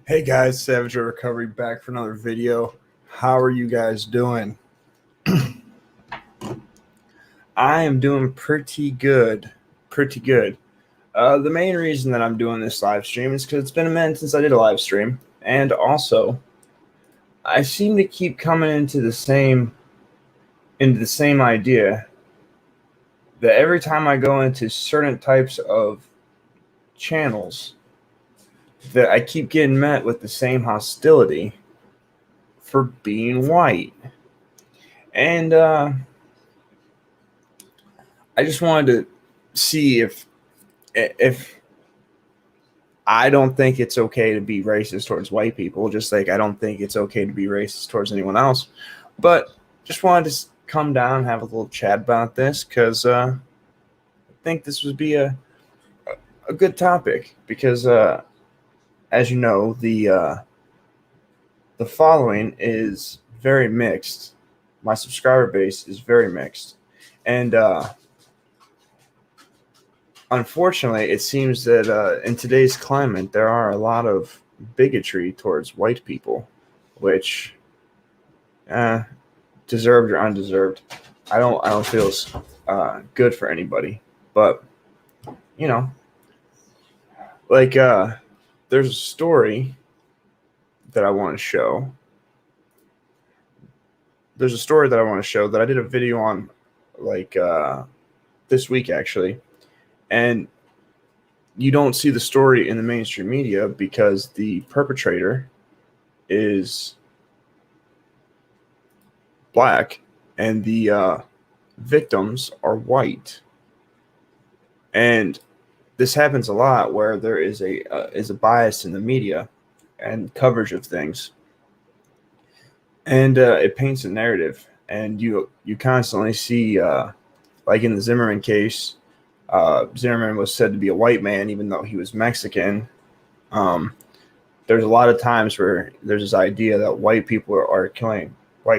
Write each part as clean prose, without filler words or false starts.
Hey guys, Savage Art Recovery back for another video. How are you guys doing? I am doing pretty good. Pretty good. The main reason that I'm doing this live stream is because it's been a minute since I did a live stream. And also, I seem to keep coming into the same idea that every time I go into certain types of channels, that I keep getting met with the same hostility for being white. And I just wanted to see if I don't think it's okay to be racist towards white people, just like I don't think it's okay to be racist towards anyone else. But just wanted to come down and have a little chat about this because I think this would be a good topic because, as you know, the following is very mixed. My subscriber base is very mixed, and unfortunately, it seems that in today's climate, there are a lot of bigotry towards white people, which, deserved or undeserved, I don't feel is good for anybody. But you know, like there's a story that I want to show. There's a story that I want to show that I did a video on, like this week actually, and you don't see the story in the mainstream media because the perpetrator is black and the victims are white. And this happens a lot where there is a bias in the media and coverage of things, and it paints a narrative. And you constantly see, like in the Zimmerman case, Zimmerman was said to be a white man even though he was Mexican. Um, there's a lot of times where there's this idea that white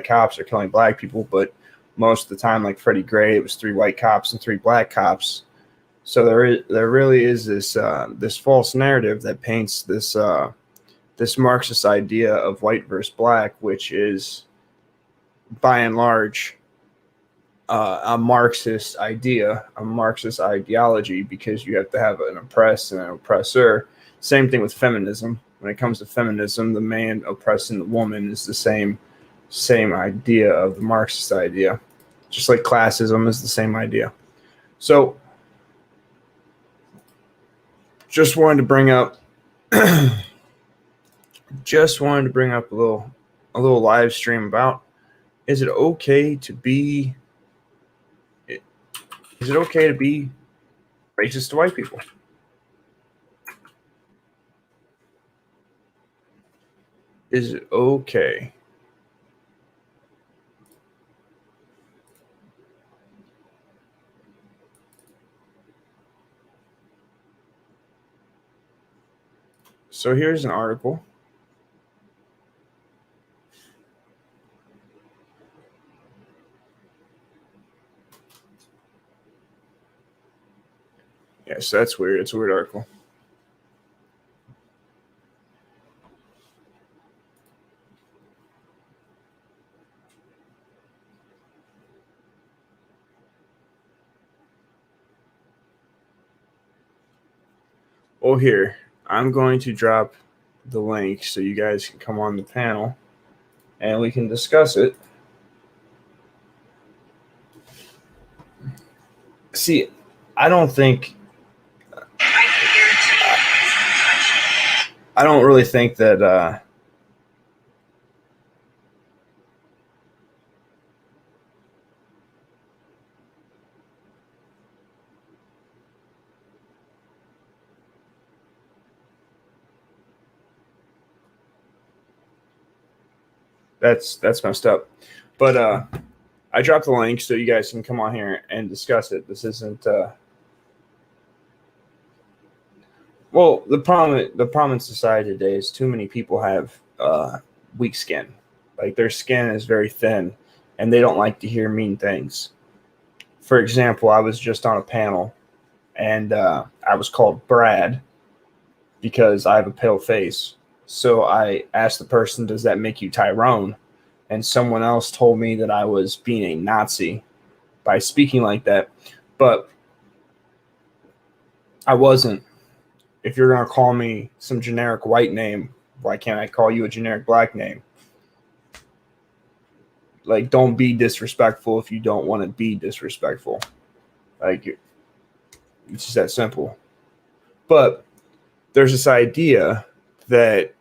cops are killing black people, but most of the time, like Freddie Gray, it was 3 white cops and 3 black cops. So there really is this false narrative that paints this Marxist idea of white versus black, which is by and large a Marxist idea, a Marxist ideology, because you have to have an oppressed and an oppressor. Same thing with feminism. When it comes to feminism, the man oppressing the woman is the same idea of the Marxist idea, just like classism is the same idea. So just wanted to bring up a little live stream about, is it okay to be racist to white people? Is it okay? So here's an article. Yes, that's weird. It's a weird article. Well, here, I'm going to drop the link so you guys can come on the panel and we can discuss it. See, I don't really think that that's messed up. But I dropped the link so you guys can come on here and discuss it. This isn't well, the problem in society today is too many people have weak skin. Like their skin is very thin and they don't like to hear mean things. For example, I was just on a panel and I was called Brad because I have a pale face. So I asked the person, does that make you Tyrone? And someone else told me that I was being a Nazi by speaking like that. But I wasn't. If you're going to call me some generic white name, why can't I call you a generic black name? Like, don't be disrespectful if you don't want to be disrespectful. Like, it's just that simple. But there's this idea that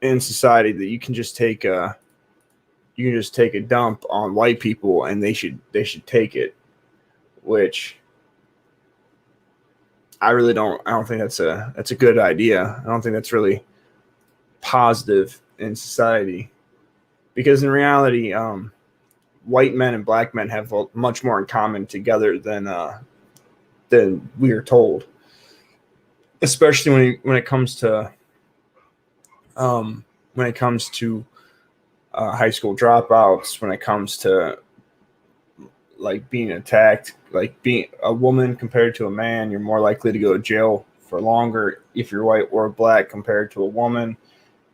in society that you can just take a dump on white people and they should take it, which I don't think that's a good idea. I don't think that's really positive in society, because in reality, white men and black men have much more in common together than we are told. Especially when it comes to high school dropouts, when it comes to like being attacked, like being a woman compared to a man, you're more likely to go to jail for longer if you're white or black compared to a woman.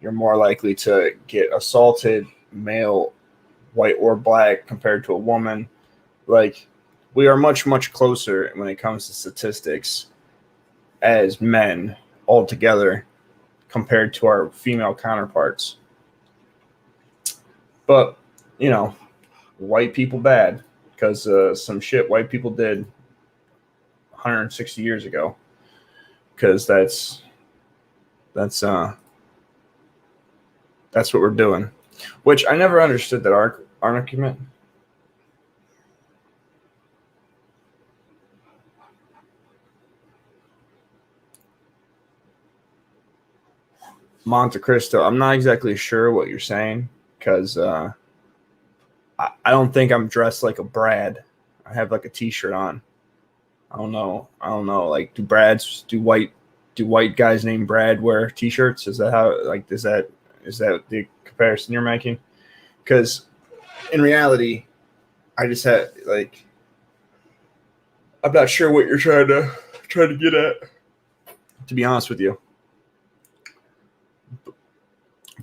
You're more likely to get assaulted, male, white or black, compared to a woman. Like, we are much, much closer when it comes to statistics as men altogether compared to our female counterparts. But, white people bad because some shit white people did 160 years ago. Because that's what we're doing. Which I never understood that argument. Monte Cristo, I'm not exactly sure what you're saying, because I don't think I'm dressed like a Brad. I have like a t-shirt on. I don't know. Like, do white guys named Brad wear t-shirts? Is that how, like, is that the comparison you're making? Because in reality, I just had, like, I'm not sure what you're trying to get at, to be honest with you.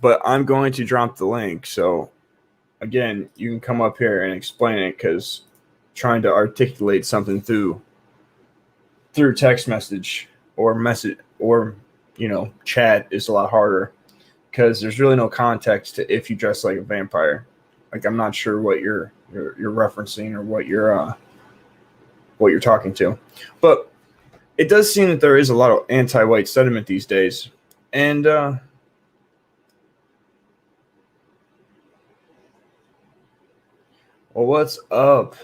But I'm going to drop the link. So again, you can come up here and explain it, because trying to articulate something through text message or chat is a lot harder, because there's really no context to if you dress like a vampire. Like, I'm not sure what you're referencing or what you're talking to, but it does seem that there is a lot of anti-white sentiment these days. And well, what's up?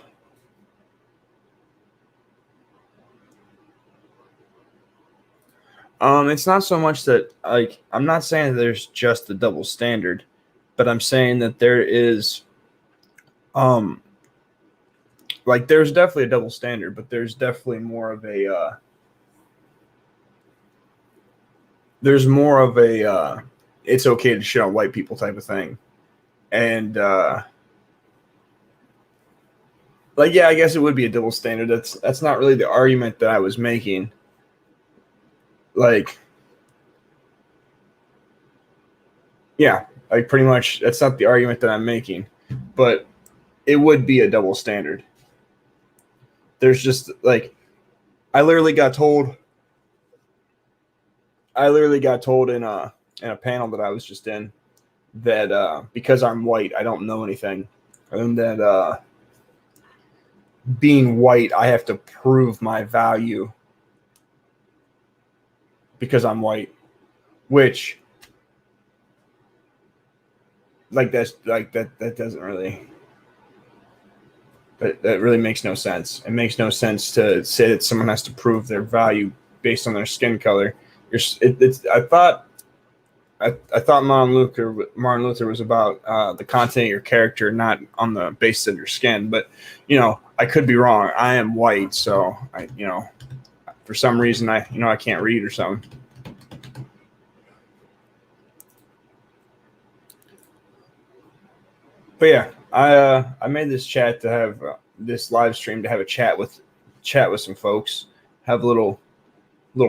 It's not so much that, like, I'm not saying that there's just a double standard, but I'm saying that there is, like, there's definitely a double standard, but there's definitely more of a, it's okay to shit on white people type of thing. And, like, yeah, I guess it would be a double standard. That's not really the argument that I was making. Like, yeah, like, pretty much that's not the argument that I'm making, but it would be a double standard. There's just, like, I literally got told in a panel that I was just in that because I'm white, I don't know anything, and that being white, I have to prove my value because I'm white, which, like, that's like that doesn't really, that really makes no sense. It makes no sense to say that someone has to prove their value based on their skin color. I thought Martin Luther was about the content of your character, not on the basis of your skin. But I could be wrong. I am white, so for some reason I can't read or something. But yeah, I made this chat to have this live stream to have a chat with some folks, have a little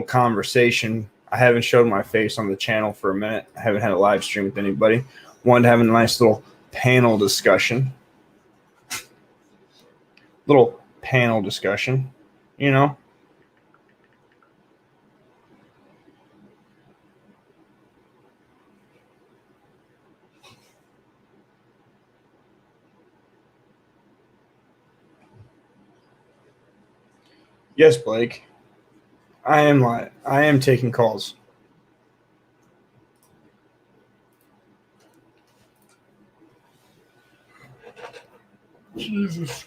conversation. I haven't showed my face on the channel for a minute. I haven't had a live stream with anybody. Wanted to have a nice little panel discussion. Little panel discussion, you know. Yes, Blake. I am taking calls. Jesus.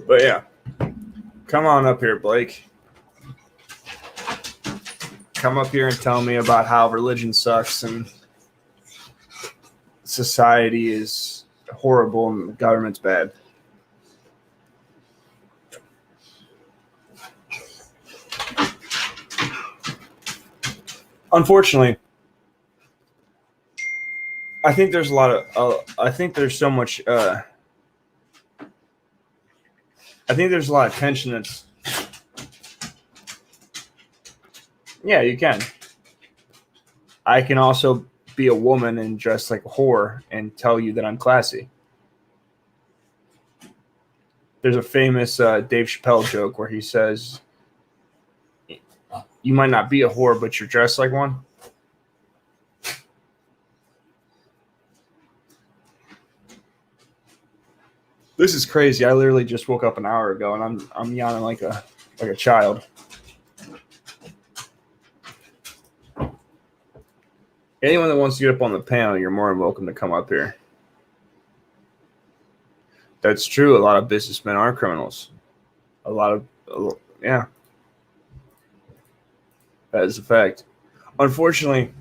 But yeah, come on up here, Blake. Come up here and tell me about how religion sucks and society is horrible and the government's bad. Unfortunately, I think there's a lot of I think there's so much I think there's a lot of tension that's yeah, you can. I can also be a woman and dress like a whore and tell you that I'm classy. There's a famous Dave Chappelle joke where he says, you might not be a whore, but you're dressed like one. This is crazy. I literally just woke up an hour ago and I'm yawning like a child. Anyone that wants to get up on the panel, you're more than welcome to come up here. That's true. A lot of businessmen are criminals. Yeah. That is a fact. Unfortunately,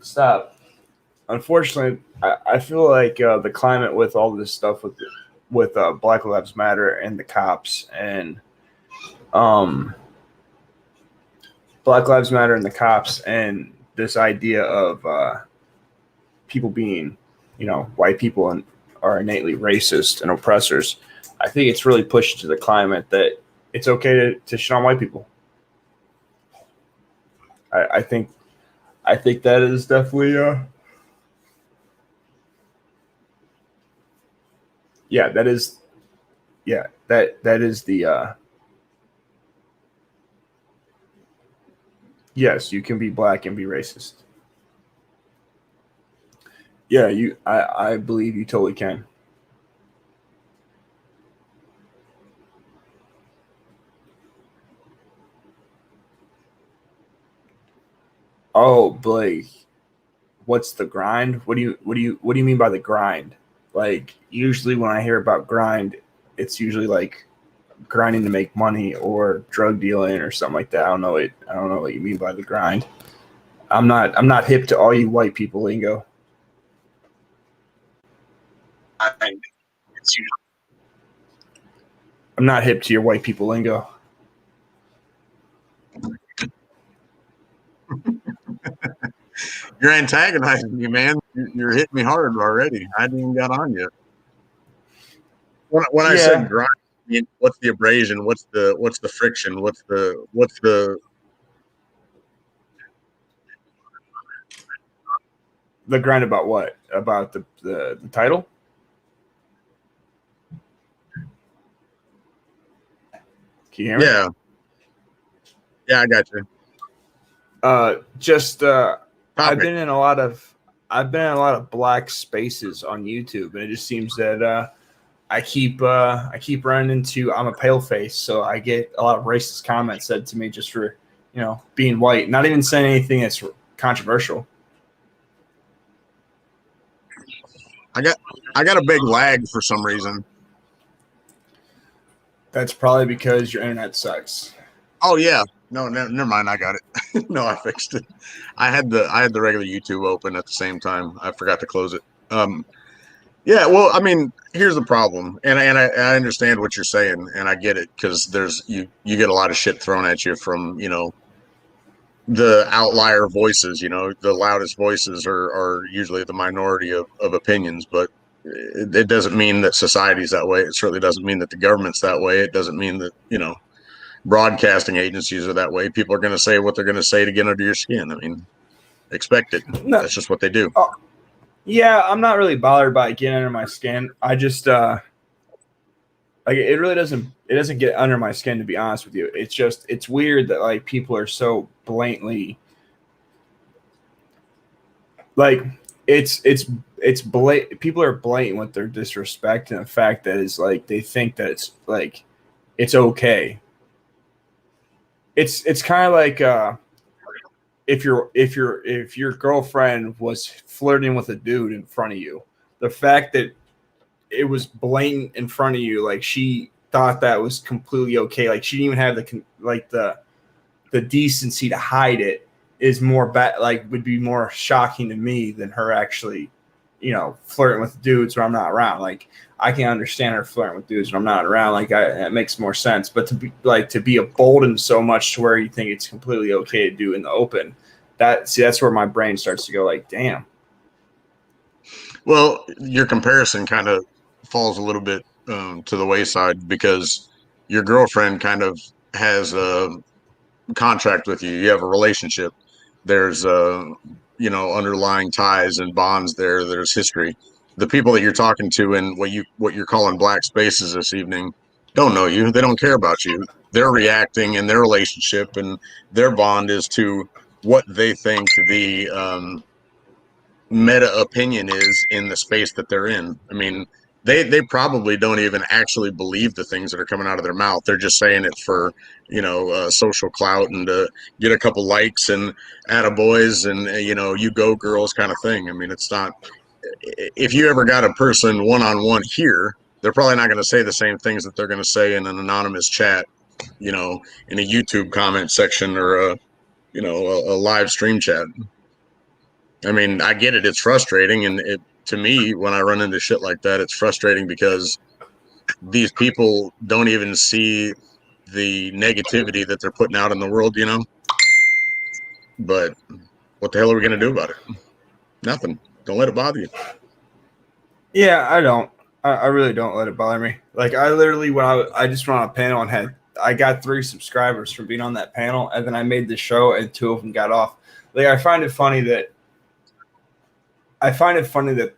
stop. Unfortunately, I feel like the climate with all this stuff with Black Lives Matter and the cops and Black Lives Matter and the cops and this idea of people being, white people and are innately racist and oppressors. I think it's really pushed to the climate that it's okay to shit on white people. I think that is definitely that is the yes, you can be black and be racist. Yeah, I believe you totally can. Oh, Blake, what's the grind? What do you mean by the grind? Like, usually when I hear about grind, it's usually like grinding to make money or drug dealing or something like that. I don't know what you mean by the grind. I'm not hip to all you white people lingo. I'm not hip to your white people lingo. You're antagonizing me, man. You're hitting me hard already. I hadn't even got on yet. When I said grind, I mean, what's the abrasion? What's the friction? What's the grind about what? About the title? Can you hear me? Yeah. Yeah, I got you. I've been in a lot of black spaces on YouTube, and it just seems that I keep running into I'm a pale face, so I get a lot of racist comments said to me just for being white, not even saying anything that's controversial. I got a big lag for some reason. That's probably because your internet sucks. Oh yeah. No, never mind. I got it. No, I fixed it. I had the regular YouTube open at the same time. I forgot to close it. Yeah, well, I mean, here's the problem, and I understand what you're saying, and I get it because there's you get a lot of shit thrown at you from the outlier voices. The loudest voices are usually the minority of opinions, but it doesn't mean that society's that way. It certainly doesn't mean that the government's that way. It doesn't mean that broadcasting agencies are that way. People are going to say what they're going to say to get under your skin. I mean, expect it. No, That's just what they do. yeah, I'm not really bothered by it getting under my skin. I just like it really doesn't get under my skin, to be honest with you. It's weird that like people are so blatantly like people are blatant with their disrespect and the fact that it's like they think that it's like it's okay. It's kind of like if your girlfriend was flirting with a dude in front of you, the fact that it was blatant in front of you, like she thought that was completely okay, like she didn't even have the decency to hide it, is more bad, like would be more shocking to me than her actually flirting with dudes when I'm not around. Like I can understand her flirting with dudes when I'm not around, like that makes more sense. But to be emboldened so much to where you think it's completely okay to do in the open, that's where my brain starts to go like, damn. Well, your comparison kind of falls a little bit to the wayside because your girlfriend kind of has a contract with you. You have a relationship. There's underlying ties and bonds there. There's history. The people that you're talking to and what you're calling black spaces this evening don't know you. They don't care about you. They're reacting in their relationship, and their bond is to what they think the meta opinion is in the space that they're in. I mean, they probably don't even actually believe the things that are coming out of their mouth. They're just saying it for social clout and to get a couple likes and attaboys and you go girls kind of thing. I mean, it's not. If you ever got a person one on one here, they're probably not going to say the same things that they're going to say in an anonymous chat, in a YouTube comment section or a live stream chat. I mean, I get it. It's frustrating. And to me, when I run into shit like that, it's frustrating because these people don't even see the negativity that they're putting out in the world, But what the hell are we going to do about it? Nothing. Don't let it bother you. Yeah, I don't. I really don't let it bother me. Like I literally, when I just went on a panel and I got 3 subscribers from being on that panel, and then I made the show and 2 of them got off. Like I find it funny that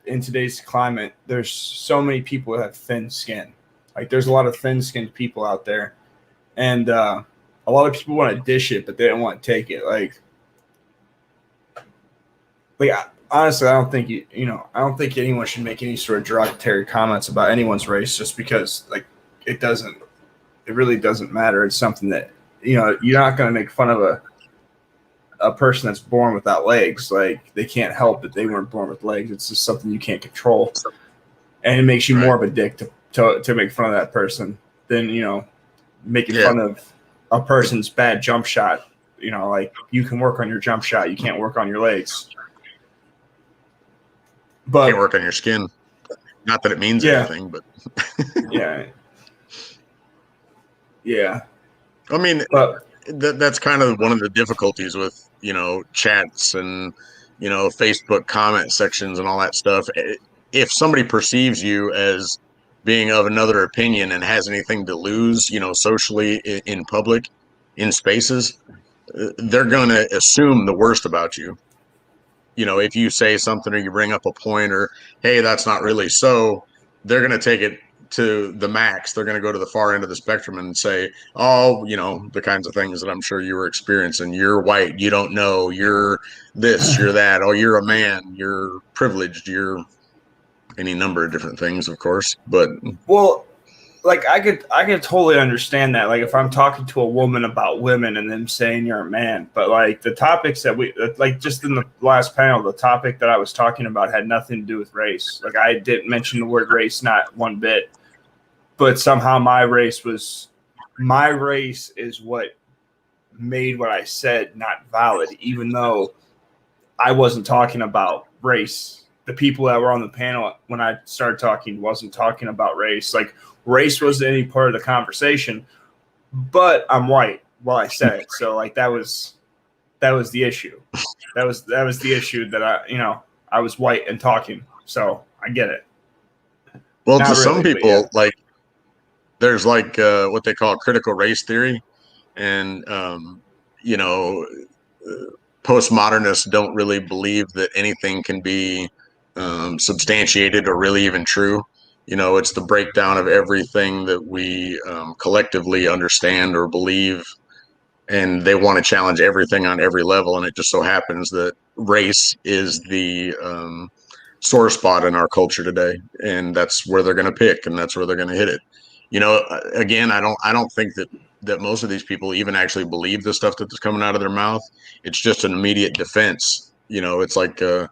in today's climate, there's so many people that have thin skin. Like there's a lot of thin-skinned people out there, and a lot of people want to dish it, but they don't want to take it. Honestly, I don't think I don't think anyone should make any sort of derogatory comments about anyone's race just because it really doesn't matter. It's something that you're not going to make fun of a person that's born without legs. Like they can't help it, they weren't born with legs. It's just something you can't control, and it makes you more of a dick to make fun of that person than making fun of a person's bad jump shot. Like you can work on your jump shot, you can't work on your legs. But you can't work on your skin. Not that it means anything, but yeah. I mean, that's kind of one of the difficulties with chats and Facebook comment sections and all that stuff. If somebody perceives you as being of another opinion and has anything to lose, socially in public, in spaces, they're going to assume the worst about you. If you say something or you bring up a point or, hey, that's not really so, they're going to take it to the max. They're going to go to the far end of the spectrum and say, oh, the kinds of things that I'm sure you were experiencing. You're white. You don't know. You're this, you're that. Oh, you're a man. You're privileged. You're any number of different things, of course. But like I could totally understand that. Like if I'm talking to a woman about women and them saying you're a man, but like the topics that we like just in the last panel, the topic that I was talking about had nothing to do with race. Like I didn't mention the word race, not one bit, but somehow my race is what made what I said not valid, even though I wasn't talking about race. the people that were on the panel when I started talking wasn't talking about race. Like race wasn't any part of the conversation, but I'm white while I said it. So like that was the issue. That was the issue that I was white and talking. So I get it. Well, Not to really, some but people, yeah. like there's like what they call critical race theory, and you know, postmodernists don't really believe that anything can be substantiated or really even true. You know, it's the breakdown of everything that we collectively understand or believe, and they want to challenge everything on every level. And it just so happens that race is the sore spot in our culture today, and that's where they're going to pick, and that's where they're going to hit it. You know, again, I don't think that most of these people even actually believe the stuff that's coming out of their mouth. It's just an immediate defense. You know, it's like a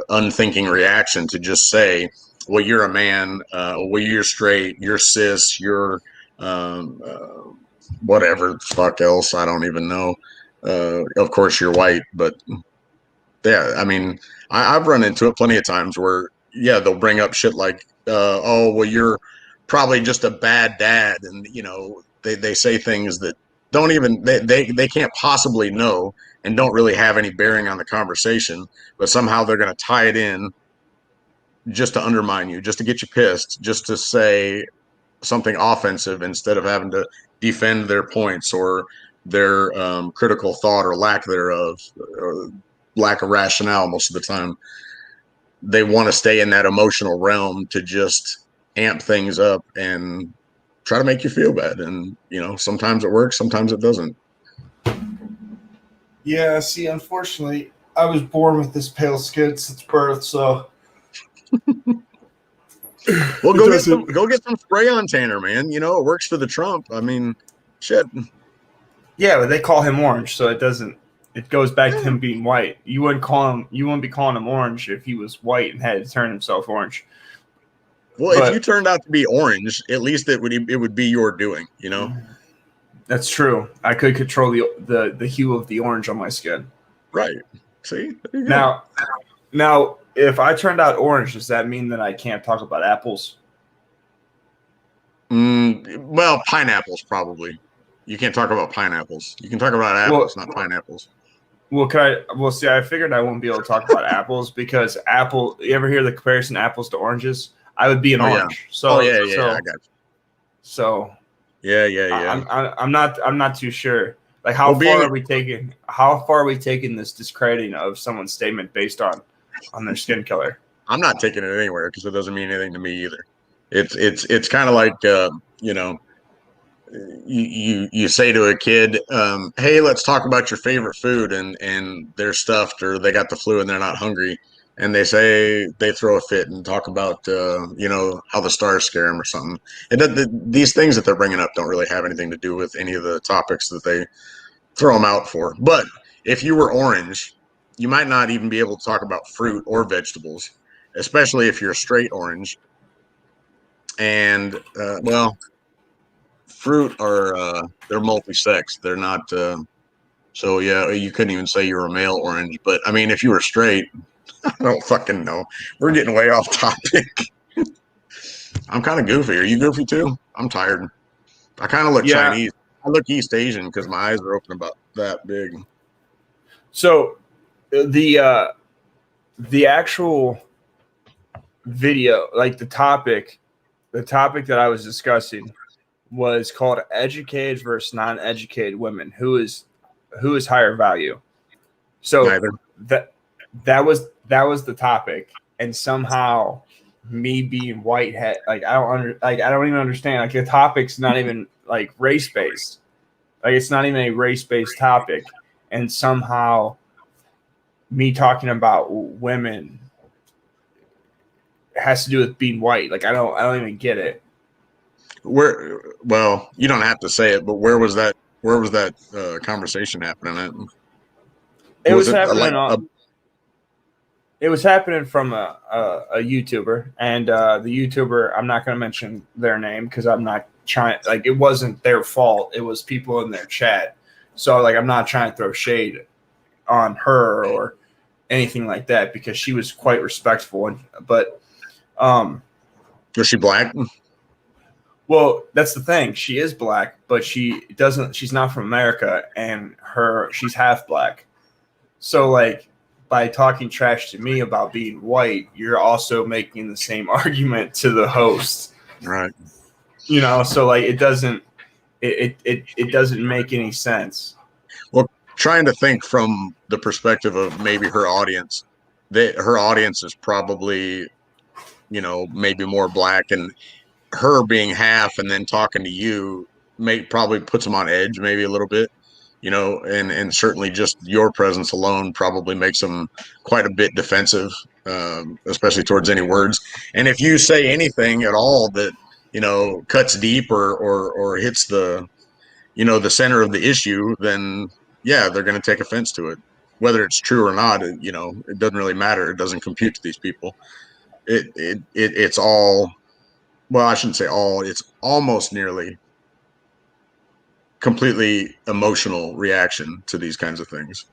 unthinking reaction to just say, "Well, you're a man. Well, you're straight. You're cis. You're um, whatever the fuck else. I don't even know. Of course, you're white, but yeah, I mean, I've run into it plenty of times where, yeah, they'll bring up shit like, oh, well, you're probably just a bad dad. And, you know, they say things that don't even, they can't possibly know and don't really have any bearing on the conversation, but somehow they're going to tie it in just to undermine you, just to get you pissed, just to say something offensive instead of having to defend their points or their critical thought or lack thereof, or lack of rationale most of the time. They want to stay in that emotional realm to just amp things up and try to make you feel bad. And, you know, sometimes it works, sometimes it doesn't. Yeah, see, unfortunately, I was born with this pale skin since birth, so. Well, go get some spray on tanner, man. You know, it works for the Trump. I mean, shit. Yeah, but they call him orange, so it goes back to him being white. You wouldn't be calling him orange if he was white and had to turn himself orange. Well, if you turned out to be orange, at least it would be your doing, you know? That's true. I could control the hue of the orange on my skin. Right. See? Now, if I turned out orange, does that mean that I can't talk about apples? Well, pineapples probably. You can't talk about pineapples. You can talk about apples, not pineapples. Well, see, I figured I won't be able to talk about apples because you ever hear the comparison apples to oranges? I would be an orange. Yeah. So, yeah, I got you. So, yeah. I'm not too sure. Like, how far are we taking this discrediting of someone's statement based on their skin color? I'm not taking it anywhere because it doesn't mean anything to me either. It's kind of like you know, you say to a kid, hey, let's talk about your favorite food, and they're stuffed or they got the flu and they're not hungry, and they throw a fit and talk about you know, how the stars scare them or something. And these things that they're bringing up don't really have anything to do with any of the topics that they throw them out for. But if you were orange, you might not even be able to talk about fruit or vegetables, especially if you're straight orange. And well, fruit are they're multi-sex. They're not so yeah, you couldn't even say you're a male orange. But I mean, if you were straight, I don't fucking know. We're getting way off topic. I'm kind of goofy. Are you goofy too? I'm tired. I kind of look Chinese. I look East Asian because my eyes are open about that big. So the actual video, like the topic that I was discussing was called educated versus non-educated women. Who is higher value? So Neither. that was the topic, and somehow me being white I don't even understand. Like the topic's not even like race based. Like it's not even a race based topic, and somehow me talking about women has to do with being white. Like I don't even get it. Well, you don't have to say it, but where was that conversation happening at? It was happening from a YouTuber, and the YouTuber, I'm not going to mention their name because I'm not trying. Like it wasn't their fault. It was people in their chat. So like I'm not trying to throw shade on her or anything like that because she was quite respectful. But is she black? well, that's the thing. She is black, but she's not from America, and she's half black. So like by talking trash to me about being white, you're also making the same argument to the host. Right. You know, so like it doesn't make any sense. Well, trying to think from the perspective of maybe her audience, her audience is probably, maybe more black, and her being half and then talking to you probably puts them on edge maybe a little bit, and certainly just your presence alone probably makes them quite a bit defensive, especially towards any words. And if you say anything at all that, cuts deep or hits the center of the issue, then yeah, they're going to take offense to it. Whether it's true or not, it doesn't really matter. It doesn't compute to these people. It's all, well, I shouldn't say all, it's almost nearly completely emotional reaction to these kinds of things.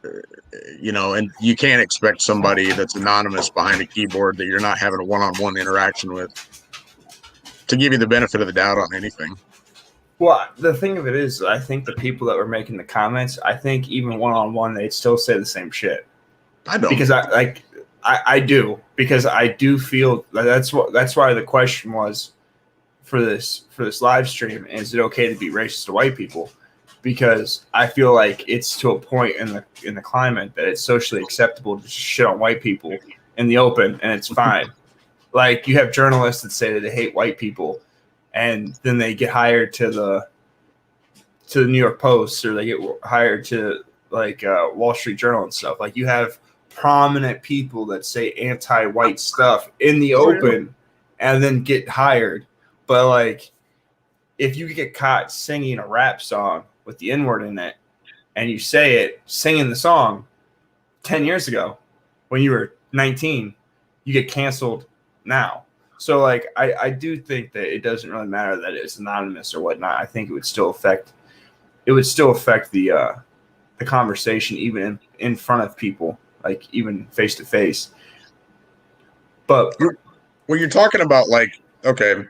And you can't expect somebody that's anonymous behind a keyboard that you're not having a one-on-one interaction with to give you the benefit of the doubt on anything. Well, the thing of it is, I think the people that were making the comments, I think even one-on-one, they'd still say the same shit. I don't. Because I do, because I do feel that's why the question was for this live stream: is it okay to be racist to white people? Because I feel like it's to a point in the climate that it's socially acceptable to shit on white people in the open, and it's fine. Like you have journalists that say that they hate white people, and then they get hired to the New York Post, or they get hired to like Wall Street Journal and stuff. Like you have prominent people that say anti-white stuff in the open and then get hired. But like if you get caught singing a rap song with the N-word in it and you say it singing the song 10 years ago when you were 19, you get canceled now. So like I do think that it doesn't really matter that it's anonymous or whatnot. I think it would still affect the conversation even in front of people, like even face to face. But when you're talking about like, okay,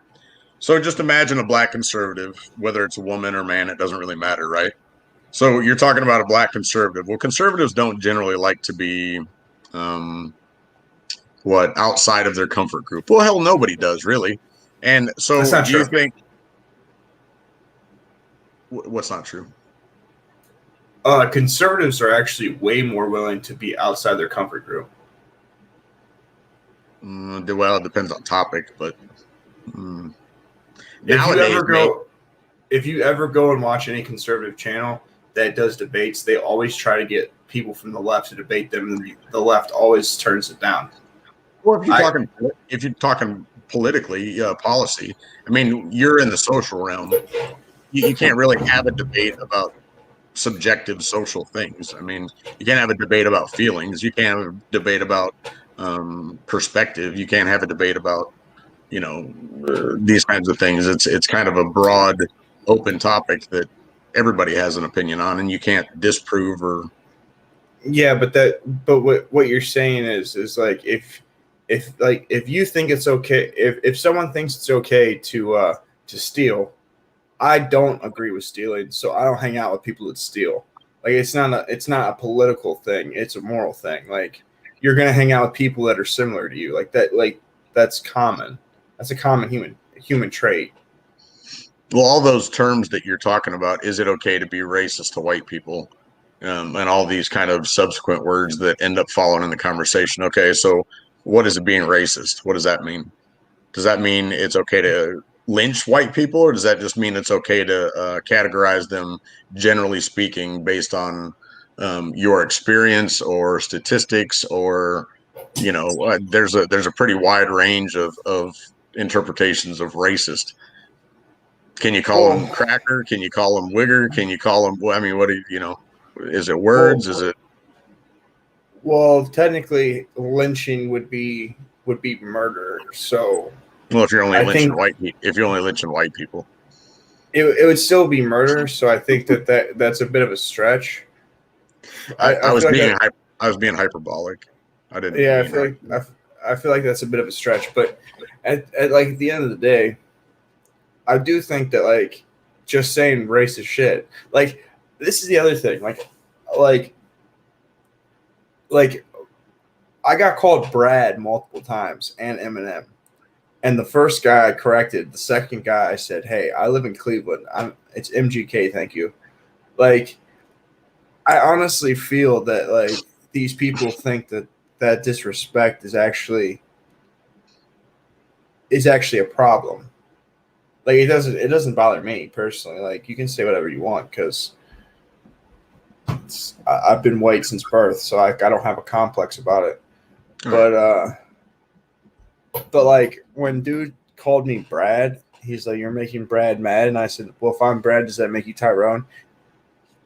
so just imagine a black conservative, whether it's a woman or man, it doesn't really matter, right? So you're talking about a black conservative. Well, conservatives don't generally like to be outside of their comfort group. Well, hell, nobody does really. And so do you think what's not true? Conservatives are actually way more willing to be outside their comfort group. Well, it depends on topic, but if you ever go and watch any conservative channel that does debates, they always try to get people from the left to debate them, and the left always turns it down. Well, if you're talking politically, policy, I mean, you're in the social realm. You can't really have a debate about subjective social things. I mean, you can't have a debate about feelings. You can't have a debate about perspective. You can't have a debate about these kinds of things. It's kind of a broad, open topic that everybody has an opinion on, and you can't disprove or. Yeah, but what you're saying is like if you think it's okay, if someone thinks it's okay to steal, I don't agree with stealing, so I don't hang out with people that steal. Like it's not a political thing; it's a moral thing. Like you're gonna hang out with people that are similar to you, like that. Like that's common. That's a common human trait. Well, all those terms that you're talking about, is it okay to be racist to white people, and all these kind of subsequent words that end up following in the conversation. Okay, so what is it being racist? What does that mean? Does that mean it's okay to lynch white people, or does that just mean it's okay to categorize them, generally speaking, based on your experience or statistics, or there's a pretty wide range of interpretations of racist. Can you call them cracker? Can you call them wigger? Can you call them? I mean, what do you is it words? Is it? Well, technically, lynching would be murder. So. Well, if you're only lynching white people, it would still be murder. So I think that's a bit of a stretch. I was was being hyperbolic. I didn't. Yeah, mean I feel like that's a bit of a stretch, but at like at the end of the day, I do think that like just saying racist shit. Like this is the other thing. Like I got called Brad multiple times and Eminem. And the first guy I corrected. The second guy I said, "Hey, I live in Cleveland. It's MGK, thank you." Like I honestly feel that like these people think that disrespect is actually a problem. Like it doesn't bother me personally. Like you can say whatever you want because I've been white since birth, so I don't have a complex about it. But like when dude called me Brad, he's like, "You're making Brad mad," and I said, "Well, if I'm Brad, does that make you Tyrone?"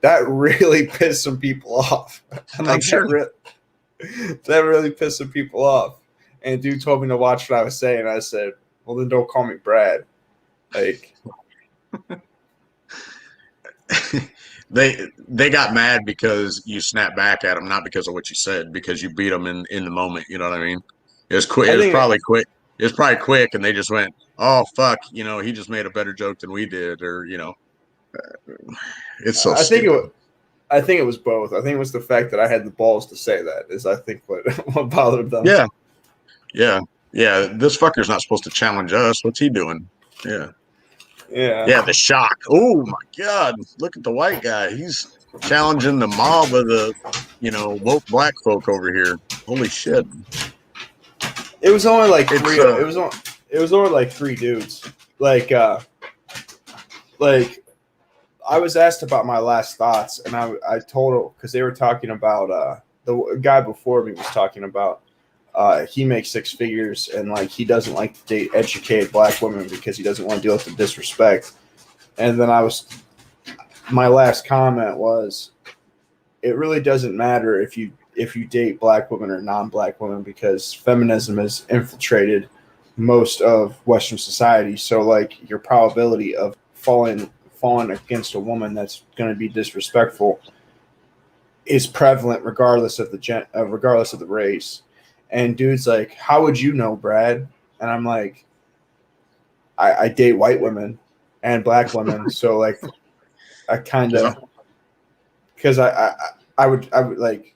That really pissed some people off. I'm sure. That really pissed some people off. And dude told me to watch what I was saying. I said, "Well, then don't call me Brad." Like they got mad because you snapped back at them, not because of what you said, because you beat them in the moment. You know what I mean? It was quick. It was probably quick. It was probably quick, and they just went, "Oh fuck!" He just made a better joke than we did, or it's so. I think it was both. I think it was the fact that I had the balls to say that is I think what bothered them. Yeah. This fucker's not supposed to challenge us. What's he doing? Yeah. The shock. Oh my god! Look at the white guy. He's challenging the mob of the, woke black folk over here. Holy shit! It was only like three. It was only like three dudes. Like I was asked about my last thoughts, and I told him because they were talking about the guy before me was talking about he makes six figures and like he doesn't like to date educated black women because he doesn't want to deal with the disrespect. And then my last comment was, it really doesn't matter if you date black women or non-black women because feminism has infiltrated most of Western society. So like your probability of falling against a woman that's going to be disrespectful is prevalent regardless of the race. And dude's like, "How would you know, Brad?" And I'm like, I date white women and black women, so like I kind of because I would like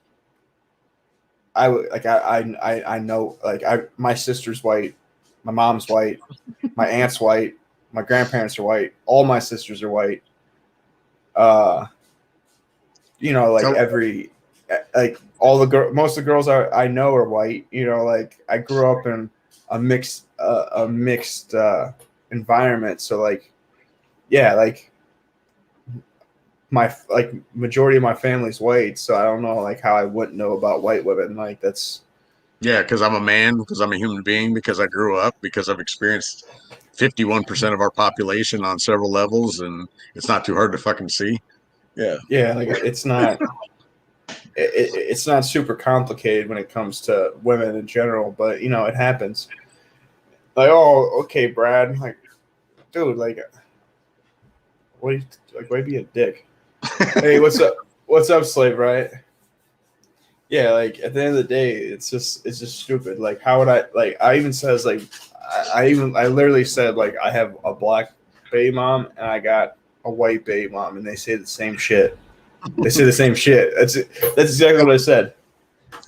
I know like my sister's white, my mom's white, my aunt's white, my grandparents are white, all my sisters are white. Most of the girls I know are white. Like I grew up in a mixed environment, so like yeah, like my majority of my family's white, so I don't know like how I wouldn't know about white women. Like that's because I'm a man, because I'm a human being, because I grew up, because I've experienced 51% of our population on several levels, and it's not too hard to fucking see. Yeah, like it's not it's not super complicated when it comes to women in general, but it happens. Like, "Oh, okay, Brad." Like, dude, like, why be a dick? Hey, what's up? What's up, slave? Right? Yeah, like at the end of the day, it's just stupid. Like, how would I like? I even says like, I literally said like I have a black baby mom and I got a white baby mom, and they say the same shit. They say the same shit. That's exactly what I said.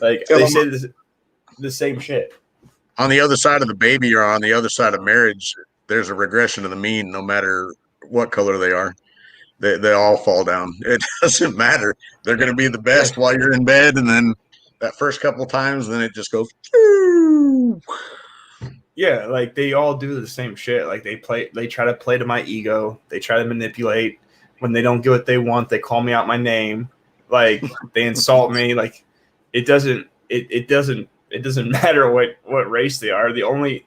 Like they say the same shit. On the other side of the baby or on the other side of marriage, there's a regression to the mean. No matter what color they are, they all fall down. It doesn't matter. They're going to be the best while you're in bed, and then that first couple times, then it just goes. Yeah, like they all do the same shit. Like they try to play to my ego. They try to manipulate. When they don't get what they want, they call me out my name. Like they insult me. Like it doesn't matter what race they are. The only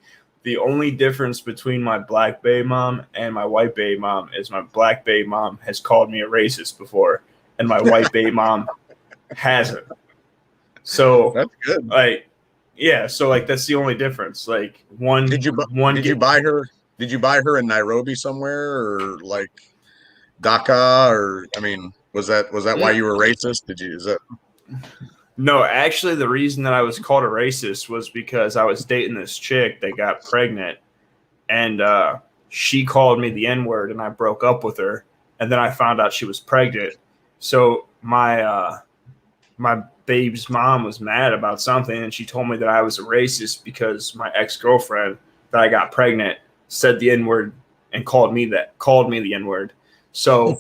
difference between my black baby mom and my white baby mom is my black baby mom has called me a racist before, and my white baby mom hasn't. So that's good. Like, yeah. So like that's the only difference. Like Did you buy her? Did you buy her in Nairobi somewhere or like Dhaka? Or I mean, was that why you were racist? Is that? No, actually, the reason that I was called a racist was because I was dating this chick that got pregnant, and she called me the N word, and I broke up with her, and then I found out she was pregnant. So my babe's mom was mad about something, and she told me that I was a racist because my ex girlfriend that I got pregnant said the N word and called me the N word. So,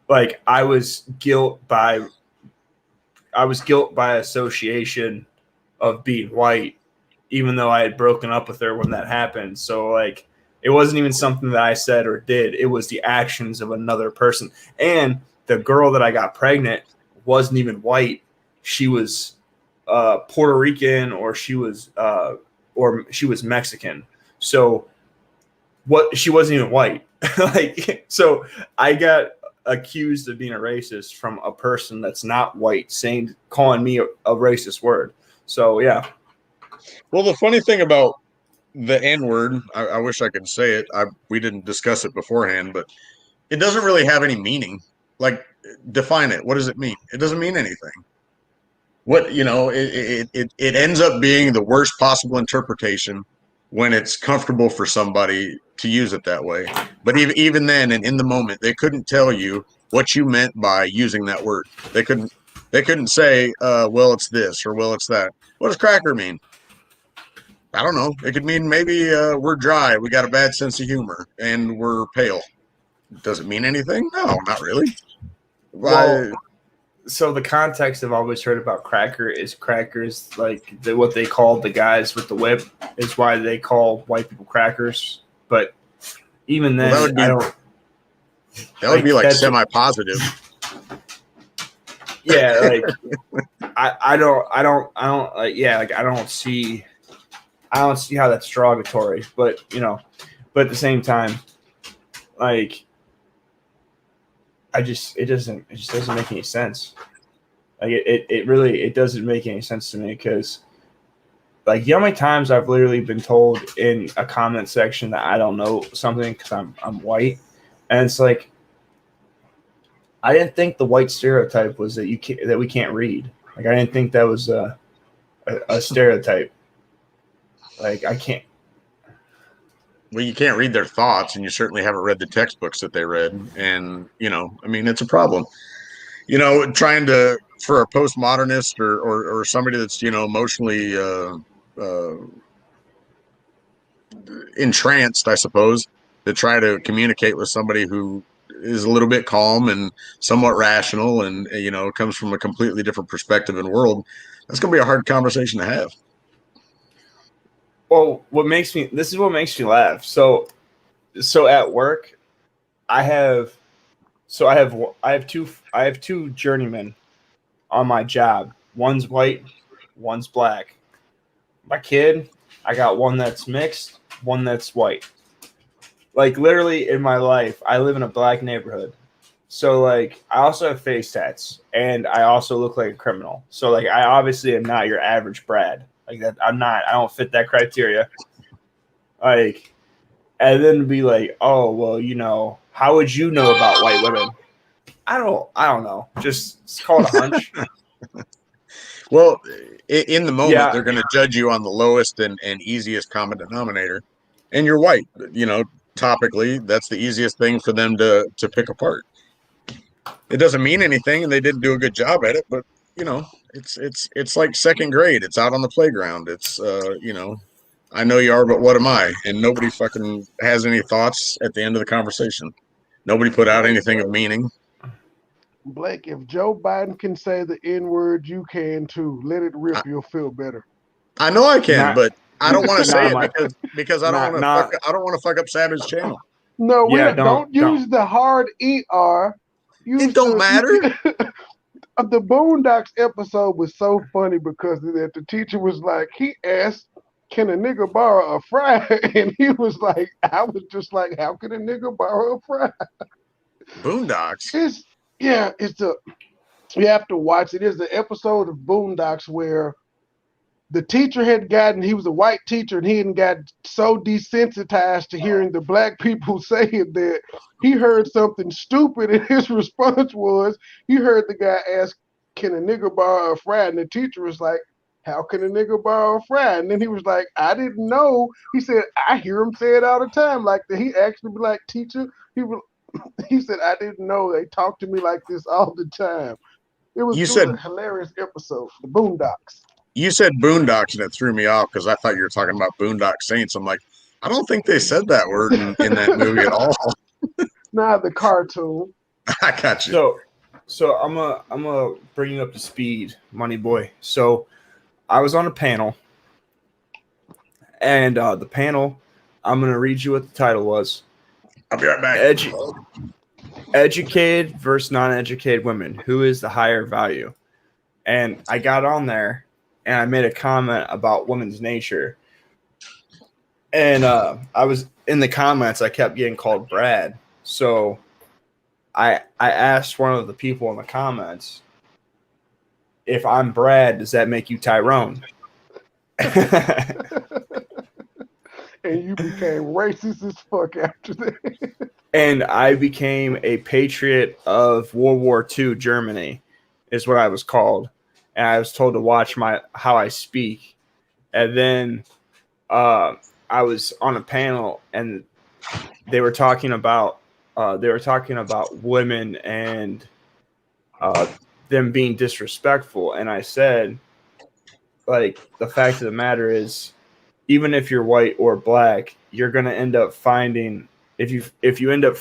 like, I was guilt by association of being white, even though I had broken up with her when that happened. So, like, it wasn't even something that I said or did. It was the actions of another person. And the girl that I got pregnant wasn't even white. She was Puerto Rican, or she was Mexican. So she wasn't even white. Like, so I got accused of being a racist from a person that's not white, calling me a racist word. So yeah. Well, the funny thing about the N word, I wish I could say it. We didn't discuss it beforehand, but it doesn't really have any meaning. Like, define it. What does it mean? It doesn't mean anything. What, it ends up being the worst possible interpretation when it's comfortable for somebody to use it that way. But even then, and in the moment, they couldn't tell you what you meant by using that word. They couldn't say, well, it's this, or well, it's that. What does cracker mean? I don't know. It could mean maybe we're dry, we got a bad sense of humor, and we're pale. Does it mean anything? No, not really. Well, so the context I've always heard about crackers, like what they call the guys with the whip, is why they call white people crackers. But even then, that would be like semi-positive. Yeah, like I don't like, yeah, like I don't see how that's derogatory, but but at the same time, like it just doesn't make any sense. Like it really doesn't make any sense to me, because like, how many times I've literally been told in a comment section that I don't know something because I'm white, and it's like, I didn't think the white stereotype was that we can't read. Like, I didn't think that was a stereotype. Like, I can't. Well, you can't read their thoughts, and you certainly haven't read the textbooks that they read. And, I mean, it's a problem. Trying to, for a postmodernist or somebody that's, emotionally entranced, I suppose, to try to communicate with somebody who is a little bit calm and somewhat rational and, comes from a completely different perspective and world, that's going to be a hard conversation to have. Well, this is what makes me laugh. So at work, I have two journeymen on my job. One's white, one's black. My kid, I got one that's mixed, one that's white. Like, literally in my life, I live in a black neighborhood. So, like, I also have face tats, and I also look like a criminal. So, like, I obviously am not your average Brad. Like, that, I don't fit that criteria. Like, and then be like, oh, well, how would you know about white women? I don't know. Just call it a hunch. Well, in the moment, they're going to judge you on the lowest and easiest common denominator. And you're white. Topically, that's the easiest thing for them to pick apart. It doesn't mean anything, and they didn't do a good job at it, but it's like second grade. It's out on the playground. It's I know you are, but what am I? And nobody fucking has any thoughts at the end of the conversation. Nobody put out anything of meaning. Blake, if Joe Biden can say the N-word, you can too. Let it rip. You'll feel better. I know I can, but I don't want to say it because I don't want to fuck up Savage channel. No, don't use the hard ER. It don't matter. The Boondocks episode was so funny because the teacher was like, he asked, can a nigga borrow a fry? And he was like, I was just like, how can a nigga borrow a fry? Boondocks? You have to watch it. It's the episode of Boondocks where the teacher he was a white teacher, and he had got so desensitized to hearing the black people say it that he heard something stupid, and his response was, he heard the guy ask, can a nigga borrow a fry? And the teacher was like, how can a nigga borrow a fry? And then he was like, I didn't know. He said, I hear him say it all the time. Like that. He actually be like, teacher, he said, I didn't know they talk to me like this all the time. It was a hilarious episode, the Boondocks. You said Boondocks and it threw me off because I thought you were talking about Boondock Saints. I'm like, I don't think they said that word in that movie at all. Nah, the cartoon. I got you. So I'm gonna bring you up to speed, Money Boy. So I was on a panel, and the panel, I'm gonna read you what the title was. I'll be right back. Educated versus non-educated women. Who is the higher value? And I got on there and I made a comment about women's nature. And I was in the comments, I kept getting called Brad. So I asked one of the people in the comments, if I'm Brad, does that make you Tyrone? And you became racist as fuck after that. And I became a patriot of World War II Germany, is what I was called. And I was told to watch how I speak. And then I was on a panel, and they were talking about women and them being disrespectful. And I said, like, the fact of the matter is, even if you're white or black, you're gonna end up finding, if you end up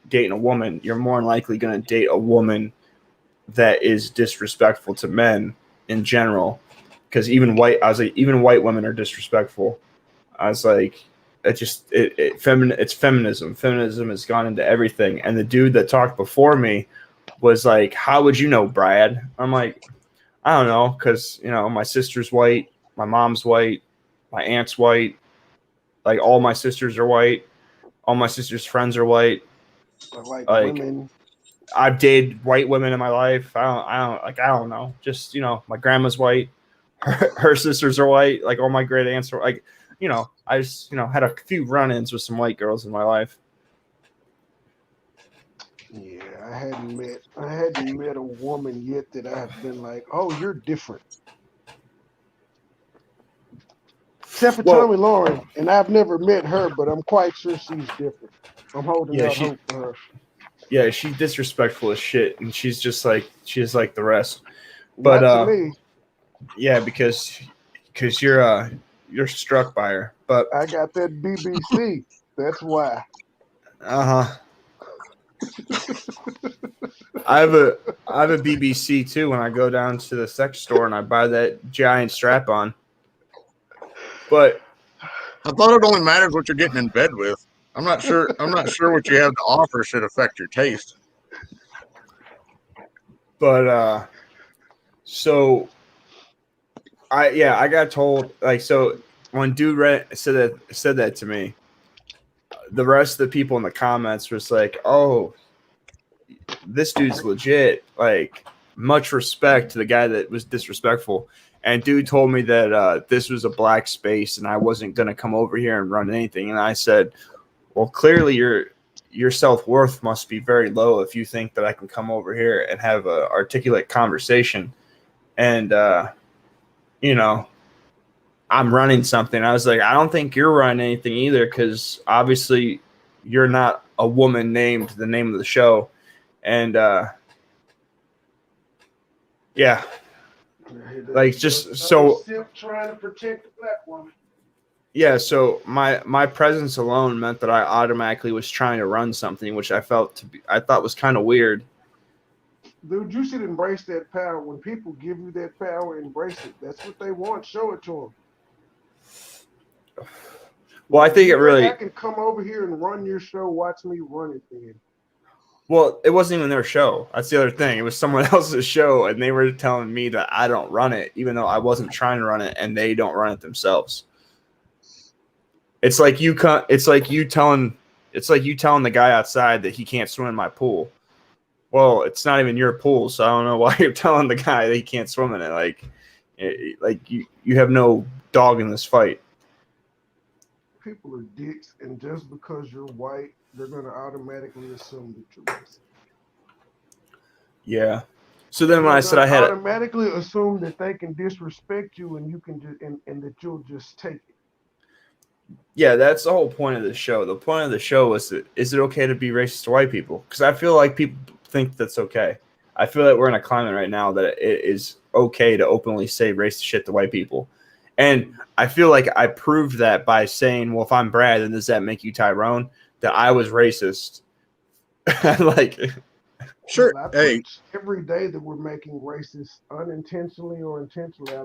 dating a woman, you're more than likely gonna date a woman that is disrespectful to men in general. Because even white women are disrespectful. I was like, it's feminism. Feminism has gone into everything. And the dude that talked before me was like, how would you know, Brad? I'm like, I don't know, because my sister's white, my mom's white, my aunt's white, like all my sisters are white, all my sister's friends are white. Like women. I've dated white women in my life. I don't know. Just my grandma's white, her sisters are white, like all my great aunts are like, I just had a few run-ins with some white girls in my life. Yeah, I hadn't met a woman yet that I've been like, oh, you're different. Except for Tommy Lauren, and I've never met her, but I'm quite sure she's different. I'm holding out hope for her. Yeah, she's disrespectful as shit, and she's like the rest. But not to me. Yeah, because you're struck by her. But I got that BBC. That's why. I have a BBC too. When I go down to the sex store and I buy that giant strap-on. But I thought it only matters what you're getting in bed with. I'm not sure what you have to offer should affect your taste. But so I got told, like, so when dude said that to me, the rest of the people in the comments was like, oh, this dude's legit, like, much respect to the guy that was disrespectful. And dude told me that this was a black space and I wasn't going to come over here and run anything. And I said, well, clearly your self-worth must be very low if you think that I can come over here and have an articulate conversation. And, I'm running something. I was like, I don't think you're running anything either, because obviously you're not a woman named the name of the show. And, yeah. Like, just so trying to protect the black woman. Yeah, so my presence alone meant that I automatically was trying to run something, which I thought was kind of weird. Dude, you should embrace that power. When people give you that power, embrace it. That's what they want. Show it to them. Well, I think it really. I can come over here and run your show. Watch me run it, then. Well, it wasn't even their show. That's the other thing. It was someone else's show, and they were telling me that I don't run it, even though I wasn't trying to run it, and they don't run it themselves. It's like you telling the guy outside that he can't swim in my pool. Well, it's not even your pool, so I don't know why you're telling the guy that he can't swim in it. Like you have no dog in this fight. People are dicks, and just because you're white, they're going to automatically assume that you're racist. Yeah. So then when I They're said I gonna had it, automatically assume that they can disrespect you and you can just and that you'll just take it. yeah, that's the whole point of the show. The point of the show was that, is it okay to be racist to white people? Because I feel like people think that's okay. I feel like we're in a climate right now that it is okay to openly say racist shit to white people. And I feel like I proved that by saying, well, if I'm Brad, then does that make you Tyrone? That I was racist. Like, Sure. Well, I Hey, preach every day that we're making racist unintentionally or intentionally. I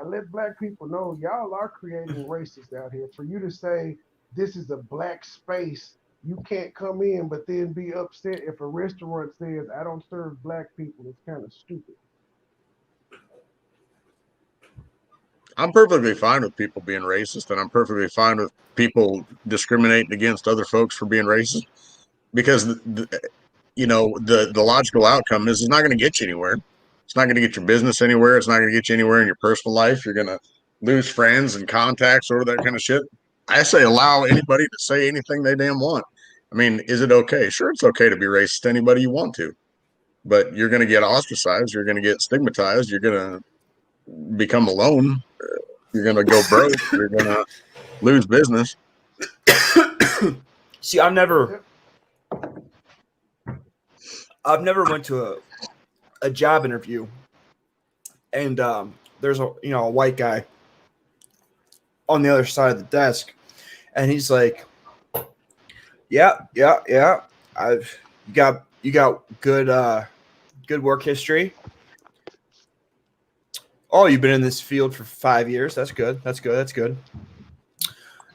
let black people know y'all are creating racists out here. For you to say this is a black space, you can't come in, but then be upset if a restaurant says I don't serve black people. It's kind of stupid. I'm perfectly fine with people being racist, and I'm perfectly fine with people discriminating against other folks for being racist because the logical outcome is it's not going to get you anywhere. It's not going to get your business anywhere. It's not going to get you anywhere in your personal life. You're going to lose friends and contacts or that kind of shit. I say allow anybody to say anything they damn want. I mean, is it okay? Sure, it's okay to be racist to anybody you want to, but you're going to get ostracized. You're going to get stigmatized. You're going to become alone. You're going to go broke. You're going to lose business. see, I've never went to a job interview, and there's a white guy on the other side of the desk, and he's like, yeah. You got good work history. Oh, you've been in this field for 5 years. That's good. That's good.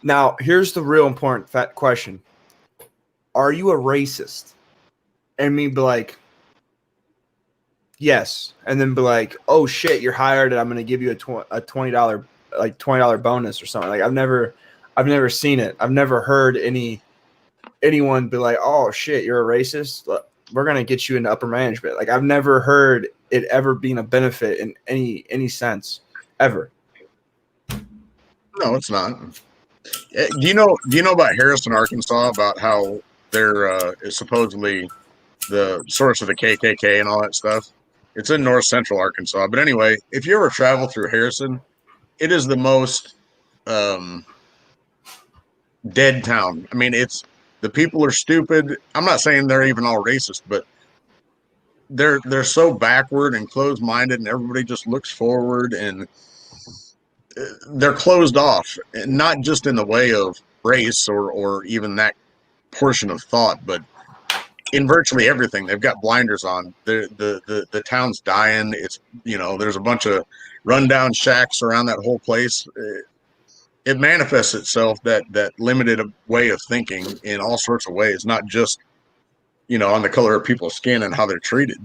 Now, here's the real important question: are you a racist? And me be like, yes, and then be like, oh shit, you're hired, and I'm gonna give you a $20 bonus or something. Like I've never seen it. I've never heard anyone be like, oh shit, you're a racist. We're gonna get you into upper management. Like I've never heard it ever being a benefit in any sense ever. No, it's not. Do you know about Harrison, Arkansas? About how they're supposedly the source of the KKK and all that stuff? It's in north central Arkansas. But anyway, if you ever travel through Harrison, it is the most dead town. I mean, the people are stupid. I'm not saying they're even all racist, but they're so backward and closed minded, and everybody just looks forward, and they're closed off, not just in the way of race or even that portion of thought, but in virtually everything. They've got blinders on. The town's dying. It's there's a bunch of rundown shacks around that whole place. It manifests itself, that limited way of thinking, in all sorts of ways, not just on the color of people's skin and how they're treated.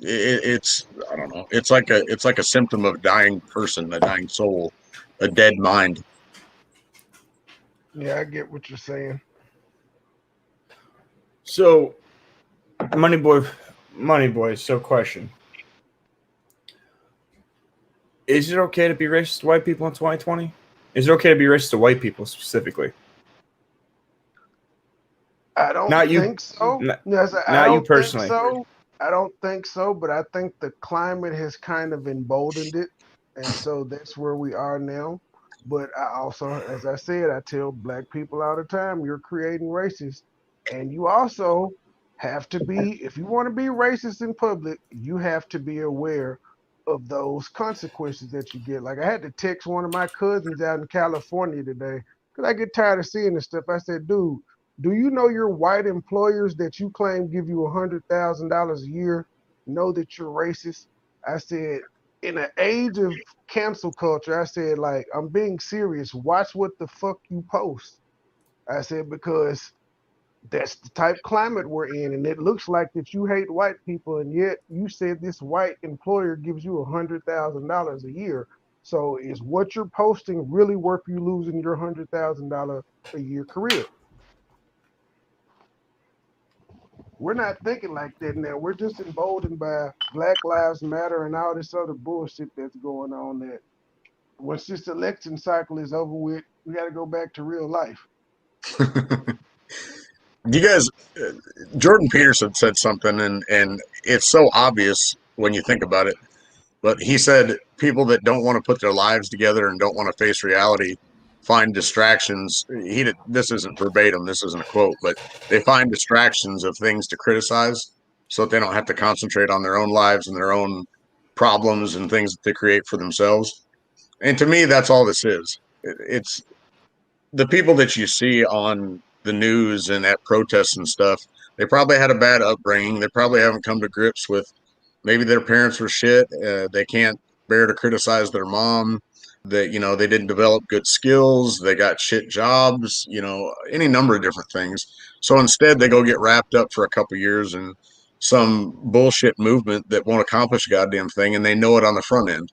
It's I don't know. It's like a symptom of a dying person, a dying soul, a dead mind. Yeah, I get what you're saying. So, Money Boy. So, question: is it okay to be racist to white people in 2020? Is it okay to be racist to white people specifically? I don't Not you. think so. Yes, I Not you don't think personally. so. I don't think so, but I think the climate has kind of emboldened it. And so that's where we are now. But I also, as I said, I tell black people all the time, you're creating racist. And you also have to be, if you want to be racist in public, you have to be aware of those consequences that you get. Like I had to text one of my cousins out in California today because I get tired of seeing this stuff. I said, dude, do you know your white employers that you claim give you $100,000 a year know that you're racist? I said, in an age of cancel culture, I said, like, I'm being serious. Watch what the fuck you post. I said, because that's the type climate we're in. And it looks like that you hate white people. And yet you said this white employer gives you $100,000 a year. So is what you're posting really worth you losing your $100,000 a year career? We're not thinking like that now. We're just emboldened by Black Lives Matter and all this other bullshit that's going on. That once this election cycle is over with, we got to go back to real life. You guys, Jordan Peterson said something, and it's so obvious when you think about it. But he said people that don't want to put their lives together and don't want to face reality find distractions. This isn't verbatim. This isn't a quote, but they find distractions of things to criticize, so that they don't have to concentrate on their own lives and their own problems and things that they create for themselves. And to me, that's all this is. It's the people that you see on the news and at protests and stuff. They probably had a bad upbringing. They probably haven't come to grips with maybe their parents were shit. They can't bear to criticize their mom. That they didn't develop good skills. They got shit jobs. Any number of different things. So instead, they go get wrapped up for a couple years in some bullshit movement that won't accomplish a goddamn thing, and they know it on the front end.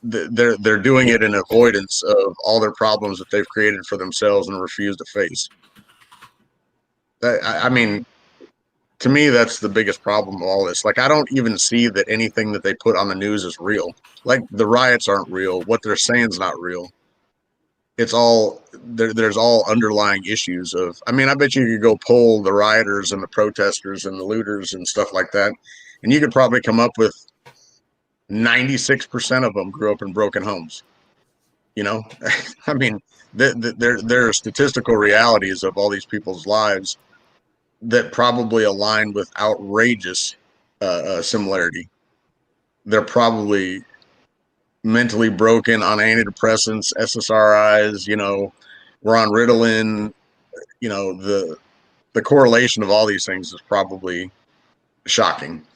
They're doing it in avoidance of all their problems that they've created for themselves and refuse to face. I mean, to me, that's the biggest problem of all this. Like, I don't even see that anything that they put on the news is real. Like, the riots aren't real. What they're saying is not real. It's all there's all underlying issues of. I mean, I bet you could go poll the rioters and the protesters and the looters and stuff like that, and you could probably come up with 96% of them grew up in broken homes. I mean, there are statistical realities of all these people's lives that probably align with outrageous similarity. They're probably mentally broken on antidepressants, SSRIs, we're on Ritalin. The correlation of all these things is probably shocking.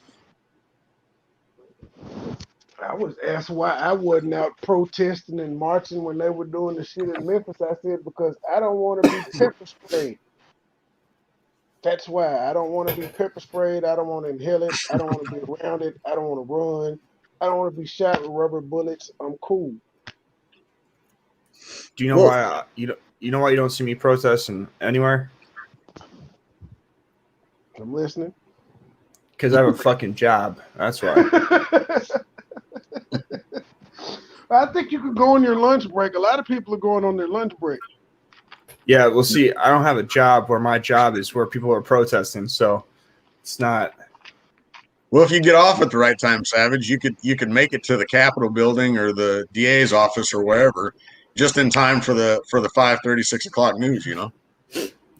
I was asked why I wasn't out protesting and marching when they were doing the shit in Memphis. I said, because I don't want to be pepper sprayed. That's why I don't want to be pepper sprayed. I don't want to inhale it. I don't want to be around it. I don't want to run. I don't want to be shot with rubber bullets. I'm cool. Do you know why you know why you don't see me protesting anywhere? I'm listening. Because I have a fucking job. That's why. I think you could go on your lunch break. A lot of people are going on their lunch break. Yeah, well, see, I don't have a job where my job is where people are protesting, so it's not. Well, if you get off at the right time, Savage, you could make it to the Capitol building or the DA's office or wherever, just in time for the 5:30, 6 o'clock news.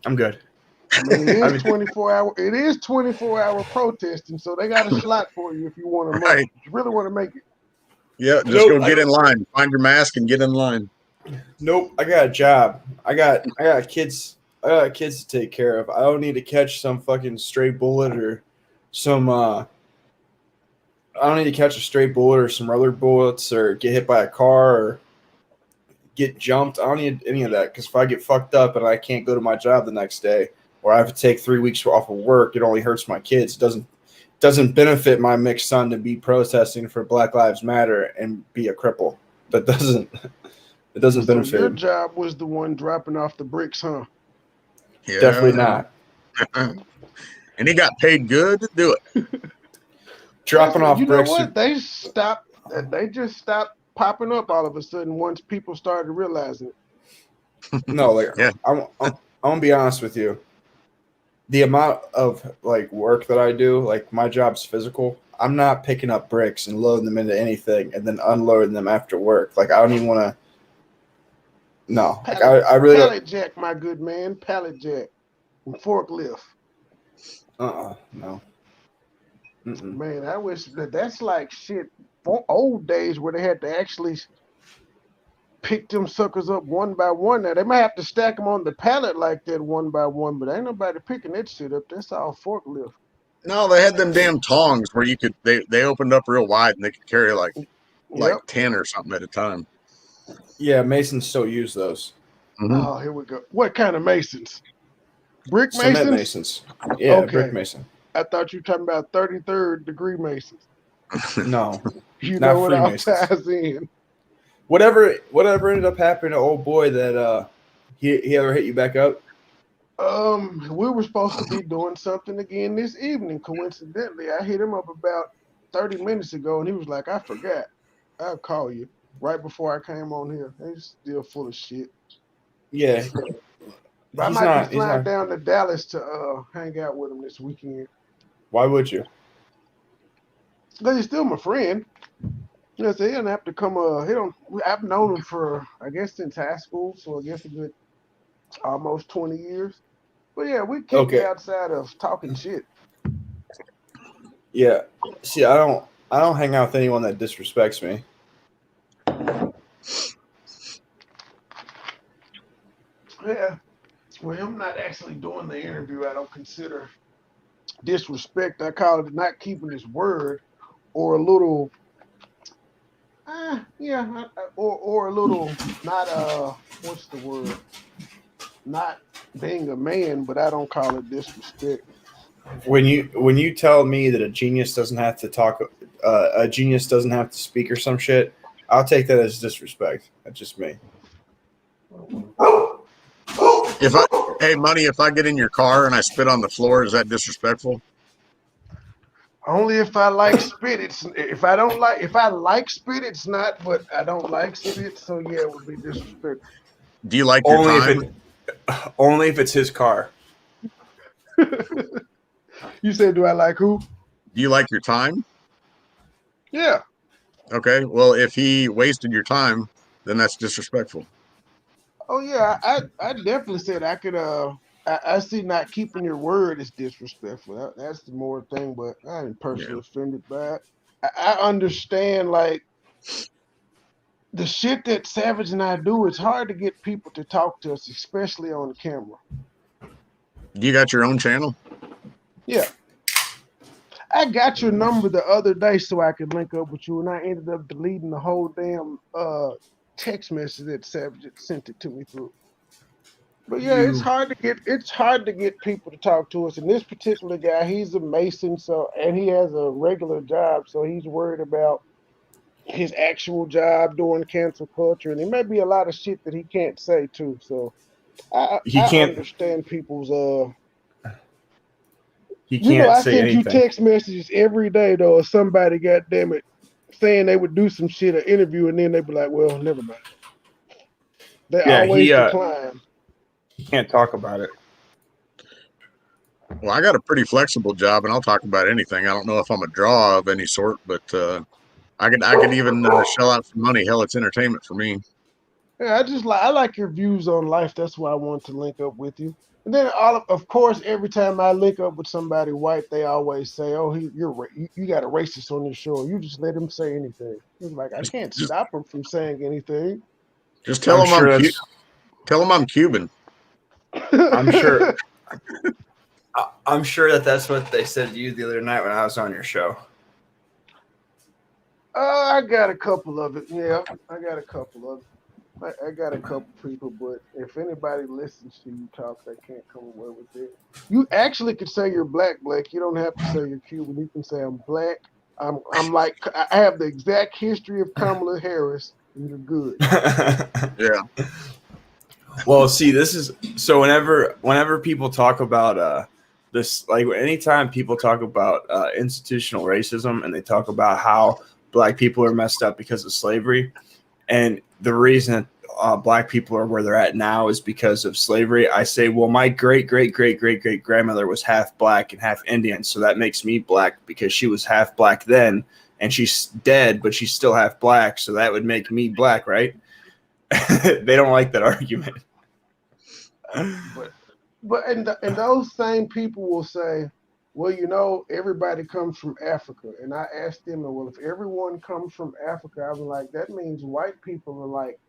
I'm good. I mean, it is 24 hour. It is 24-hour protesting, so they got a slot for you if you want to. Right. If you really want to make it. Yeah, just go get in line. Find your mask and get in line. Nope, I got a job. I got kids. I got kids to take care of. I don't need to catch some fucking stray bullet or some. I don't need to catch a stray bullet or some rubber bullets or get hit by a car or get jumped. I don't need any of that because if I get fucked up and I can't go to my job the next day or I have to take 3 weeks off of work, it only hurts my kids. It doesn't benefit my mixed son to be protesting for Black Lives Matter and be a cripple. That doesn't. It doesn't benefit. So your job was the one dropping off the bricks, huh? Yeah. Definitely not. And he got paid good to do it. Dropping off you bricks. You know what? They just stopped popping up all of a sudden once people started realizing it. No, like yeah. I'm gonna be honest with you. The amount of like work that I do, like my job's physical. I'm not picking up bricks and loading them into anything and then unloading them after work. Like I don't even want to. No, like I really pallet jack, my good man, pallet jack, and forklift. No. Man, I wish that's like shit. Old days where they had to actually pick them suckers up one by one. Now they might have to stack them on the pallet like that one by one, but ain't nobody picking that shit up. That's all forklift. No, they had them damn tongs where you could. They opened up real wide and they could carry like 10 or something at a time. Yeah, Masons still use those. Mm-hmm. Oh, here we go. What kind of masons? Brick Cement masons? masons. Yeah, Okay. brick mason. I thought you were talking about 33rd degree masons. No, You not know what all Freemasons. ties in. Whatever ended up happening to old boy that he ever hit you back up? We were supposed to be doing something again this evening. Coincidentally, I hit him up about 30 minutes ago, and he was like, I forgot. I'll call you. Right before I came on here. He's still full of shit. Yeah. But I He's might not- be he's flying not- down to Dallas to hang out with him this weekend. Why would you? Because he's still my friend. You know, so he doesn't have to come. I've known him for, I guess, since high school, so I guess a good almost 20 years. But yeah, we kick Okay. it outside of talking shit. Yeah. See, I don't hang out with anyone that disrespects me. Yeah. Well, him not actually doing the interview, I don't consider disrespect. I call it not keeping his word, or a little, or a little not what's the word? Not being a man, but I don't call it disrespect. When you tell me that a genius doesn't have to talk, a genius doesn't have to speak or some shit, I'll take that as disrespect. That's just me. If I get in your car and I spit on the floor, is that disrespectful? Only if I like spit. If I like spit, it's not. But I don't like spit, so yeah, it would be disrespectful. Do you like your time? Only if it's his car. You said, do I like who? Do you like your time? Yeah. Okay. Well, if he wasted your time, then that's disrespectful. Oh yeah, I definitely said I could. I see not keeping your word is disrespectful. That's the more thing, but I ain't personally offended by it. I understand like the shit that Savage and I do. It's hard to get people to talk to us, especially on camera. You got your own channel? Yeah. I got your number the other day so I could link up with you, and I ended up deleting the whole damn text message that Savage sent it to me through. But yeah, it's hard to get people to talk to us. And this particular guy, he's a Mason, and he has a regular job, so he's worried about his actual job doing cancel culture, and there may be a lot of shit that he can't say too. So I understand people's He can't I say send anything. you text messages every day though, of somebody, goddamn it, saying they would do some shit, an interview, and then they'd be like, "Well, never mind." They always decline. He can't talk about it. Well, I got a pretty flexible job, and I'll talk about anything. I don't know if I'm a draw of any sort, but I could even shell out some money. Hell, it's entertainment for me. Yeah, I like your views on life. That's why I want to link up with you. And then of course, every time I link up with somebody white, they always say, "Oh, you got a racist on your show." You just let him say anything. He's like, I can't stop him from saying anything. Just tell him tell him I'm Cuban. I'm sure. I'm sure that's what they said to you the other night when I was on your show. I got a couple of it. Yeah, I got a couple of it. I got a couple people, but if anybody listens to you talk, they can't come away with it. You actually could say you're black, Blake. You don't have to say you're Cuban. You can say I'm black. I'm like, I have the exact history of Kamala Harris, and you're good. Yeah. Well, see, this is so. Whenever people talk about this, like anytime people talk about institutional racism, and they talk about how black people are messed up because of slavery, and the reason that black people are where they're at now is because of slavery. I say, well, my great grandmother was half black and half Indian, so that makes me black because she was half black then, and she's dead, but she's still half black, so that would make me black, right? They don't like that argument. But and those same people will say, well, you know, everybody comes from Africa. And I asked them, well, if everyone comes from Africa, I was like, that means white people are like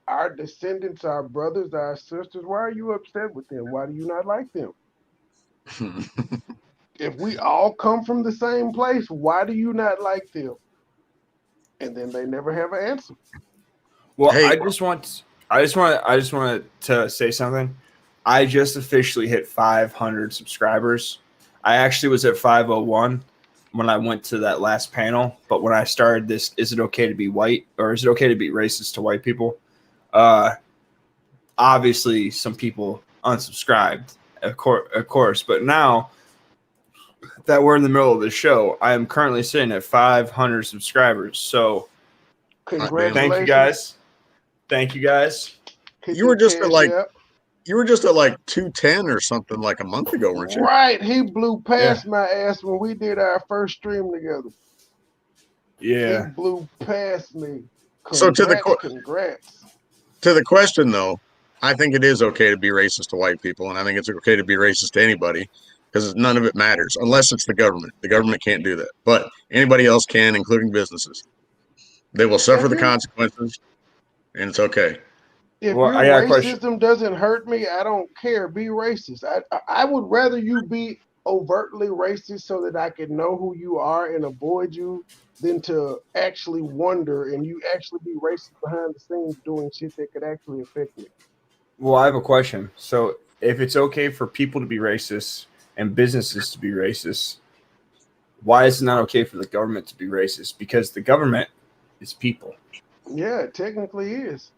our descendants, our brothers, our sisters. Why are you upset with them? Why do you not like them? If we all come from the same place, why do you not like them? And then they never have an answer. Well, Hey. I just want to say something. I just officially hit 500 subscribers. I actually was at 501 when I went to that last panel, but when I started this, is it okay to be white or is it okay to be racist to white people? Obviously, some people unsubscribed, of course, but now that we're in the middle of the show, I am currently sitting at 500 subscribers. So, Congratulations. thank you guys. You were just at like You were just at like 210 or something like a month ago, weren't you? Right. He blew past my ass when we did our first stream together. Yeah. He blew past me. So Congrats. to the question though, I think it is okay to be racist to white people, and I think it's okay to be racist to anybody because none of it matters unless it's the government. The government can't do that, but anybody else can, including businesses. They will suffer the consequences, and it's okay. If Well, your I got a question. racism doesn't hurt me, I don't care. Be racist. I would rather you be overtly racist so that I can know who you are and avoid you than to actually wonder and you actually be racist behind the scenes doing shit that could actually affect me. Well, I have a question. So, if it's okay for people to be racist and businesses to be racist, why is it not okay for the government to be racist? Because the government is people. Yeah, it technically is.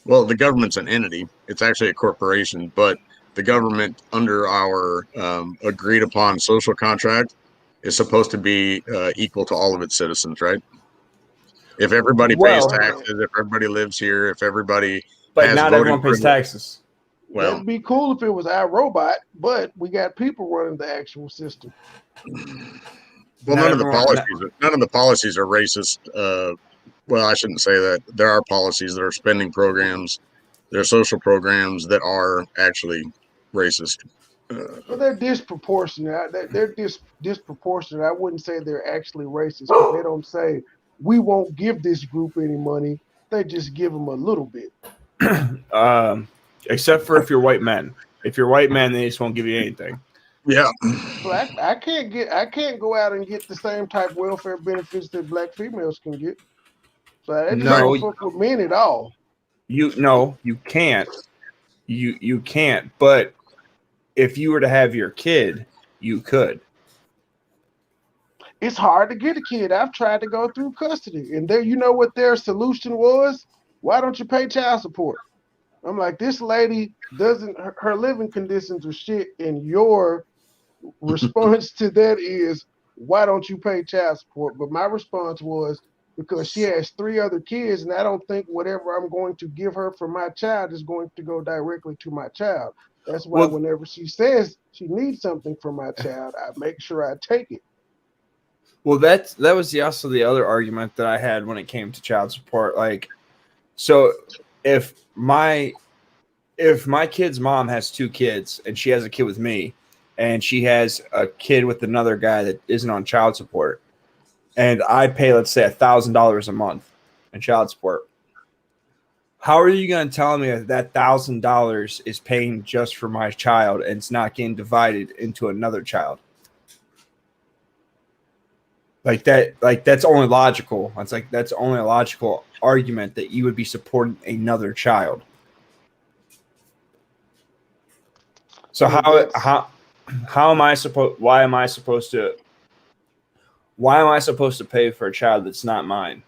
Well, the government's an entity. It's actually a corporation, but the government, under our agreed upon social contract, is supposed to be equal to all of its citizens, right? If everybody pays taxes, if everybody lives here, if everybody but not everyone pays taxes. Well, that'd be cool if it was our robot, but we got people running the actual system. Well, none of the policies are racist. Well, I shouldn't say that. There are policies, there are spending programs, there are social programs that are actually racist. Well, they're disproportionate. They're disproportionate. I wouldn't say they're actually racist because they don't say we won't give this group any money. They just give them a little bit. Except for if you're white men. If you're white men, they just won't give you anything. Yeah. Well, I can't go out and get the same type of welfare benefits that black females can get. So that just don't fuck with men at all. You can't. You can't. But if you were to have your kid, you could. It's hard to get a kid. I've tried to go through custody, and you know what their solution was? Why don't you pay child support? I'm like, this lady doesn't. Her living conditions are shit, and your response to that is, why don't you pay child support? But my response was, because she has 3 other kids, and I don't think whatever I'm going to give her for my child is going to go directly to my child. That's why whenever she says she needs something for my child, I make sure I take it. Well, that was also the other argument that I had when it came to child support. Like, so if my kid's mom has 2 kids and she has a kid with me, and she has a kid with another guy that isn't on child support, and I pay, let's say, $1,000 a month in child support, how are you going to tell me that $1,000 is paying just for my child and it's not getting divided into another child? That's only logical. It's like that's only a logical argument that you would be supporting another child. So how am I supposed? Why am I supposed to pay for a child that's not mine?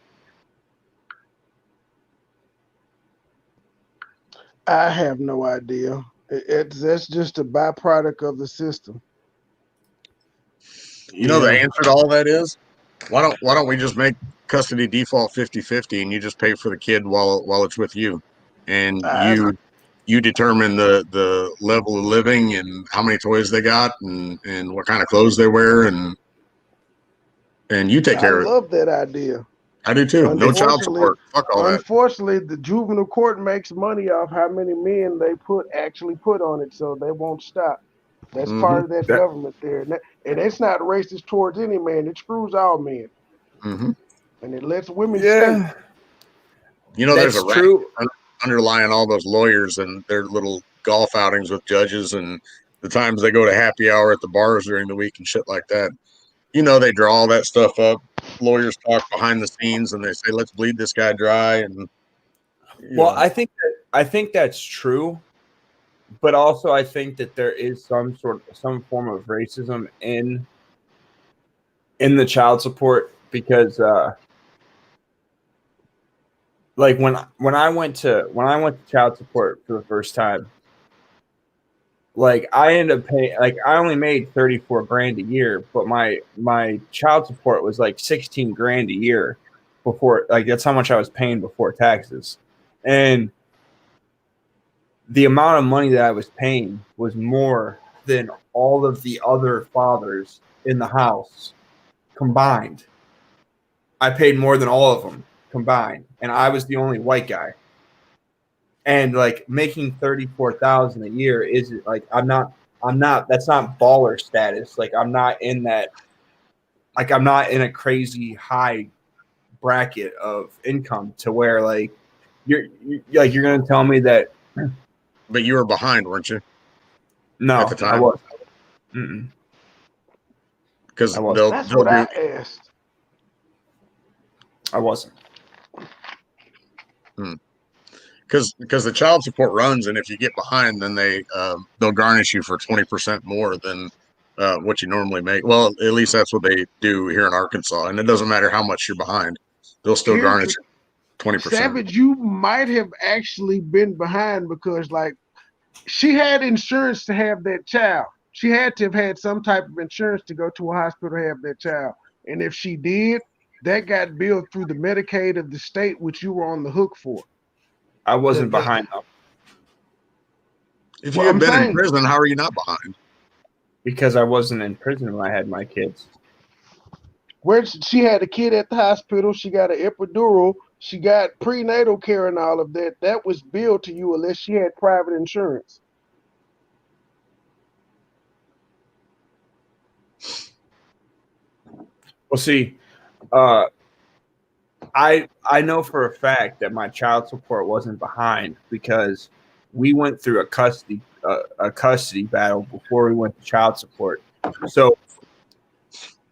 I have no idea. That's just a byproduct of the system. You know, the answer to all that is, why don't we just make custody default 50-50 and you just pay for the kid while it's with you, and you determine the level of living and how many toys they got and what kind of clothes they wear, and you take care of it. I love that idea. I do too. No child support. Fuck all that. Unfortunately, the juvenile court makes money off how many men they actually put on it, so they won't stop. That's part of that government there. And it's not racist towards any man. It screws all men. Mm-hmm. And it lets women stay. You know, there's a racket underlying all those lawyers and their little golf outings with judges and the times they go to happy hour at the bars during the week and shit like that. You know, they draw all that stuff up. Lawyers talk behind the scenes and they say, let's bleed this guy dry. And I think that's true. But also, I think that there is some form of racism in the child support because, like when I went to child support for the first time, like I ended up paying, like I only made $34,000 a year, but my child support was like $16,000 a year before, like that's how much I was paying before taxes, and the amount of money that I was paying was more than all of the other fathers in the house combined. I paid more than all of them combined, and I was the only white guy. And like making 34,000 a year isn't like I'm not that's not baller status. Like I'm not in that, like I'm not in a crazy high bracket of income to where like you're gonna tell me that. But you were behind, weren't you? No, At the time? I was. Mm-mm. Because I wasn't. That's they'll what I do. asked. I wasn't. Because the child support runs, and if you get behind, then they'll garnish you for 20% more than what you normally make. Well, at least that's what they do here in Arkansas, and it doesn't matter how much you're behind; they'll still Here's garnish the- 20%. Savage, you might have actually been behind because, like, she had insurance to have that child. She had to have had some type of insurance to go to a hospital to have that child. And if she did, that got billed through the Medicaid of the state, which you were on the hook for. I wasn't The- behind though, If Well, you had I'm been in saying- prison, how are you not behind? because I wasn't in prison when I had my kids. Where she had a kid at the hospital, she got an epidural, she got prenatal care and all of that. That was billed to you unless she had private insurance. Well, see, I know for a fact that my child support wasn't behind because we went through a custody battle before we went to child support. So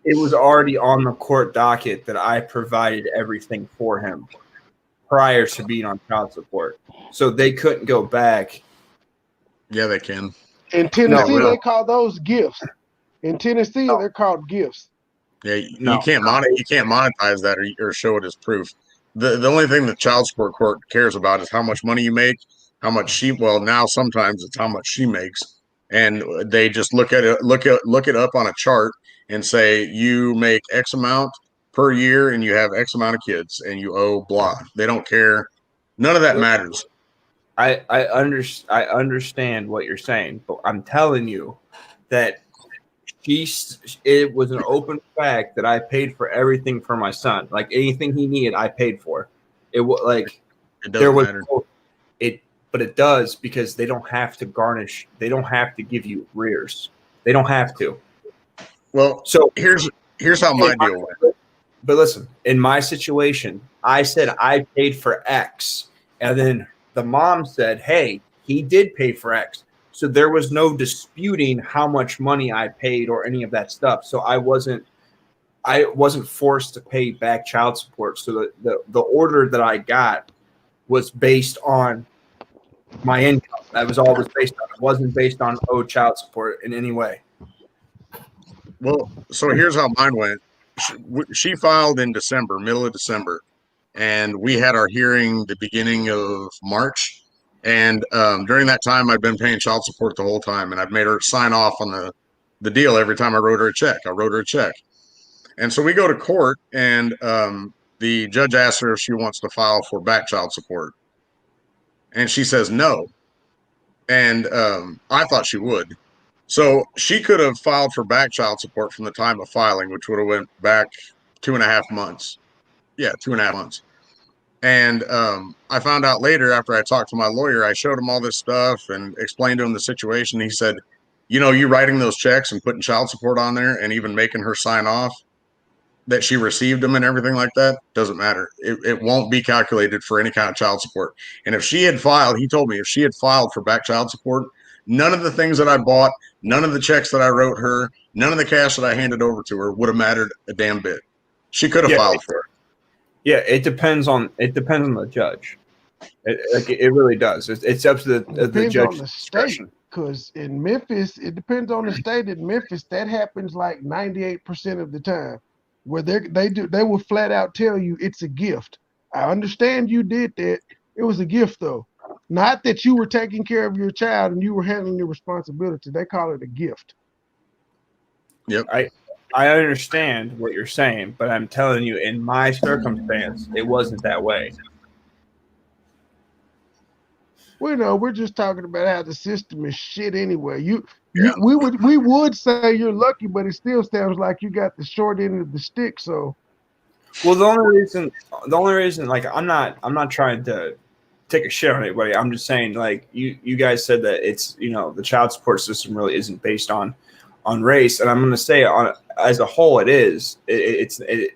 it was already on the court docket that I provided everything for him prior to being on child support. So they couldn't go back. Yeah, they can. In Tennessee, really. they call those gifts. In Tennessee, No. they're called gifts. Yeah, No. you can't monetize that or show it as proof. The only thing the child support court cares about is how much money you make, how much she. Well, now sometimes it's how much she makes, and they just look it up on a chart and say you make X amount per year and you have X amount of kids and you owe blah. They don't care. None of that matters. I understand what you're saying, but I'm telling you that it was an open fact that I paid for everything for my son. Like anything he needed, I paid for. It was like It there doesn't was matter. but it does because they don't have to garnish. They don't have to give you arrears. They don't have to. Well, So here's how my deal went. But listen, in my situation, I said I paid for X, and then the mom said, "Hey, he did pay for X." So there was no disputing how much money I paid or any of that stuff. So I wasn't forced to pay back child support. So the order that I got was based on my income. That was all it was based on. It wasn't based on child support in any way. Well, so here's how mine went. She filed in December, middle of December, and we had our hearing the beginning of March. And during that time, I'd been paying child support the whole time, and I'd made her sign off on the deal every time I wrote her a check. And so we go to court, and the judge asks her if she wants to file for back child support, and she says no. And I thought she would. So she could have filed for back child support from the time of filing, which would have went back 2.5 months. Yeah, 2.5 months. And I found out later after I talked to my lawyer, I showed him all this stuff and explained to him the situation. He said, you writing those checks and putting child support on there and even making her sign off that she received them and everything like that doesn't matter. It won't be calculated for any kind of child support. And if she had filed, he told me if she had filed for back child support, none of the things that I bought, none of the checks that I wrote her, none of the cash that I handed over to her would have mattered a damn bit. She could have filed for it. Yeah, it depends on the judge. It really does. It's up to the Depends judge's on the state. discretion. Because in Memphis, it depends on the state. In Memphis, that happens like 98% of the time, where they will flat out tell you it's a gift. I understand you did that. It was a gift though, not that you were taking care of your child and you were handling your responsibility. They call it a gift. Yep. I understand what you're saying, but I'm telling you, in my circumstance, it wasn't that way. Well, no, we're just talking about how the system is shit anyway. Yeah. We would say you're lucky, but it still sounds like you got the short end of the stick. So, Well, the only reason, like, I'm not trying to take a shit on anybody. I'm just saying, like, you guys said that it's, the child support system really isn't based on race, and I'm going to say as a whole it is.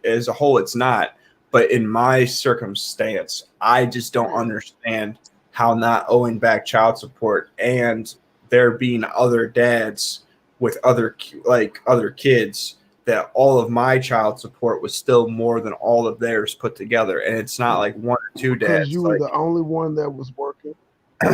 As a whole it's not. But in my circumstance, I just don't understand how not owing back child support and there being other dads with other kids, that all of my child support was still more than all of theirs put together. And it's not like one or two dads. because you were the only one that was working.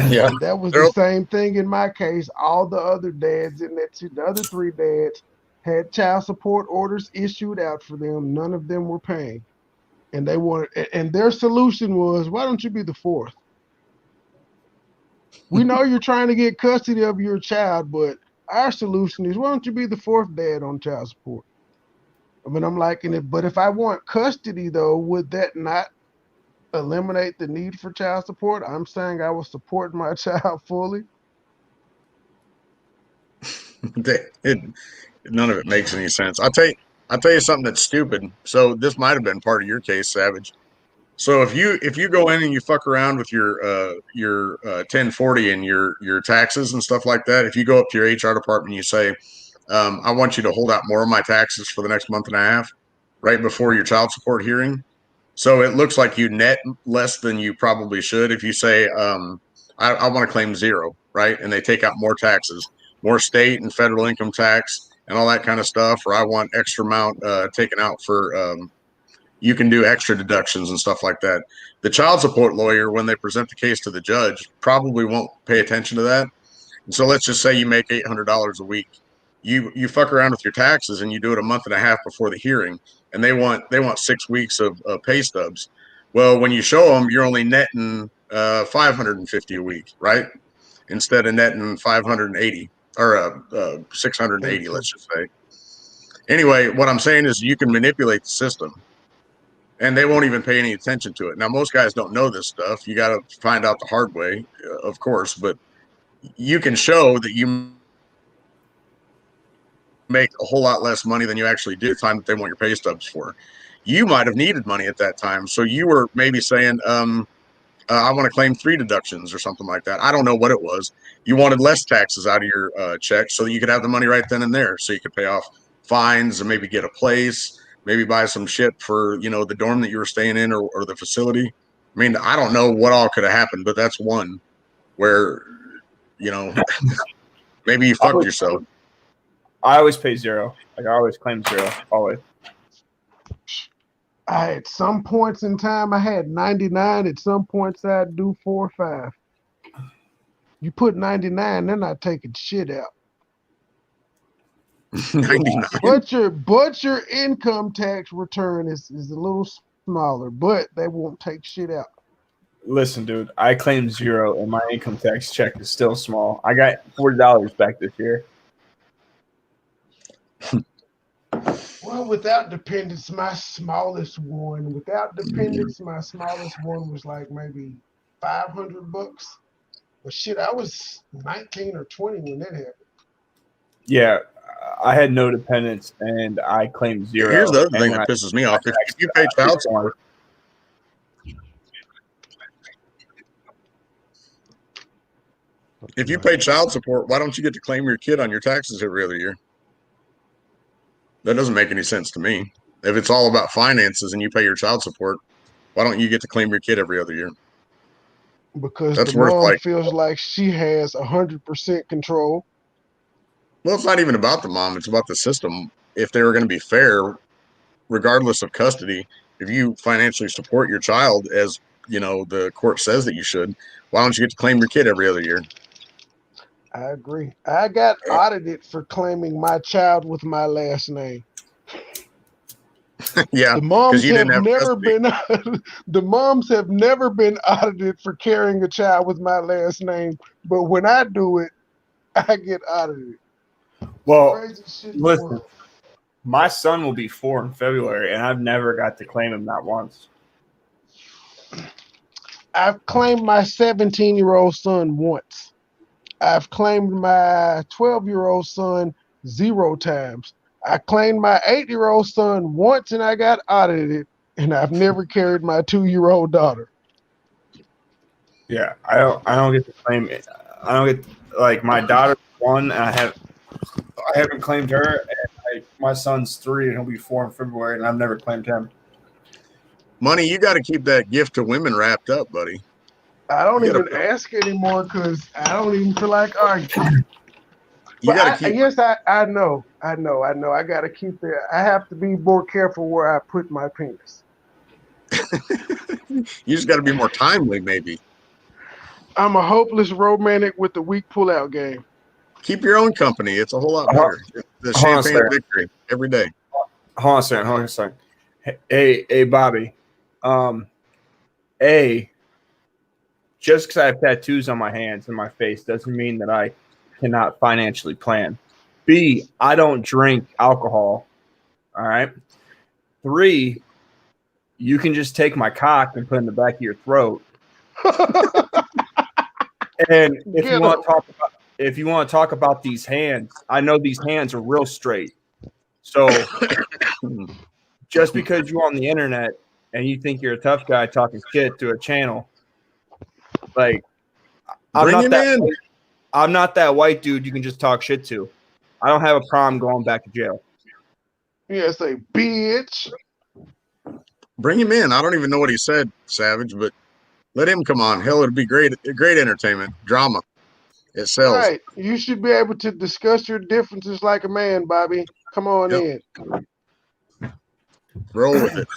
Yeah. And that was the same thing in my case. All the other dads in that, the other 3 dads had child support orders issued out for them. None of them were paying. And they wanted, and their solution was, why don't you be the 4th? We know you're trying to get custody of your child, but our solution is, why don't you be the 4th dad on child support? I mean, I'm liking it, but if I want custody, though, would that not eliminate the need for child support? I'm saying I will support my child fully. None of it makes any sense. I'll tell you something that's stupid. So this might have been part of your case, Savage. So if you go in and you fuck around with your 1040 and your taxes and stuff like that, if you go up to your HR department and you say, I want you to hold out more of my taxes for the next month and a half, right before your child support hearing. So it looks like you net less than you probably should. If you say, I want to claim 0, right? And they take out more taxes, more state and federal income tax and all that kind of stuff, or I want extra amount taken out for, you can do extra deductions and stuff like that. The child support lawyer, when they present the case to the judge, probably won't pay attention to that. And so let's just say you make $800 a week. You fuck around with your taxes and you do it a month and a half before the hearing, and they want 6 weeks of pay stubs. Well, when you show them, you're only netting $550 a week, right? Instead of netting 580 or 680, let's just say. Anyway, what I'm saying is you can manipulate the system, and they won't even pay any attention to it. Now, most guys don't know this stuff. You got to find out the hard way, of course, but you can show that you make a whole lot less money than you actually do the time that they want your pay stubs for. You might have needed money at that time. So you were maybe saying, I want to claim 3 deductions or something like that. I don't know what it was. You wanted less taxes out of your check so that you could have the money right then and there, so you could pay off fines and maybe get a place, maybe buy some shit for, the dorm that you were staying in or the facility. I mean, I don't know what all could have happened, but that's one where, maybe you fucked yourself. I always pay 0. Like, I always claim 0. Always. At some points in time, I had 99. At some points, I'd do 4 or 5. You put 99, they're not taking shit out. 99. But your income tax return is a little smaller, but they won't take shit out. Listen, dude, I claim 0, and my income tax check is still small. I got $40 back this year. Well, without dependents, my smallest one. Without dependents, my smallest one was like maybe $500. But shit, I was 19 or 20 when that happened. Yeah, I had no dependents, and I claimed 0. Here's the other thing that pisses me off. If you pay child support, why don't you get to claim your kid on your taxes every other year? That doesn't make any sense to me. If it's all about finances and you pay your child support, why don't you get to claim your kid every other year? Because that's the mom feels like she has 100% control. Well, it's not even about the mom. It's about the system. If they were going to be fair, regardless of custody, if you financially support your child, as the court says that you should, why don't you get to claim your kid every other year? I agree. I got audited for claiming my child with my last name. Yeah, the moms have never been. The moms have never been audited for carrying a child with my last name, but when I do it, I get audited. Well, listen, my son will be 4 in February, and I've never got to claim him not once. I've claimed my 17-year-old son once. I've claimed my 12-year-old son 0 times. I claimed my 8-year-old son once and I got audited, and I've never carried my 2-year-old daughter. Yeah, I don't get to claim it. I don't get like my daughter's 1, and I haven't claimed her. And my son's 3, and he'll be 4 in February, and I've never claimed him. Money, you got to keep that gift to women wrapped up, buddy. I don't You even gotta- ask anymore because I don't even feel like arguing. You But got to keep. yes, I know. I got to keep it. I have to be more careful where I put my penis. You just got to be more timely, maybe. I'm a hopeless romantic with a weak pullout game. Keep your own company. It's a whole lot better. The Hold on, champagne sir. victory every day. Hold on a second. Hey, Bobby. Just because I have tattoos on my hands and my face doesn't mean that I cannot financially plan. B, I don't drink alcohol. All right. 3, you can just take my cock and put it in the back of your throat. And if Get you want 'em. to talk about these hands, I know these hands are real straight. So just because you're on the internet and you think you're a tough guy talking shit to a channel, like Bring him in. I'm not that white dude you can just talk shit to. I don't have a problem going back to jail. Yeah, say bitch. Bring him in. I don't even know what he said, Savage, but let him come on. Hell, it'd be great entertainment, drama. It sells. Right. You should be able to discuss your differences like a man, Bobby. Come on Yep. in. Roll with it.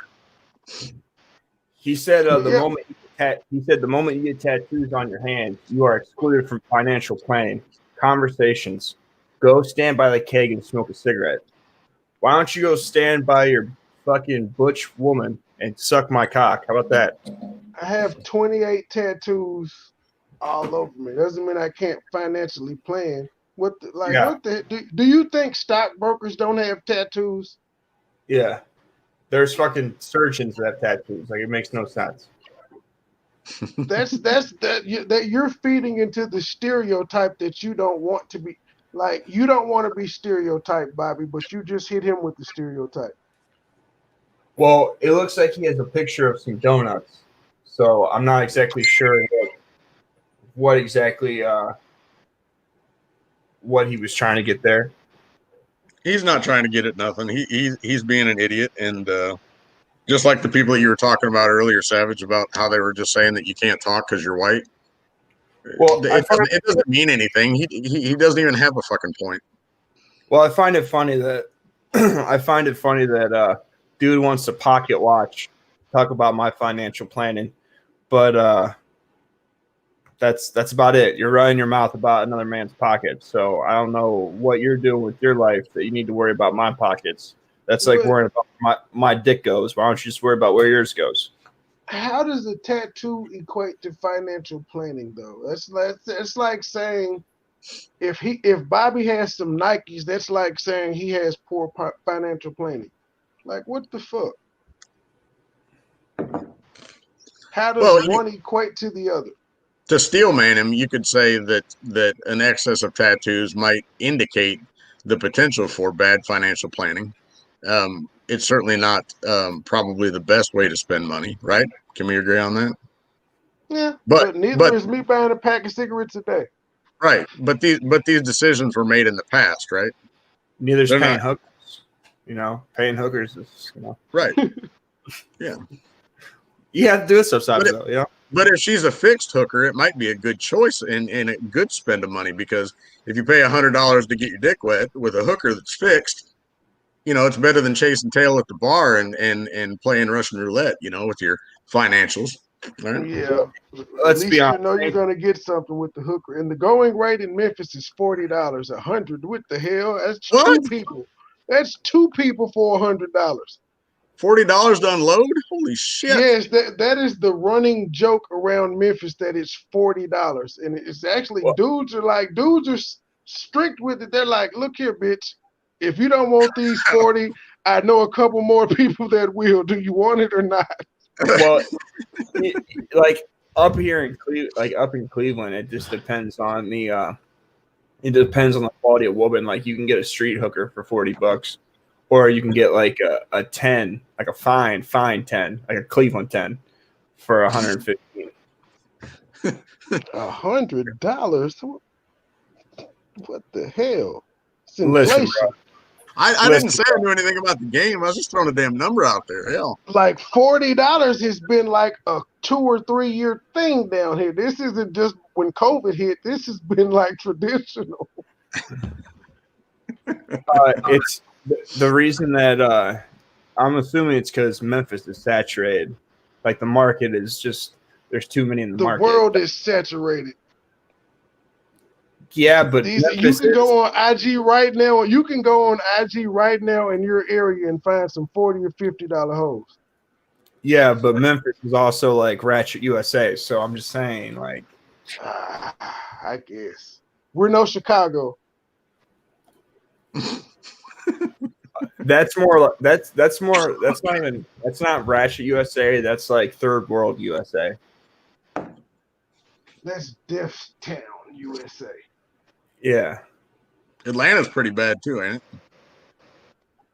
He said Yeah. the moment you get tattoos on your hands, you are excluded from financial planning, conversations. Go stand by the keg and smoke a cigarette. Why don't you go stand by your fucking butch woman and suck my cock? How about that? I have 28 tattoos all over me. Doesn't mean I can't financially plan. Yeah. Do you think stockbrokers don't have tattoos? Yeah. There's fucking surgeons that have tattoos. Like, it makes no sense. That you're feeding into the stereotype that you don't want to be. Like, you don't want to be stereotyped, Bobby, but you just hit him with the stereotype. Well, it looks like he has a picture of some donuts. So I'm not exactly sure what exactly what he was trying to get there. He's not trying to get at nothing. He's being an idiot, and just like the people that you were talking about earlier, Savage, about how they were just saying that you can't talk because you're white. Well, it doesn't mean anything. He doesn't even have a fucking point. Well, I find it funny that dude wants to pocket watch, talk about my financial planning, but that's about it. You're running your mouth about another man's pocket, so I don't know what you're doing with your life that you need to worry about my pockets. That's like worrying about my dick goes. Why don't you just worry about where yours goes? How does a tattoo equate to financial planning, though? That's like saying if Bobby has some Nikes, that's like saying he has poor financial planning. Like, what the fuck? How does one equate to the other? To steelman him, you could say that an excess of tattoos might indicate the potential for bad financial planning. It's certainly not probably the best way to spend money, right? Can we agree on that? Yeah, but neither is me buying a pack of cigarettes a day. Right, but these decisions were made in the past, right? Neither's paying hookers. Paying hookers is right. Yeah, you have to do it sometimes, though. Yeah. But if she's a fixed hooker, it might be a good choice and a good spend of money, because if you pay $100 to get your dick wet with a hooker that's fixed, it's better than chasing tail at the bar and playing Russian roulette, with your financials. Right? Yeah. Let's be honest. You know you're gonna get something with the hooker. And the going rate in Memphis is $40. $100. What the hell? That's two people. That's two people for $100. $40 to unload? Holy shit! Yes, that is the running joke around Memphis, that it's $40, and it's actually dudes are strict with it. They're like, look here, bitch. If you don't want these 40, I know a couple more people that will. Do you want it or not? Well, up here in up in Cleveland, it just depends on the quality of woman. Like you can get a street hooker for $40, or you can get like a 10, like a fine 10, like a Cleveland 10 for $115. $100? What the hell? It's Listen, inflation. bro. I didn't say I knew anything about the game. I was just throwing a damn number out there. Hell. Like $40 has been like a 2 or 3 year thing down here. This isn't just when COVID hit. This has been like traditional. It's the reason that I'm assuming it's because Memphis is saturated. Like the market is just there's too many in the market. The world is saturated. Yeah, but you can go on IG right now. You can go on IG right now in your area and find some $40 or $50 hoes. Yeah, but Memphis is also like Ratchet USA. So I'm just saying, like, I guess we're no Chicago. That's not Ratchet USA. That's like Third World USA. That's Death Town USA. Yeah. Atlanta's pretty bad too, ain't it?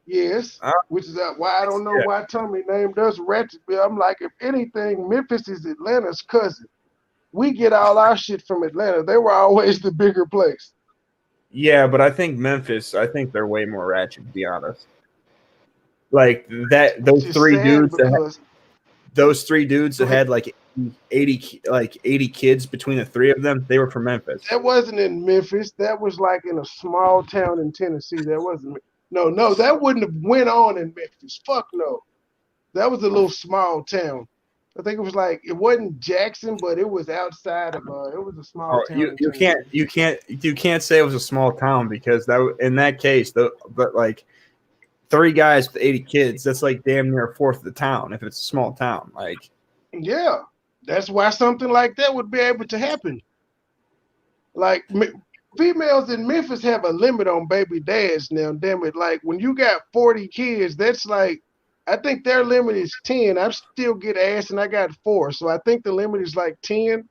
Yes, which is why I don't know why Tommy named us Ratchetville. I'm like, if anything, Memphis is Atlanta's cousin. We get all our shit from Atlanta. They were always the bigger place. Yeah, but I think Memphis, they're way more ratchet, to be honest. Like that, those three dudes that had like 80 kids between the three of them, they were from Memphis. That wasn't in Memphis. That was like in a small town in Tennessee. That wasn't. No, that wouldn't have went on in Memphis. Fuck no. That was a little small town. I think it was like it wasn't Jackson, but it was outside of it was a small town. You can't say it was a small town because in that case, but like 3 guys with 80 kids, that's like damn near a fourth of the town if it's a small town. Like, yeah, that's why something like that would be able to happen. Like females in Memphis have a limit on baby dads now. Damn it, like when you got 40 kids, that's like I think their limit is 10. I still get ass and I got 4, so I think the limit is like 10.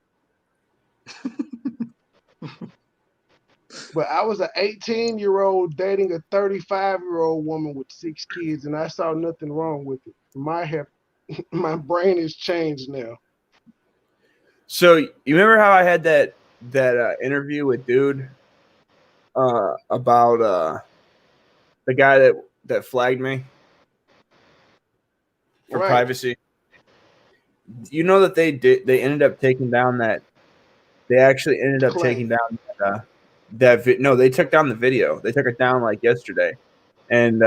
But I was an 18-year-old dating a 35-year-old woman with 6 kids, and I saw nothing wrong with it. My brain has changed now. So you remember how I had that interview with dude about the guy that flagged me for privacy? You know that they ended up taking down that. They actually ended up taking down no, they took down the video. They took it down like yesterday, and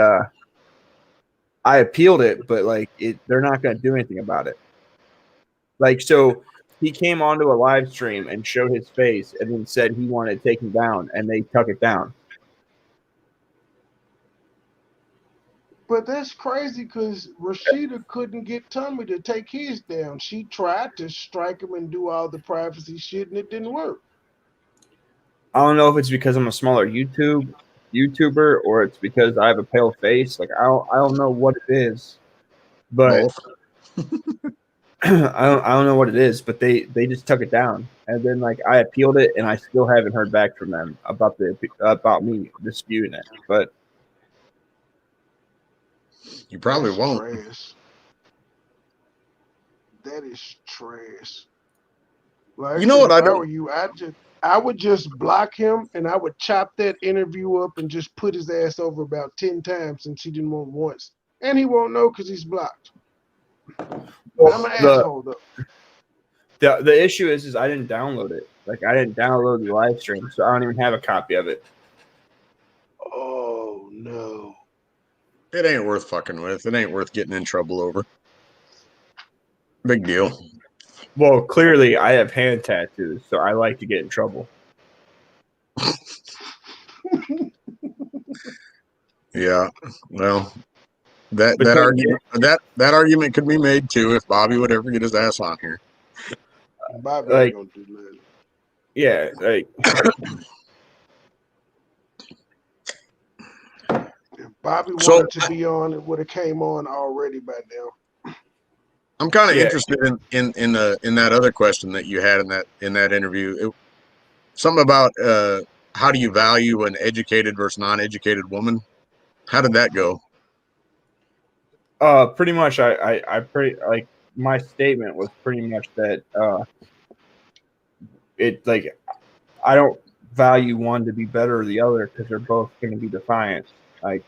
I appealed it, but like they're not going to do anything about it. Like, so he came onto a live stream and showed his face, and then said he wanted it taken down, and they took it down. But that's crazy because Rashida couldn't get Tommy to take his down. She tried to strike him and do all the privacy shit, and it didn't work. I don't know if it's because I'm a smaller YouTuber or it's because I have a pale face. Like I don't know what it is, but I don't know what it is. But they just took it down, and then like I appealed it, and I still haven't heard back from them about me disputing it. But you probably won't. Trash. That is trash. Like, you know what? If I were you, I would just block him, and I would chop that interview up and just put his ass over about 10 times since he didn't want once. And he won't know because he's blocked. Well, I'm an asshole, though. The issue is I didn't download it. Like, I didn't download the live stream, so I don't even have a copy of it. Oh, no. It ain't worth fucking with. It ain't worth getting in trouble over. Big deal. Well, clearly I have hand tattoos, so I like to get in trouble. Yeah, well, that argument could be made too if Bobby would ever get his ass on here. Bobby ain't gonna do that. Yeah, like if Bobby wanted to be on, it would have came on already by now. I'm kind of Yeah. interested in that other question that you had in that interview. Something about how do you value an educated versus non-educated woman? How did that go? Pretty much, I pretty like my statement was pretty much that it like I don't value one to be better or the other because they're both going to be defiant. Like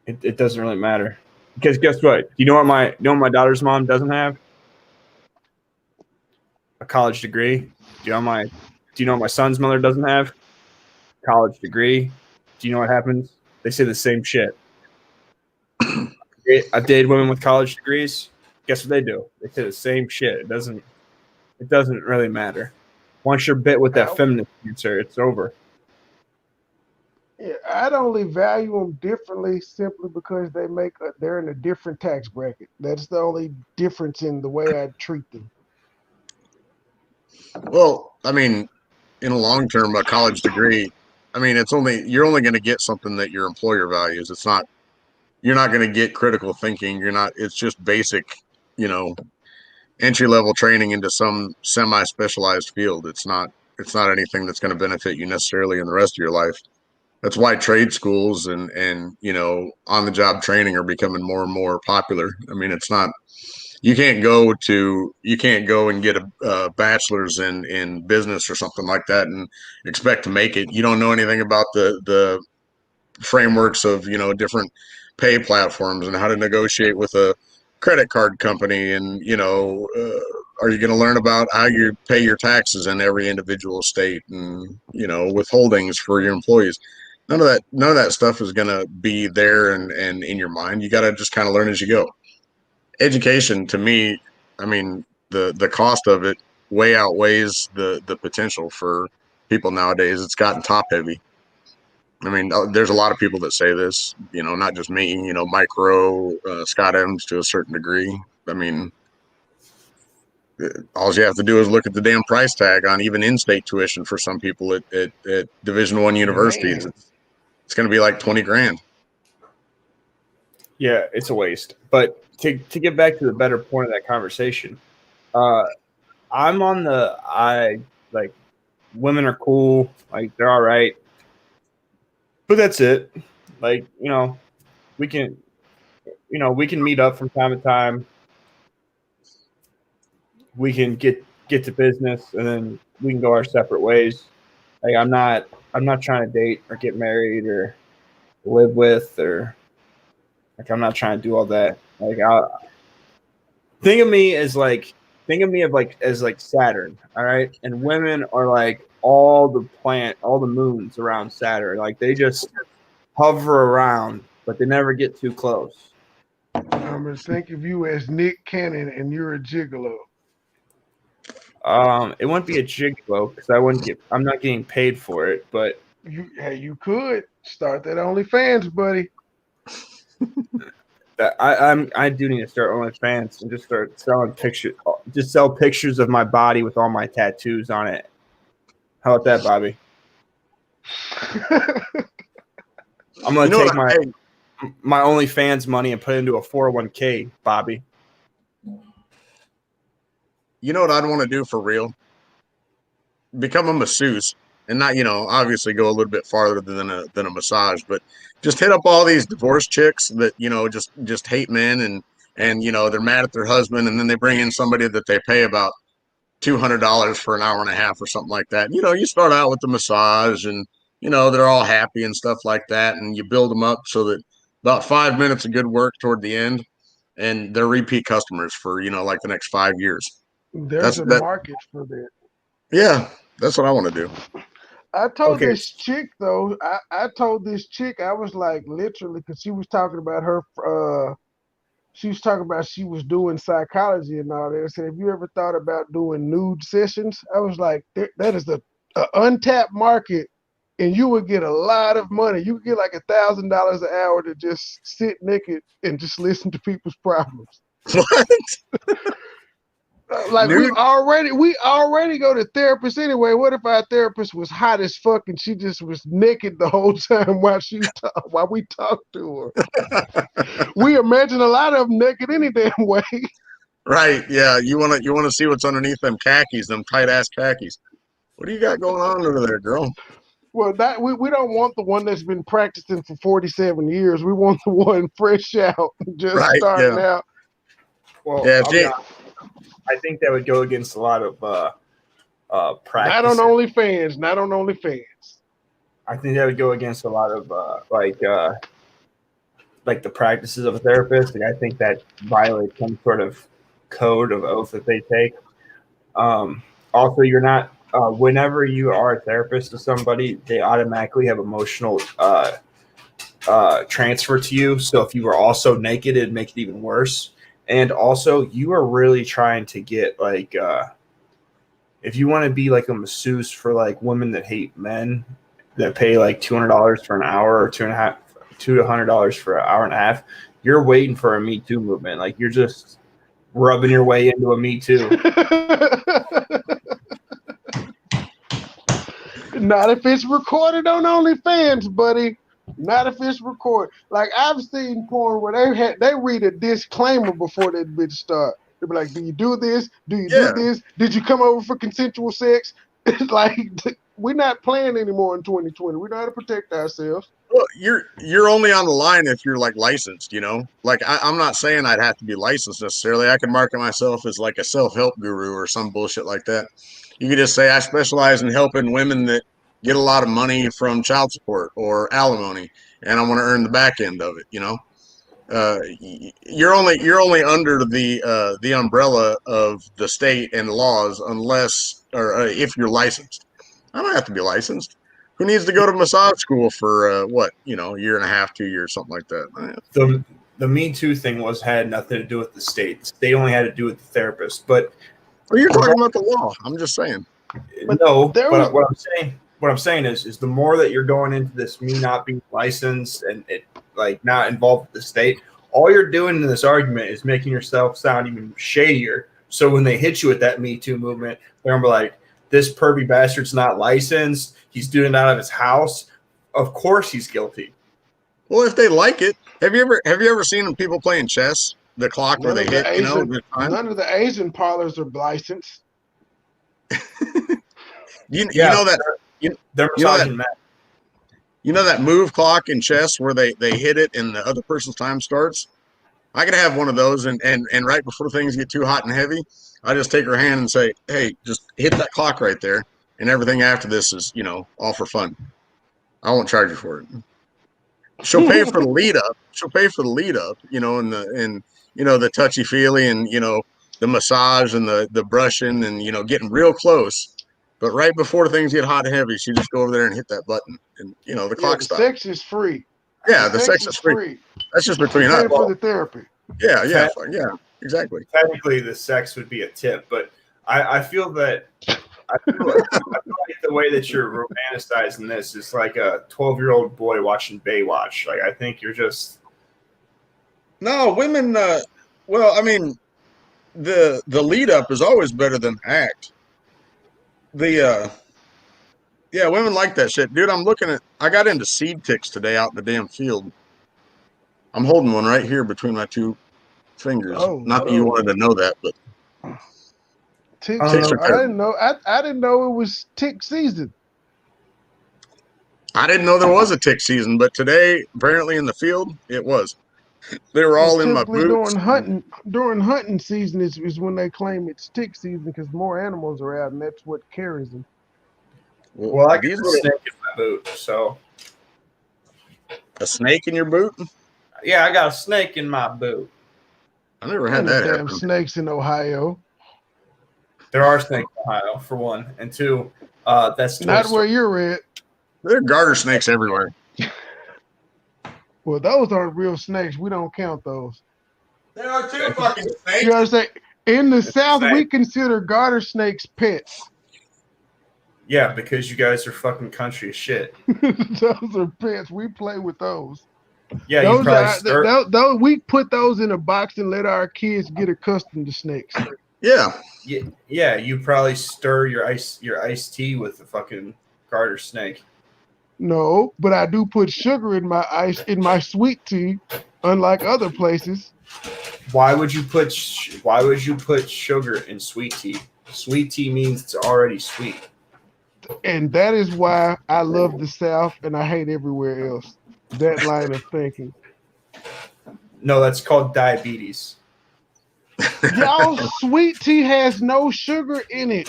it doesn't really matter because guess what? You know what my daughter's mom doesn't have? A college degree. Do you know what my son's mother doesn't have? College degree. Do you know what happens? They say the same shit. I've dated women with college degrees. Guess what they do? They say the same shit. It doesn't really matter. Once you're bit with that feminist cancer, it's over. Yeah, I'd only value them differently simply because they're in a different tax bracket. That's the only difference in the way I treat them. Well, I mean, in a long term, a college degree, I mean, you're only going to get something that your employer values. You're not going to get critical thinking. It's just basic, you know, entry level training into some semi specialized field. It's not anything that's going to benefit you necessarily in the rest of your life. That's why trade schools and on the job training are becoming more and more popular. I mean, it's not you can't go and get a bachelor's in business or something like that and expect to make it. You don't know anything about the frameworks of different pay platforms and how to negotiate with a credit card company, and are you going to learn about how you pay your taxes in every individual state, and withholdings for your employees. None of that stuff is going to be there and in your mind. You got to just kind of learn as you go. Education, to me, I mean, the cost of it way outweighs the potential for people nowadays. It's gotten top heavy. I mean, there's a lot of people that say this, not just me, Micro, Scott Evans to a certain degree. I mean, all you have to do is look at the damn price tag on even in-state tuition for some people at Division I universities. It's going to be like 20 grand. Yeah, it's a waste. But to get back to the better point of that conversation, I'm on like women are cool, like they're all right. But that's it. Like, we can meet up from time to time. We can get to business and then we can go our separate ways. Like I'm not trying to date or get married or live with, or like I'm not trying to do all that. Like think of me as like Saturn, all right? And women are like all the moons around Saturn. Like they just hover around, but they never get too close. I'm gonna think of you as Nick Cannon, and you're a gigolo. It wouldn't be a gigolo because I'm not getting paid for it. But you could start that OnlyFans, buddy. I do need to start OnlyFans and just start selling pictures. Just sell pictures of my body with all my tattoos on it. How about that, Bobby? I'm gonna take my OnlyFans money and put it into a 401k, Bobby. You know what I'd want to do for real? Become a masseuse, and not, obviously go a little bit farther than a massage, but just hit up all these divorced chicks that, just hate men and they're mad at their husband, and then they bring in somebody that they pay about $200 for an hour and a half or something like that. You start out with the massage and, they're all happy and stuff like that. And you build them up so that about 5 minutes of good work toward the end, and they're repeat customers for, like the next 5 years. There's a market for that. Yeah, that's what I want to do. I told this chick, though, I told this chick, I was like, literally, because she was talking about she was doing psychology and all that. I said, have you ever thought about doing nude sessions? I was like, that is the untapped market, and you would get a lot of money. You would get like $1,000 an hour to just sit naked and just listen to people's problems. What? Like we already go to therapists anyway. What if our therapist was hot as fuck and she just was naked the whole time while we talked to her? we imagine a lot of them naked any damn way. Right? Yeah. You wanna see what's underneath them khakis, them tight ass khakis. What do you got going on over there, girl? Well, that we don't want the one that's been practicing for 47 years. We want the one fresh out, just Right, starting yeah. out. Well, Yeah, I'll be honest, I think that would go against a lot of practice. Not on OnlyFans. Not on OnlyFans. I think that would go against a lot of like the practices of a therapist. Like, I think that violates some sort of code of oath that they take. Also, you're not. Whenever you are a therapist to somebody, they automatically have emotional transfer to you. So if you were also naked, it'd make it even worse. And also, you are really trying to get like, if you want to be like a masseuse for like women that hate men, that pay like $200 for an hour or $200 for an hour and a half, you're waiting for a Me Too movement. Like you're just rubbing your way into a Me Too. Not if it's recorded on OnlyFans, buddy. Not if it's recorded. Like I've seen porn where they read a disclaimer before that bitch start. They be like, "Do you do this? Do you do this? Did you come over for consensual sex?" It's like we're not playing anymore in 2020. We know how to protect ourselves. Well, you're only on the line if you're like licensed, you know. Like I'm not saying I'd have to be licensed necessarily. I could market myself as like a self-help guru or some bullshit like that. You could just say I specialize in helping women that get a lot of money from child support or alimony, and I want to earn the back end of it. You know, you're only under the umbrella of the state and laws unless or if you're licensed. I don't have to be licensed. Who needs to go to massage school for a year and a half, 2 years, something like that? The Me Too thing had nothing to do with the state. The state only had to do with the therapist. But you're talking about the law. I'm just saying. But what I'm saying is the more that you're going into this, me not being licensed and it like not involved with the state, all you're doing in this argument is making yourself sound even shadier. So when they hit you with that Me Too movement, they're gonna be like, this pervy bastard's not licensed. He's doing it out of his house. Of course he's guilty. Well, if they like it, have you ever seen people playing chess? The clock where they hit, none of the Asian parlors are licensed. You know that move clock in chess where they hit it and the other person's time starts? I could have one of those and right before things get too hot and heavy, I just take her hand and say, "Hey, just hit that clock right there, and everything after this is, all for fun. I won't charge you for it." She'll pay for the lead up. She'll pay for the lead up, and the touchy feely and the massage and the brushing and getting real close. But right before things get hot and heavy, she just go over there and hit that button, and the clock stops. Sex is free. Yeah, the sex is free. That's just between us. Pay for the therapy. Yeah, exactly. Technically, the sex would be a tip, but I feel like the way that you're romanticizing this is like a 12-year-old boy watching Baywatch. Like I think you're just no women. Well, I mean, the lead up is always better than the act. Women like that shit, dude. I got into seed ticks today out in the damn field. I'm holding one right here between my two fingers. Not that you wanted to know that, but ticks I didn't know. I didn't know it was tick season. I didn't know there was a tick season, but today, apparently in the field, it was. They were all in my boots. During hunting season is when they claim it's tick season because more animals are out, and that's what carries them. Well, I got a snake in my boot, so. A snake in your boot? Yeah, I got a snake in my boot. I never had that damn snakes in Ohio. There are snakes in Ohio, for one. And two, that's not where you're at. There are garter snakes everywhere. Well, those aren't real snakes. We don't count those. There are two fucking snakes. You understand? In the South, we consider garter snakes pets. Yeah, because you guys are fucking country as shit. Those are pets. We play with those. Yeah, those we put those in a box and let our kids get accustomed to snakes. Yeah. Yeah, you probably stir your iced tea with the fucking garter snake. No, but I do put sugar in my ice in my sweet tea, unlike other places. Why would you put sugar in sweet tea? Sweet tea means it's already sweet. And that is why I love the South and I hate everywhere else. That line of thinking. No, that's called diabetes. Y'all sweet tea has no sugar in it.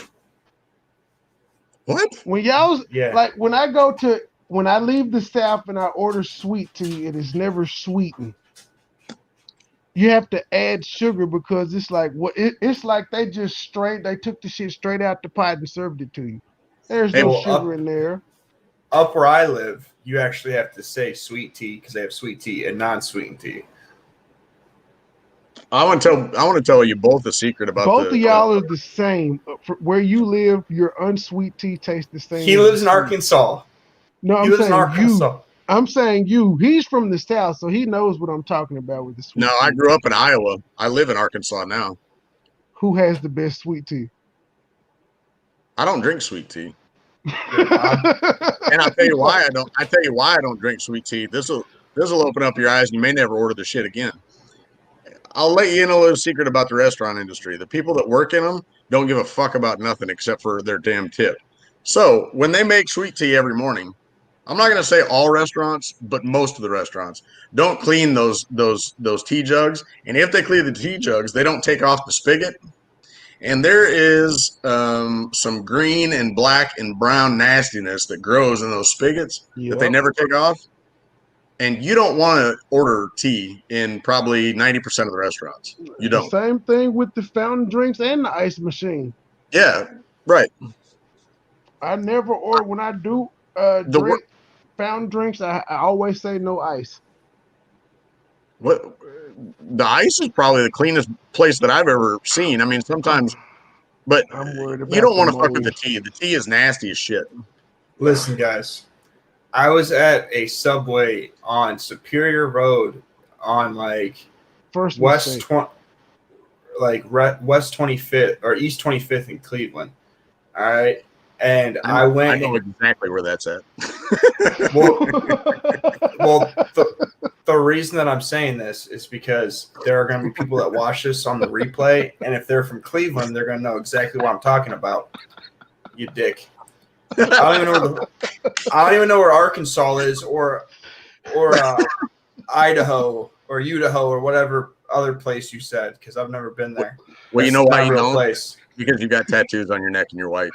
What? When y'all Yeah. like when I leave the South and I order sweet tea, it is never sweetened. You have to add sugar because it's like it's like they took the shit straight out the pot and served it to you. There's Hey, no well, sugar in there. Up where I live, you actually have to say sweet tea because they have sweet tea and non-sweetened tea. I want to tell you both a secret about Both of y'all are the same. Where you live, your unsweet tea tastes the same. He lives in Arkansas. No, He I'm lives in saying Arkansas. you. I'm saying you. He's from the South, so he knows what I'm talking about with the sweet No, tea. I grew up in Iowa. I live in Arkansas now. Who has the best sweet tea? I don't drink sweet tea. You're odd. And I'll tell you why I don't. I tell you why I don't drink sweet tea. This will open up your eyes, and you may never order the shit again. I'll let you in a little secret about the restaurant industry. The people that work in them don't give a fuck about nothing except for their damn tip. So when they make sweet tea every morning, I'm not going to say all restaurants, but most of the restaurants don't clean those tea jugs. And if they clean the tea jugs, they don't take off the spigot. And there is some green and black and brown nastiness that grows in those spigots that they Yep. never take off. And you don't want to order tea in probably 90% of the restaurants. You The don't. same thing with the fountain drinks and the ice machine. Yeah, right. I never order when I do drink fountain drinks. I always say no ice. What the ice is probably the cleanest place that I've ever seen. I mean, sometimes, but I'm worried about you don't the want to fuck with the mold. tea. The tea is nasty as shit. Listen, guys. I was at a Subway on Superior Road on like First West mistake. West 25th or East 25th in Cleveland. All right. And I I went. know exactly where that's at. Well, the reason that I'm saying this is because there are going to be people that watch this on the replay, and if they're from Cleveland, they're going to know exactly what I'm talking about. You dick. I don't even know where Arkansas is, or Idaho, or Idaho, or whatever other place you said, because I've never been there. Well, you That's know why not a you real know? place. Because you got tattoos on your neck and you're white.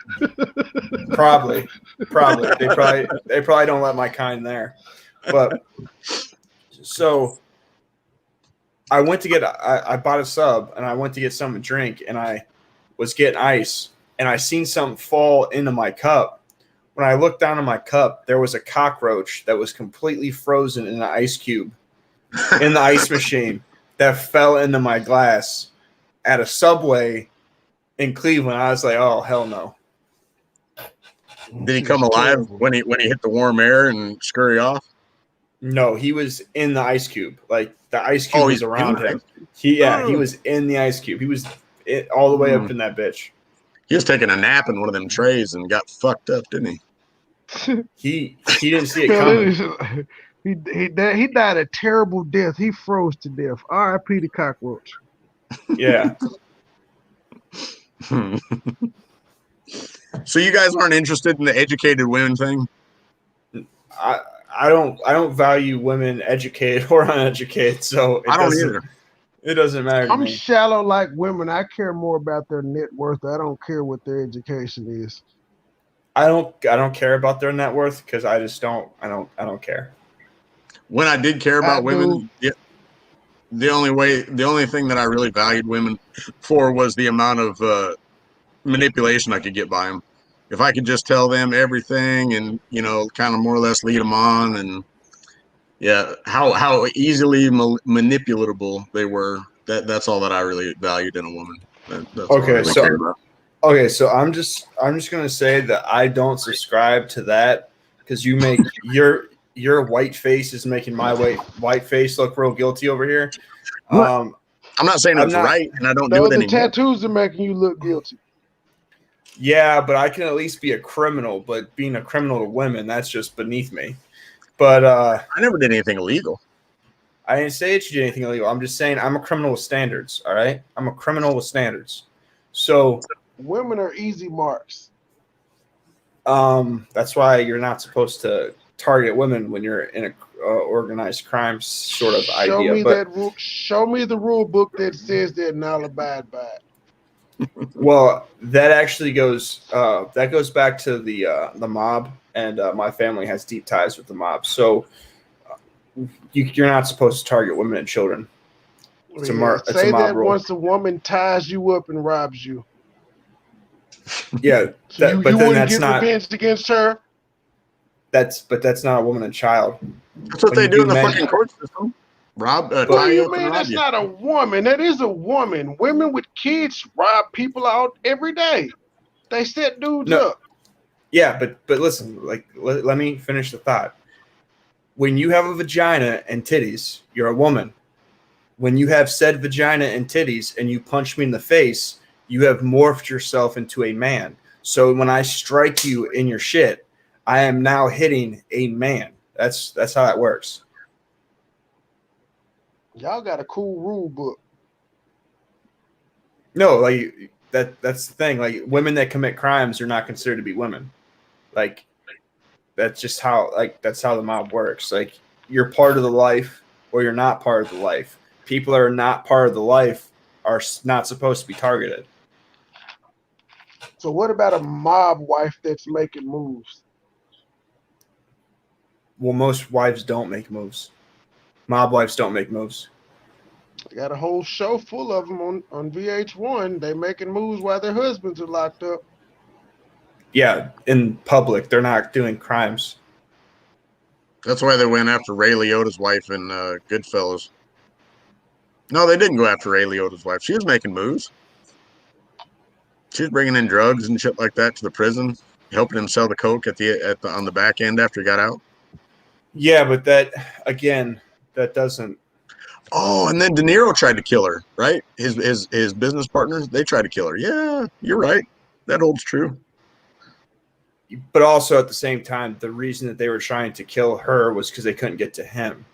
Probably. They probably don't let my kind there. But so I went to get I bought a sub and I went to get something to drink and I was getting ice and I seen something fall into my cup. When I looked down in my cup, there was a cockroach that was completely frozen in an ice cube in the ice machine that fell into my glass at a Subway in Cleveland. I was like, oh, hell no. Did he come alive when he hit the warm air and scurry off? No, he was in the ice cube. Like the ice cube was around him. He was in the ice cube. He was all the way up in that bitch. He was taking a nap in one of them trays and got fucked up, didn't he? He didn't see it coming. He died a terrible death. He froze to death. R.I.P. the cockroach. Yeah. So you guys aren't interested in the educated women thing? I don't value women educated or uneducated, so I don't either. It doesn't matter to I'm me. shallow like women. I care more about their net worth. I don't care what their education is. I don't care about their net worth because I just don't care. When I did care about women, the only thing that I really valued women for was the amount of manipulation I could get by them. If I could just tell them everything and, kind of more or less lead them on and how easily manipulatable they were. That's all that I really valued in a woman. That's Okay, so I'm just gonna say that I don't subscribe to that because you make your white face is making my white face look real guilty over here. I'm not saying it's right, and I don't do it anymore. The tattoos are making you look guilty. Yeah, but I can at least be a criminal. But being a criminal to women, that's just beneath me. But I never did anything illegal. I didn't say that you did anything illegal. I'm just saying I'm a criminal with standards. All right, I'm a criminal with standards. So Women are easy marks. that's why you're not supposed to target women when you're in a organized crime sort of Show idea. me But that rule. Show me the rule book that says they're not abide by it. well, that actually goes back to the mob, and my family has deep ties with the mob. So you're not supposed to target women and children. It's a Yeah, it's a say mob that rule. once a woman ties you up and robs you. Yeah, So you but then wouldn't that's get not revenge against her? that's not a woman and child. That's what When they you do do in the men- fucking court system. What Tie do you you up and mean rob that's you. not a woman? That is a woman. Women with kids rob people out every day. They set dudes No. up. Yeah, but listen, like let me finish the thought. When you have a vagina and titties, you're a woman. When you have said vagina and titties and you punch me in the face, you have morphed yourself into a man. So when I strike you in your shit, I am now hitting a man. That's how that works. Y'all got a cool rule book. No, like that's the thing. Like women that commit crimes are not considered to be women. Like that's just how that's how the mob works. Like you're part of the life or you're not part of the life. People that are not part of the life are not supposed to be targeted. So what about a mob wife that's making moves? Well, most wives don't make moves. Mob wives don't make moves. They got a whole show full of them on VH1. They making moves while their husbands are locked up. Yeah, in public, they're not doing crimes. That's why they went after Ray Liotta's wife in Goodfellas. No, they didn't go after Ray Liotta's wife. She was making moves. She was bringing in drugs and shit like that to the prison, helping him sell the coke on the back end after he got out. Yeah, but that again, that doesn't. Oh, and then De Niro tried to kill her, right? His business partners, they tried to kill her. Yeah, you're right. That holds true. But also at the same time, the reason that they were trying to kill her was because they couldn't get to him.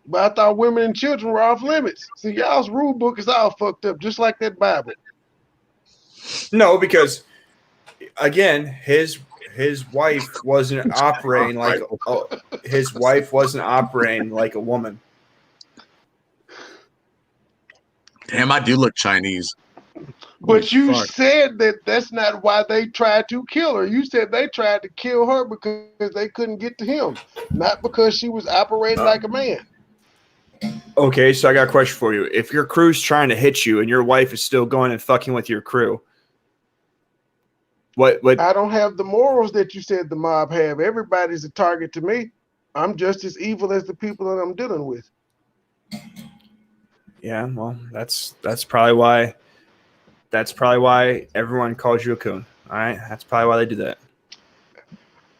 But I thought women and children were off limits. See, y'all's rule book is all fucked up, just like that Bible. No, because again, his wife wasn't operating like his wife wasn't operating like a woman. Damn, I do look Chinese. But you fuck. said that that's not why they tried to kill her. You said they tried to kill her because they couldn't get to him, not because she was operating like a man. Okay, so I got a question for you. If your crew's trying to hit you and your wife is still going and fucking with your crew, what? I don't have the morals that you said the mob have. Everybody's a target to me. I'm just as evil as the people that I'm dealing with. Yeah, well, that's probably why. That's probably why everyone calls you a coon. All right, that's probably why they do that.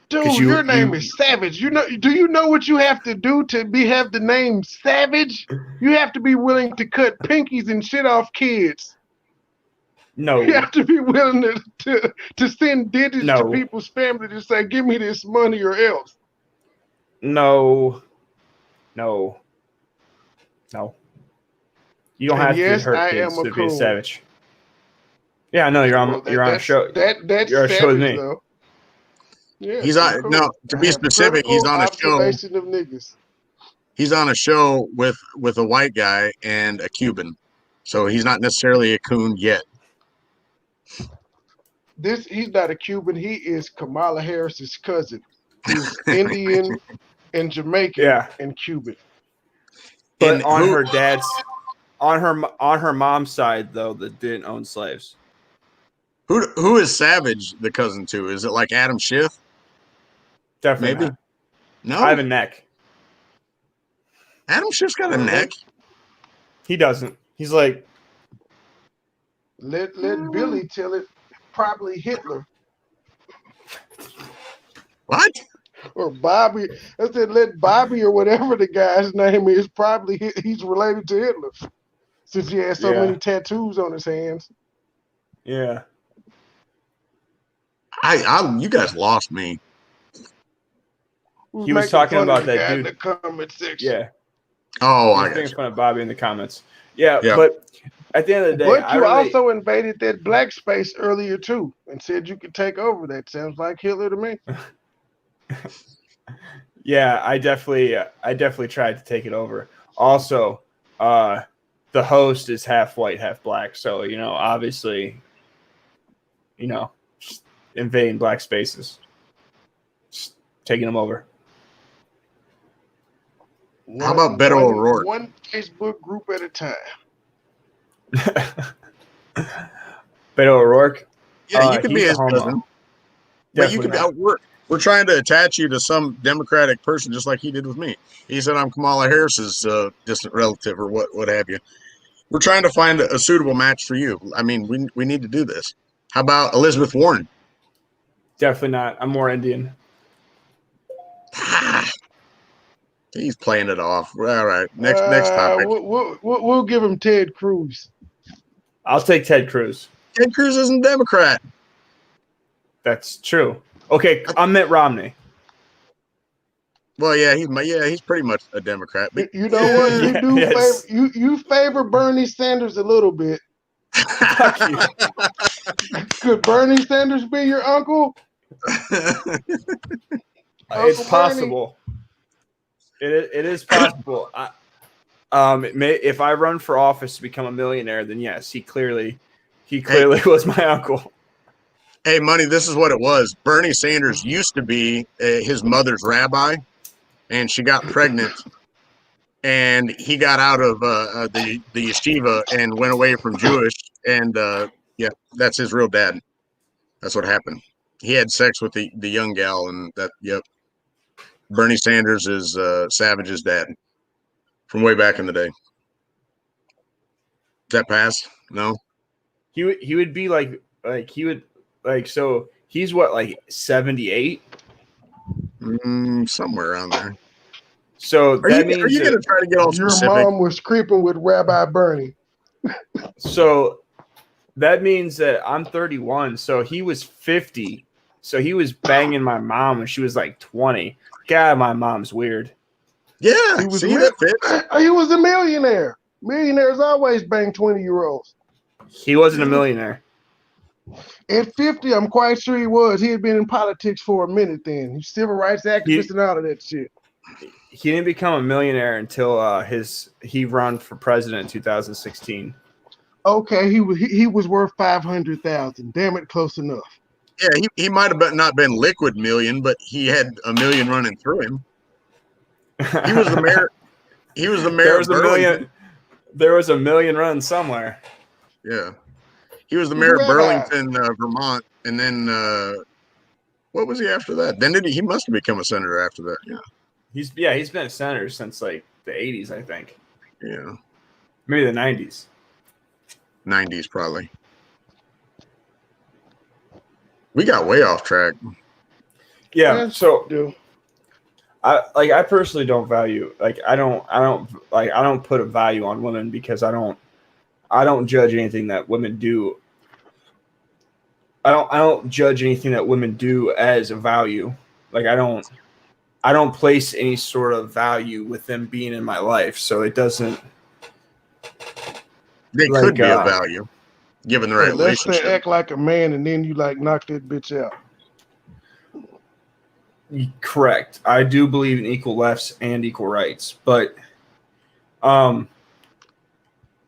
Dude, your name is Savage. You know? Do you know what you have to do to have the name Savage? You have to be willing to cut pinkies and shit off kids. No, You have to be willing to send digits to people's family to say, "Give me this money or else." No. You don't have to hurt kids to be a savage. Yeah, I know you're on a show. That's you're on a show with me. Though. Yeah, he's on. No, to be specific, he's on a show. Of niggas. He's on a show with a white guy and a Cuban, so he's not necessarily a coon yet. He's not a Cuban. He is Kamala Harris's cousin. He's Indian and Jamaican and Cuban. But on her dad's, on her mom's side though, that didn't own slaves. Who is Savage the cousin to? Is it like Adam Schiff? Definitely. Maybe. Not. No. I have a neck. Adam Schiff's got a neck. He doesn't. He's like. Let Billy tell it. Probably Hitler. What? Or Bobby. I said let Bobby or whatever the guy's name is. Probably he's related to Hitler, since he has so many tattoos on his hands. Yeah. You guys lost me. He was making talking fun of about the that guy in dude. the comment section. Yeah. Oh, He I was got making you. fun of Bobby in the comments. Yeah, Yeah. but at the end of the day, But I you really, also invaded that black space earlier too, and said you could take over. That sounds like Hitler to me. yeah, I definitely tried to take it over. Also, the host is half white, half black, so obviously, just invading black spaces, just taking them over. How about Beto O'Rourke? One Facebook group at a time. Beto O'Rourke. Yeah, you could be he's a his homo. cousin. But you Definitely could. not. We're trying to attach you to some Democratic person, just like he did with me. He said I'm Kamala Harris's distant relative, or what have you. We're trying to find a suitable match for you. I mean, we need to do this. How about Elizabeth Warren? Definitely not. I'm more Indian. He's playing it off. All right, next topic. We'll give him Ted Cruz. I'll take Ted Cruz. Ted Cruz isn't Democrat. That's true. Okay, I'm Mitt Romney. Well, yeah, he's pretty much a Democrat. But You know what? You Yeah, do yes. you favor Bernie Sanders a little bit. Fuck you. Could Bernie Sanders be your uncle? It's possible. It is possible. If I run for office to become a millionaire, then yes, he clearly was my uncle. Hey, Money, this is what it was. Bernie Sanders used to be his mother's rabbi, and she got pregnant, and he got out of the yeshiva and went away from Jewish, and yeah, that's his real dad. That's what happened. He had sex with the young gal, and that, yep. Bernie Sanders is Savage's dad from way back in the day. Does that pass? No? He would be so he's what, like 78? Somewhere around there. So Are you going to try to get all your specific? mom was creeping with Rabbi Bernie. So that means that I'm 31. So he was 50. So he was banging my mom when she was like 20. God, my mom's weird. Yeah, He was that fits. He was a millionaire. Millionaires always bang 20-year-olds. He wasn't a millionaire. At 50, I'm quite sure he was. He had been in politics for a minute then. He's civil rights activist and all of that shit. He didn't become a millionaire until he ran for president in 2016. Okay, he was worth 500,000. Damn it, close enough. Yeah, he might have not been liquid million, but he had a million running through him. He was the mayor. He was the mayor of Burlington. There was a million runs somewhere. Yeah. He was the mayor of Burlington, Vermont, and then what was he after that? Then he must have become a senator after that. Yeah. He's been a senator since like the 80s, I think. Yeah. Maybe the 90s. 90s probably. We got way off track. Yeah, so I personally don't value, like I don't put a value on women because I don't judge anything that women do. I don't judge anything that women do as a value. Like I don't place any sort of value with them being in my life, so it doesn't. They could be a value, given the right relationship. Unless they act like a man, and then you like knock that bitch out. Correct. I do believe in equal lefts and equal rights, but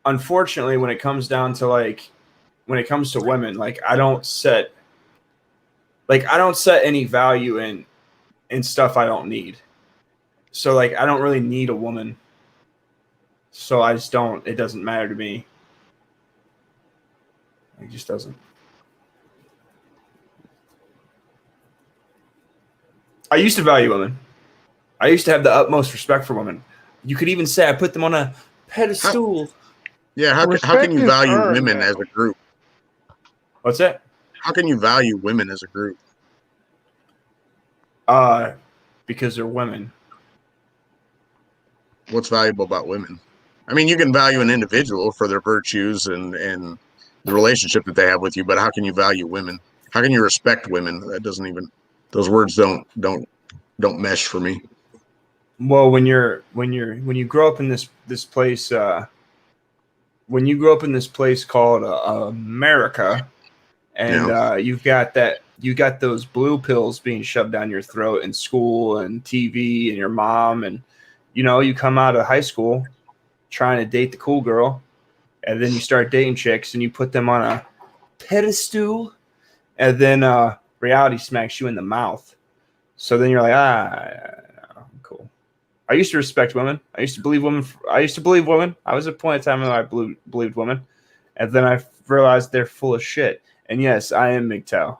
unfortunately, when it comes down to when it comes to women, like I don't set any value in stuff I don't need. So like I don't really need a woman. So I just don't. It doesn't matter to me. It just doesn't. I used to value women. I used to have the utmost respect for women. You could even say I put them on a pedestal. How can you value women as a group? What's that? How can you value women as a group? Because they're women. What's valuable about women? I mean, you can value an individual for their virtues and the relationship that they have with you, but how can you value women? How can you respect women? That doesn't even, those words don't mesh for me. Well, when you grow up in this place, when you grow up in this place called America, and you got those blue pills being shoved down your throat in school and TV and your mom, and you come out of high school trying to date the cool girl, and then you start dating chicks and you put them on a pedestal, and then reality smacks you in the mouth. So then you're like, I'm cool. I used to respect women. I used to believe women. I was at a point in time when I believed women, and then I realized they're full of shit. And yes, I am MGTOW.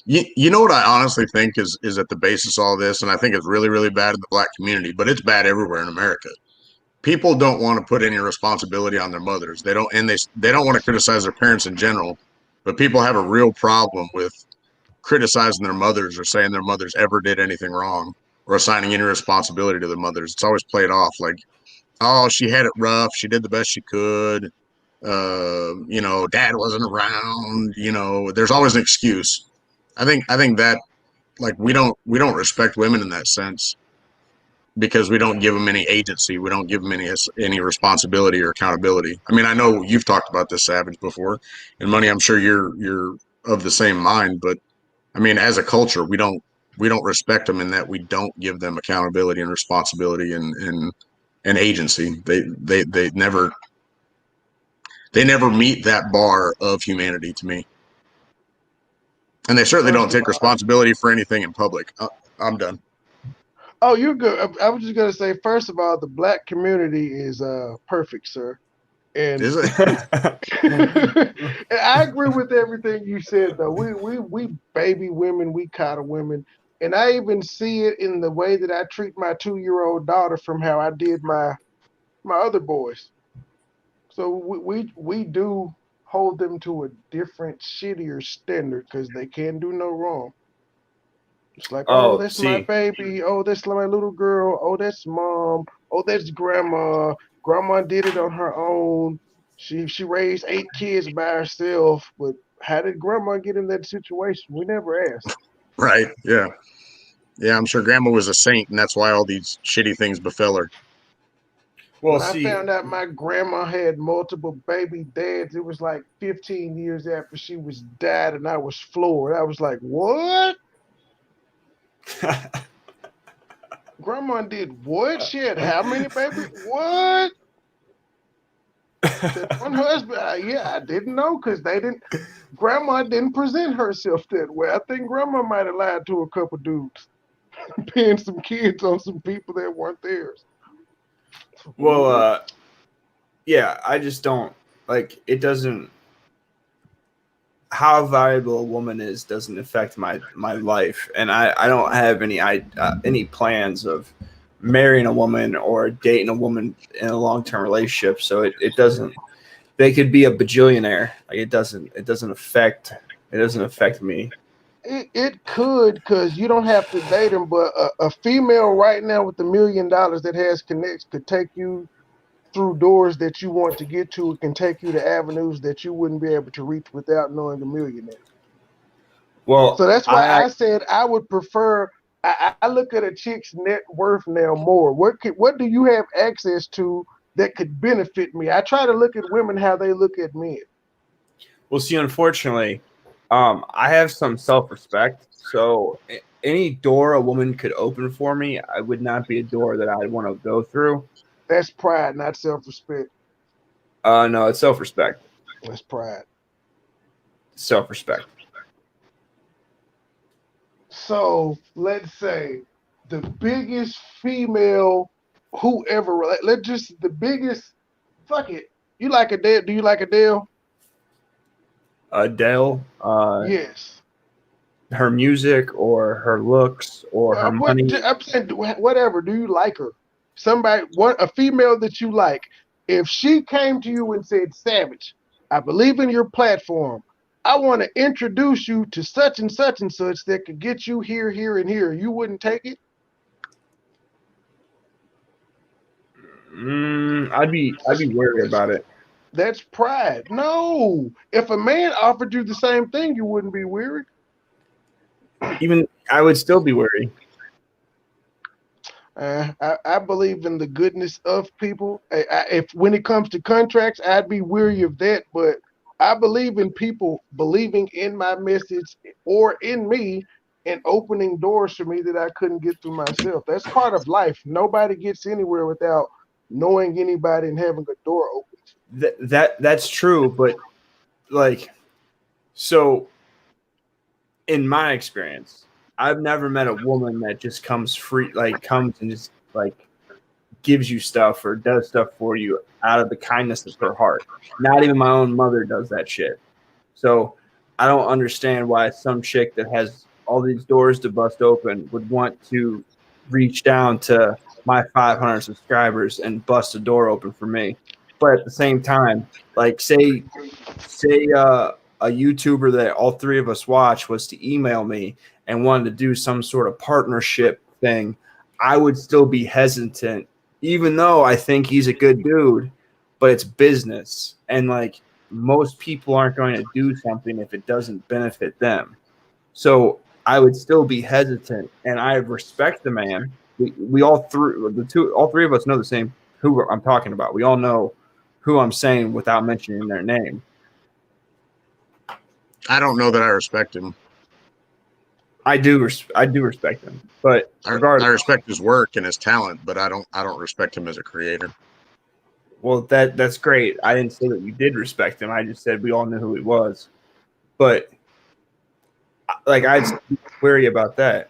You know what I honestly think is at the basis of all this, and I think it's really, really bad in the Black community, but it's bad everywhere in America. People don't want to put any responsibility on their mothers. They don't want to criticize their parents in general, but people have a real problem with criticizing their mothers or saying their mothers ever did anything wrong or assigning any responsibility to their mothers. It's always played off like, oh, she had it rough. She did the best she could. Dad wasn't around. There's always an excuse. I think that like we don't respect women in that sense because we don't give them any agency. We don't give them any responsibility or accountability. I mean, I know you've talked about this, Savage, before, and Money, I'm sure you're of the same mind, but I mean, as a culture, we don't respect them in that we don't give them accountability and responsibility and agency. They never meet that bar of humanity to me. And they certainly don't take responsibility for anything in public. I'm done. Oh, you're good. I was just gonna say, first of all, the Black community is perfect, sir. And Is it? and I agree with everything you said, though. We baby women, we coddle women, and I even see it in the way that I treat my 2-year-old daughter from how I did my other boys. So we do hold them to a different, shittier standard because they can't do no wrong. It's like, oh, that's my baby. Oh, that's my little girl. Oh, that's mom. Oh, that's grandma. Grandma did it on her own. She raised 8 kids by herself. But how did grandma get in that situation? We never asked. Right. Yeah. Yeah, I'm sure grandma was a saint, and that's why all these shitty things befell her. Well, I found out my grandma had multiple baby dads, it was like 15 years after she was dead, and I was floored. I was like, what? Grandma did what? She had how many babies? What? One husband? Yeah, I didn't know because Grandma didn't present herself that way. I think Grandma might have lied to a couple dudes, paying some kids on some people that weren't theirs. Well, yeah, I just don't like it. Doesn't how valuable a woman is doesn't affect my life, and I don't have any plans of marrying a woman or dating a woman in a long-term relationship. So it doesn't. They could be a bajillionaire. Like it doesn't affect me. It could, because you don't have to date them, but a female right now with $1 million that has connects could take you through doors that you want to get to. It can take you to avenues that you wouldn't be able to reach without knowing a millionaire. Well, so that's why I said I would prefer. I look at a chick's net worth now more. What do you have access to that could benefit me? I try to look at women how they look at men. Well, see, unfortunately, I have some self-respect. So any door a woman could open for me, I would not be a door that I'd want to go through. That's pride, not self-respect. No, it's self-respect. That's pride. Self-respect. So let's say the biggest female, whoever, the biggest, fuck it. You like Adele? Do you like Adele? Adele? Yes. Her music or her looks or her money? I'm saying whatever. Do you like her? A female that you like. If she came to you and said, Savage, I believe in your platform. I want to introduce you to such and such and such that could get you here, here, and here. You wouldn't take it? I'd be worried about it. That's pride. No. If a man offered you the same thing, you wouldn't be weary. Even I would still be worried. I believe in the goodness of people. If when it comes to contracts, I'd be weary of that. But I believe in people believing in my message or in me and opening doors for me that I couldn't get through myself. That's part of life. Nobody gets anywhere without knowing anybody and having a door open. That's true, but like, so in my experience, I've never met a woman that just comes and just like gives you stuff or does stuff for you out of the kindness of her heart. Not even my own mother does that shit. So I don't understand why some chick that has all these doors to bust open would want to reach down to my 500 subscribers and bust a door open for me. But at the same time, like say a YouTuber that all three of us watch was to email me and wanted to do some sort of partnership thing, I would still be hesitant, even though I think he's a good dude, but it's business. And like most people aren't going to do something if it doesn't benefit them. So I would still be hesitant, and I respect the man. We all three of us know the same who I'm talking about. We all know who I'm saying without mentioning their name. I don't know that I respect him. I do respect him, but I regardless, respect his work and his talent, but I don't respect him as a creator. well, that's great. I didn't say that you did respect him. I just said we all knew who he was. But like, I'd be wary about that.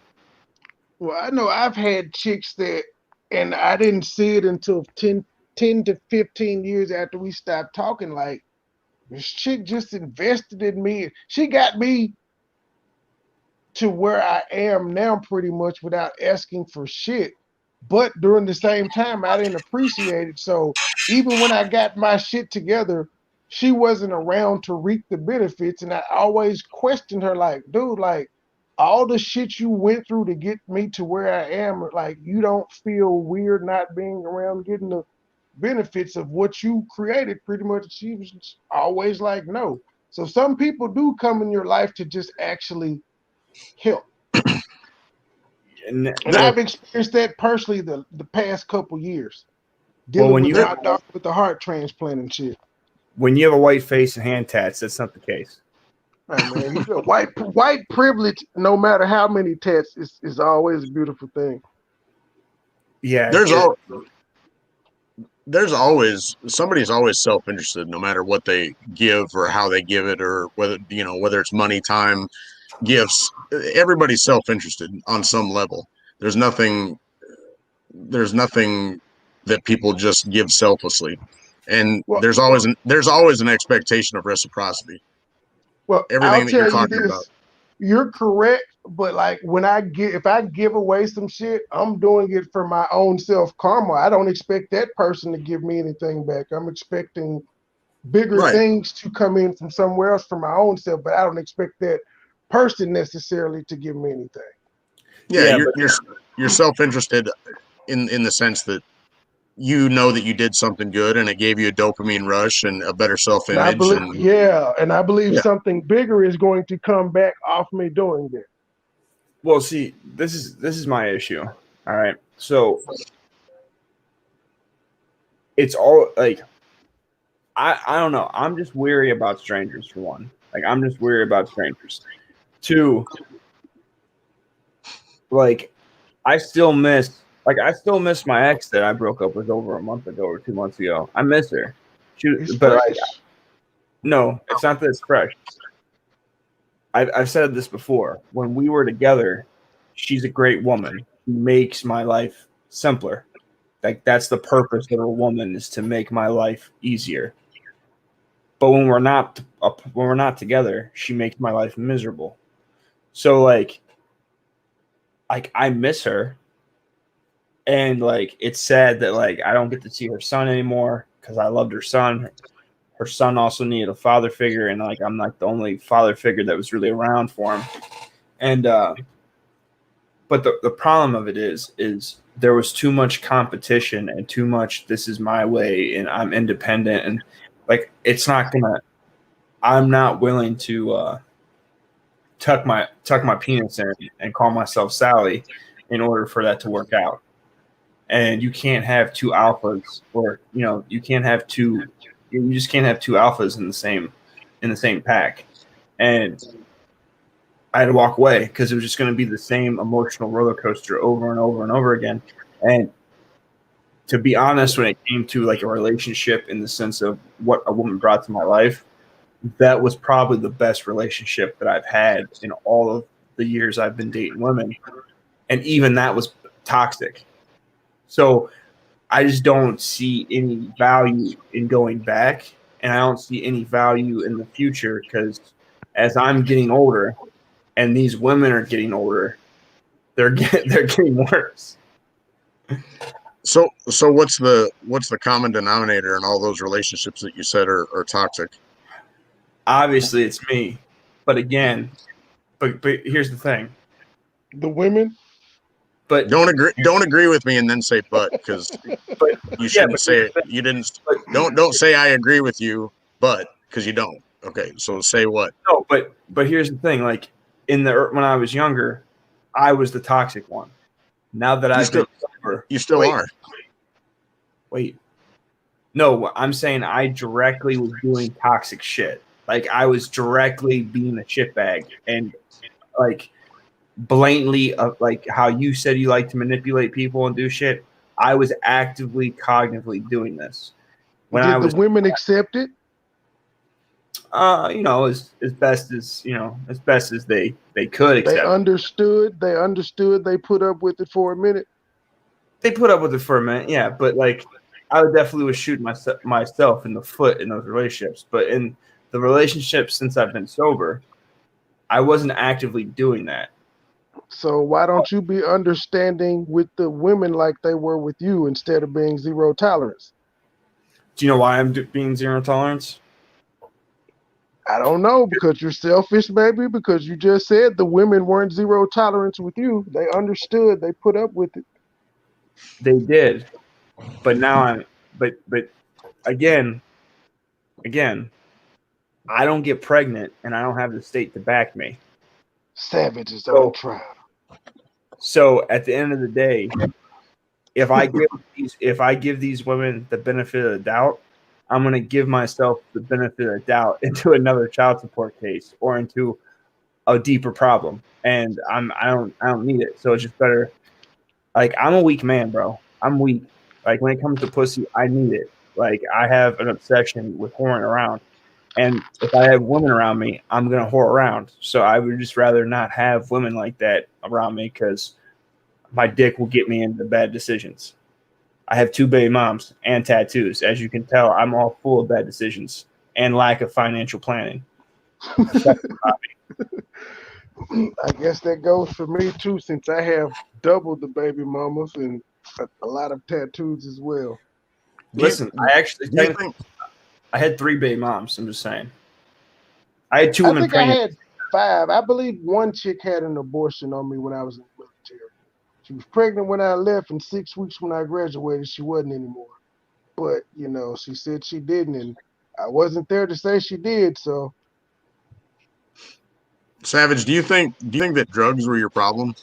Well, I know I've had chicks that, and I didn't see it until 10 to 15 years after we stopped talking. Like, this chick just invested in me. She got me to where I am now pretty much without asking for shit. But during the same time, I didn't appreciate it. So even when I got my shit together, she wasn't around to reap the benefits. And I always questioned her, like, dude, like, all the shit you went through to get me to where I am, like, you don't feel weird not being around getting the benefits of what you created. Pretty much, she was always like, no. So some people do come in your life to just actually help. And I've experienced that personally the past couple years, dealing with my doctor with the heart transplant and shit. When you have a white face and hand tats, that's not the case. Hey man, you know, white privilege, no matter how many tats, is always a beautiful thing. Yeah, there's always somebody's always self-interested, no matter what they give or how they give it, or whether it's money, time, gifts. Everybody's self-interested on some level. There's nothing that people just give selflessly, and there's always an expectation of reciprocity. Well, everything that you're talking about, you're correct, but like if I give away some shit, I'm doing it for my own self karma. I don't expect that person to give me anything back. I'm expecting bigger things to come in from somewhere else for my own self, but I don't expect that person necessarily to give me anything. Yeah, you're self-interested in the sense that you know that you did something good and it gave you a dopamine rush and a better self-image. And I believe something bigger is going to come back off me doing that. Well, see, this is my issue. All right, so it's all like I don't know. I'm just weary about strangers, for one. Like, I'm just weary about strangers. Two, like, I still miss my ex that I broke up with over a month ago or 2 months ago. I miss her. No, it's not that it's fresh. I've said this before. When we were together, she's a great woman. She makes my life simpler. Like, that's the purpose of a woman, is to make my life easier. But when we're not together, she makes my life miserable. So like I miss her. And like, it's sad that like I don't get to see her son anymore because I loved her son. Her son also needed a father figure, and like I'm like the only father figure that was really around for him. And but the problem of it is there was too much competition and too much this is my way and I'm independent, and Like it's not gonna. I'm not willing to tuck my penis in and call myself Sally in order for that to work out. And you can't have two alphas, or you can't have two. You just can't have two alphas in the same pack. And I had to walk away because it was just going to be the same emotional roller coaster over and over and over again. And to be honest, when it came to like a relationship in the sense of what a woman brought to my life, that was probably the best relationship that I've had in all of the years I've been dating women. And even that was toxic. So I just don't see any value in going back, and I don't see any value in the future because as I'm getting older and these women are getting older, they're getting worse. So what's the common denominator in all those relationships that you said are toxic? Obviously, it's me, but again, but here's the thing: The women. but Don't agree with me and then say but, because but you yeah, shouldn't but say it. You didn't. Don't say I agree with you, but, because you don't. Okay, so say what? no, but here's the thing: like when I was younger, I was the toxic one. Now that I've been sober, You still wait, are. Wait, no, I'm saying I directly was doing toxic shit. Like I was directly being a shitbag and like blatantly, like how you said you like to manipulate people and do shit. I was actively, cognitively doing this when I Did was, the women accept it? as best as they could They accept. understood. They understood. They put up with it for a minute. They put up with it for a minute, yeah, but like I would definitely was shooting myself in the foot in those relationships. But in the relationships since I've been sober, I wasn't actively doing that. So why don't you be understanding with the women like they were with you instead of being zero tolerance? Do you know why I'm being zero tolerance? I don't know, because you're selfish, maybe, because you just said the women weren't zero tolerance with you. They understood. They put up with it. They did, but now but again, I don't get pregnant and I don't have the state to back me. Savage is So- on trial. So at the end of the day, if I give these women the benefit of the doubt, I'm going to give myself the benefit of the doubt into another child support case or into a deeper problem, and I don't need it. So it's just better. Like I'm a weak man, bro. I'm weak. Like when it comes to pussy, I need it. Like I have an obsession with whoring around, and if I have women around me, I'm gonna whore around. So I would just rather not have women like that around me because my dick will get me into bad decisions. I have 2 baby moms and tattoos. As you can tell, I'm all full of bad decisions and lack of financial planning. I guess that goes for me too, since I have double the baby mamas and a lot of tattoos as well. Listen, I actually Do you think I had 3 baby moms. I'm just saying. I had 2 I women think I pregnant. had 5. I believe one chick had an abortion on me when I was in the military. She was pregnant when I left, and 6 weeks when I graduated, she wasn't anymore. But she said she didn't, and I wasn't there to say she did. So Savage, do you think that drugs were your problem?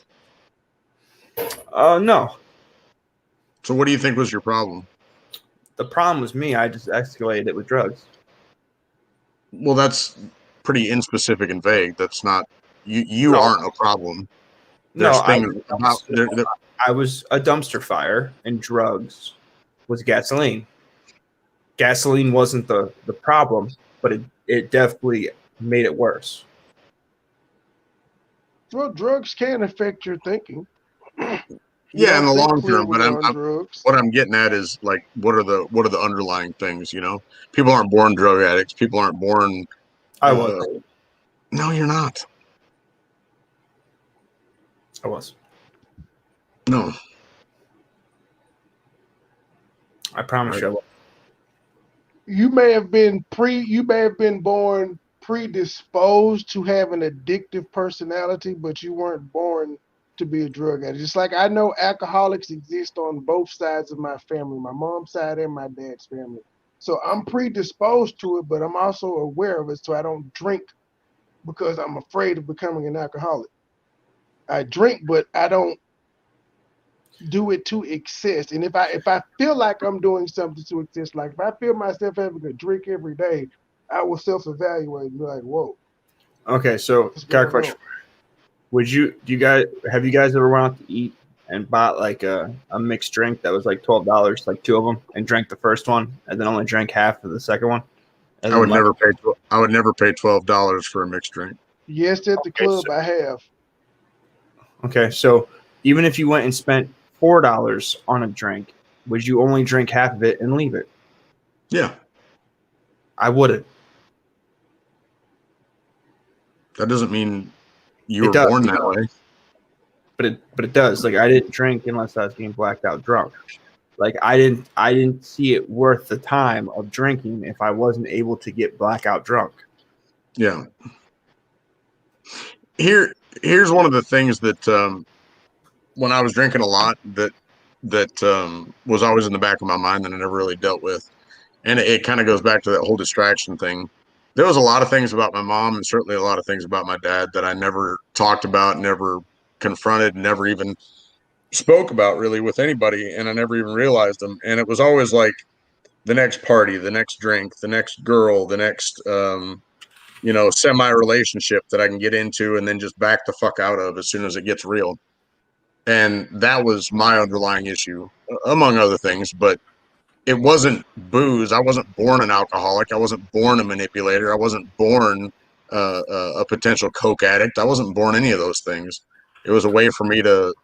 No. So what do you think was your problem? The problem was me. I just escalated it with drugs. Well, that's pretty inspecific and vague. That's not you No. aren't a problem. No, There's things about I was a dumpster fire, and drugs was gasoline. Gasoline wasn't the problem, but it definitely made it worse. well, drugs can affect your thinking. You yeah, in don't the think long clear term. when But you're on drugs. what I'm getting at is like what are the underlying things? People aren't born drug addicts. People aren't born. I was. No, you're not. I was. No. I promise you. I was. You may have been born predisposed to have an addictive personality, but you weren't born to be a drug addict. Just like I know alcoholics exist on both sides of my family, my mom's side and my dad's family. So I'm predisposed to it, but I'm also aware of it. So I don't drink because I'm afraid of becoming an alcoholic. I drink, but I don't do it to excess. And if I feel like I'm doing something to excess, like if I feel myself having a drink every day, I will self-evaluate and be like, whoa, Okay, so what's got a going question. on? Do you guys have you guys ever went out to eat and bought like a mixed drink that was like $12, like two of them, and drank the first one and then only drank half of the second one? And I would then never pay. I would never pay $12 for a mixed drink. Yes, at the club I have. Okay, so even if you went and spent $4 on a drink, would you only drink half of it and leave it? Yeah, I wouldn't. that doesn't mean you It were does. born that way. But it does. Like I didn't drink unless I was getting blacked out drunk. Like I didn't see it worth the time of drinking if I wasn't able to get blackout drunk. Yeah. Here's one of the things that when I was drinking a lot that was always in the back of my mind that I never really dealt with, and it kind of goes back to that whole distraction thing. There was a lot of things about my mom and certainly a lot of things about my dad that I never talked about, never confronted, never even spoke about really with anybody, and I never even realized them. And it was always like the next party, the next drink, the next girl, the next semi relationship that I can get into and then just back the fuck out of as soon as it gets real. And that was my underlying issue, among other things. But it wasn't booze. I wasn't born an alcoholic. I wasn't born a manipulator. I wasn't born a potential coke addict. I wasn't born any of those things. It was a way for me to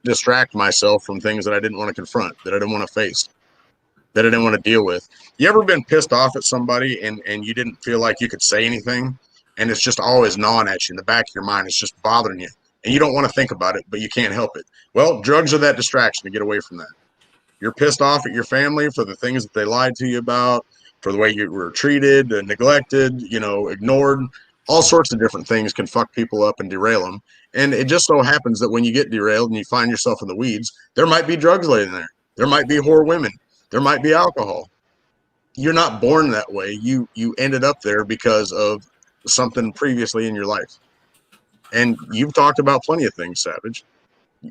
distract myself from things that I didn't want to confront, that I didn't want to face, that I didn't want to deal with. You ever been pissed off at somebody and you didn't feel like you could say anything, and it's just always gnawing at you in the back of your mind? It's just bothering you, and you don't want to think about it, but you can't help it. Well, drugs are that distraction to get away from that. You're pissed off at your family for the things that they lied to you about, for the way you were treated, neglected, ignored. All sorts of different things can fuck people up and derail them. And it just so happens that when you get derailed and you find yourself in the weeds, there might be drugs laying there. There might be whore women. There might be alcohol. You're not born that way. You ended up there because of something previously in your life. And you've talked about plenty of things, Savage.